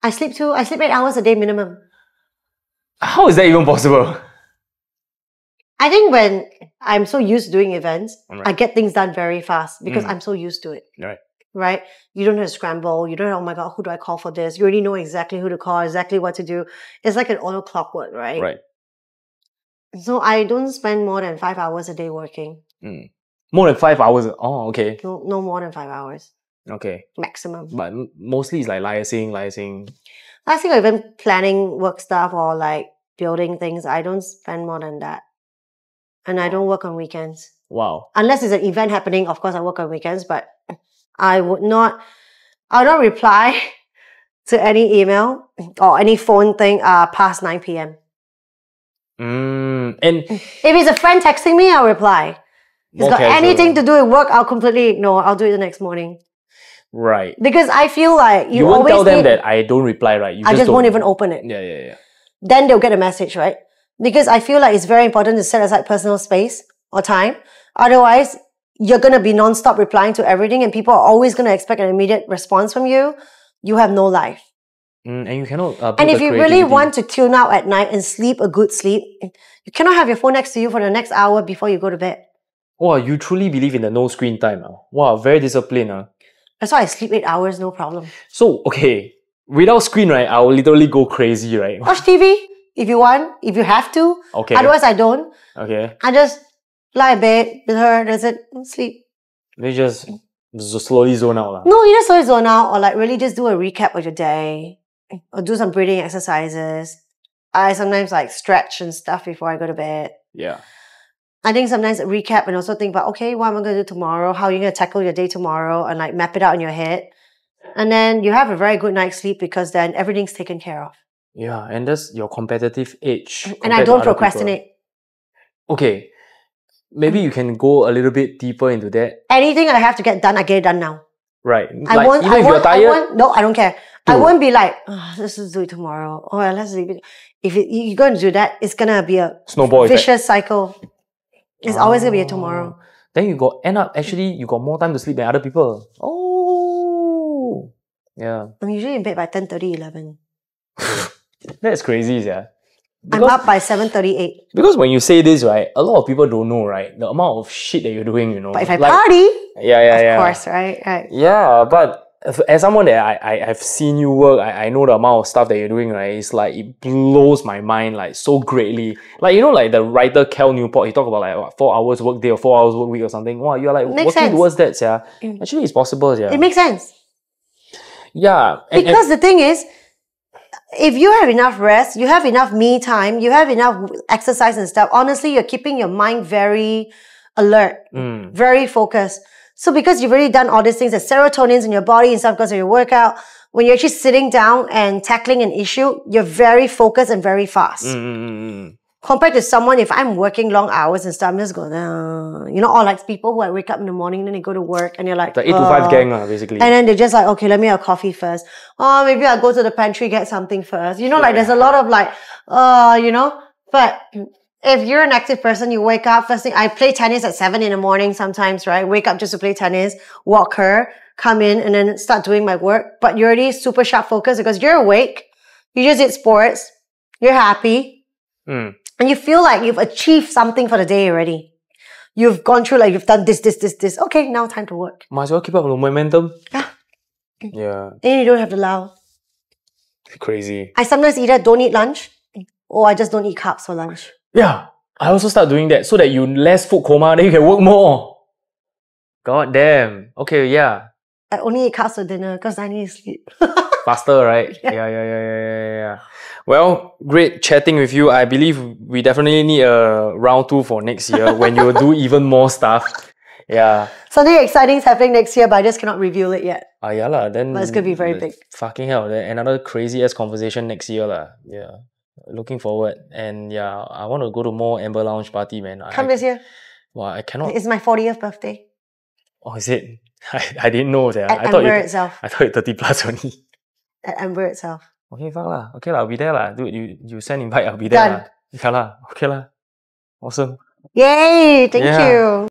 I sleep too. I sleep 8 hours a day minimum. How is that even possible? I think when I'm so used to doing events, Right. I get things done very fast because I'm so used to it. Right. Right? You don't have to scramble. You don't know, oh my God, who do I call for this? You already know exactly who to call, exactly what to do. It's like an auto clockwork, right? Right. So I don't spend more than 5 hours a day working. More than 5 hours? Oh, okay. No more than 5 hours. Okay. Maximum. But mostly it's like liaising. Last thing, or even planning work stuff or like building things, I don't spend more than that. And I don't work on weekends. Wow. Unless there's an event happening, of course I work on weekends, but I would not reply to any email or any phone thing past 9 p.m. And If it's a friend texting me, I'll reply. If it's got anything to do with work, I'll completely ignore. I'll do it the next morning. right. Because I feel like You won't tell them that I don't reply, right? You I just don't. won't even open it. Yeah. Then they'll get a message, right? Because I feel like it's very important to set aside personal space or time. Otherwise, you're going to be non-stop replying to everything and people are always going to expect an immediate response from you. You have no life. And you cannot and if you really want to tune out at night and sleep a good sleep, you cannot have your phone next to you for the next hour before you go to bed. Wow, you truly believe in the no screen time. Wow, very disciplined. That's why I sleep 8 hours, no problem. So, okay, without screen, right, I will literally go crazy, right? Watch TV if you want, if you have to. Okay. Otherwise, I don't. Okay. I just lie in bed with her, that's it, sleep. They just slowly zone out. No, you just slowly zone out or like really just do a recap of your day or do some breathing exercises. I sometimes like stretch and stuff before I go to bed. Yeah. I think sometimes recap and also think about, okay, what am I going to do tomorrow? How are you going to tackle your day tomorrow? And like map it out in your head. And then you have a very good night's sleep because then everything's taken care of. Yeah, and that's your competitive edge. And I don't procrastinate. Okay. Maybe you can go a little bit deeper into that. Anything I have to get done, I get it done now. Right. I won't, even if you're tired. No, I don't care. I won't be like, oh, let's just do it tomorrow. Oh, let's leave it. If you're going to do that, it's going to be a snowball vicious cycle. It's always going to be a tomorrow. Then you got more time to sleep than other people. Oh. Yeah. I'm usually in bed by 10:30, 11. That's crazy, yeah. I'm up by 7:38. Because when you say this, right, a lot of people don't know, right, the amount of shit that you're doing, you know. But if I party, of course, right? Yeah, but as someone that I've seen you work, I know the amount of stuff that you're doing, right? It's like, it blows my mind, like, so greatly. Like, you know, like the writer Cal Newport, he talked about like, what, 4 hours work day or 4 hours work week or something. Wow, you're like working towards that, yeah. Actually, it's possible, yeah. It makes sense. Yeah. Because the thing is, if you have enough rest, you have enough me time, you have enough exercise and stuff, honestly, you're keeping your mind very alert, very focused. So because you've already done all these things, the serotonin's in your body and stuff because of your workout, when you're actually sitting down and tackling an issue, you're very focused and very fast. Compared to someone, if I'm working long hours and stuff, I'm just going, you know, or like people who wake up in the morning, then they go to work and you're like, the 8 to 5 gang, basically. And then they're just like, okay, let me have coffee first. Oh, maybe I'll go to the pantry, get something first. You know, like there's a lot of like, you know, but if you're an active person, you wake up first thing. I play tennis at 7 in the morning sometimes, right? Wake up just to play tennis, walk her, come in and then start doing my work. But you're already super sharp focused because you're awake. You just did sports. You're happy. And you feel like you've achieved something for the day already. You've gone through like, you've done this. Okay, now time to work. Might as well keep up the momentum. Yeah. Then you don't have to allow. Crazy. I sometimes either don't eat lunch oh, I just don't eat carbs for lunch. Yeah, I also start doing that so that you less food coma, then you can work more. God damn. Okay, yeah. I only eat carbs for dinner because I need to sleep. Faster, right? Yeah. Well, great chatting with you. I believe we definitely need a round 2 for next year when you do even more stuff. Yeah. Something exciting is happening next year, but I just cannot reveal it yet. Yeah lah. Then but it's gonna be very big. Fucking hell. Then another crazy ass conversation next year lah. Yeah. Looking forward. And yeah, I want to go to more Amber Lounge party, man. Come this year. Well, I cannot. It's my 40th birthday. Oh, is it? I didn't know that. At Amber itself. I thought you 30 plus only. At Amber itself. Okay, fuck lah. Okay lah, I'll be there lah. Dude, you send invite, I'll be there lah. Yeah lah. Okay lah. Awesome. Yay! Thank you.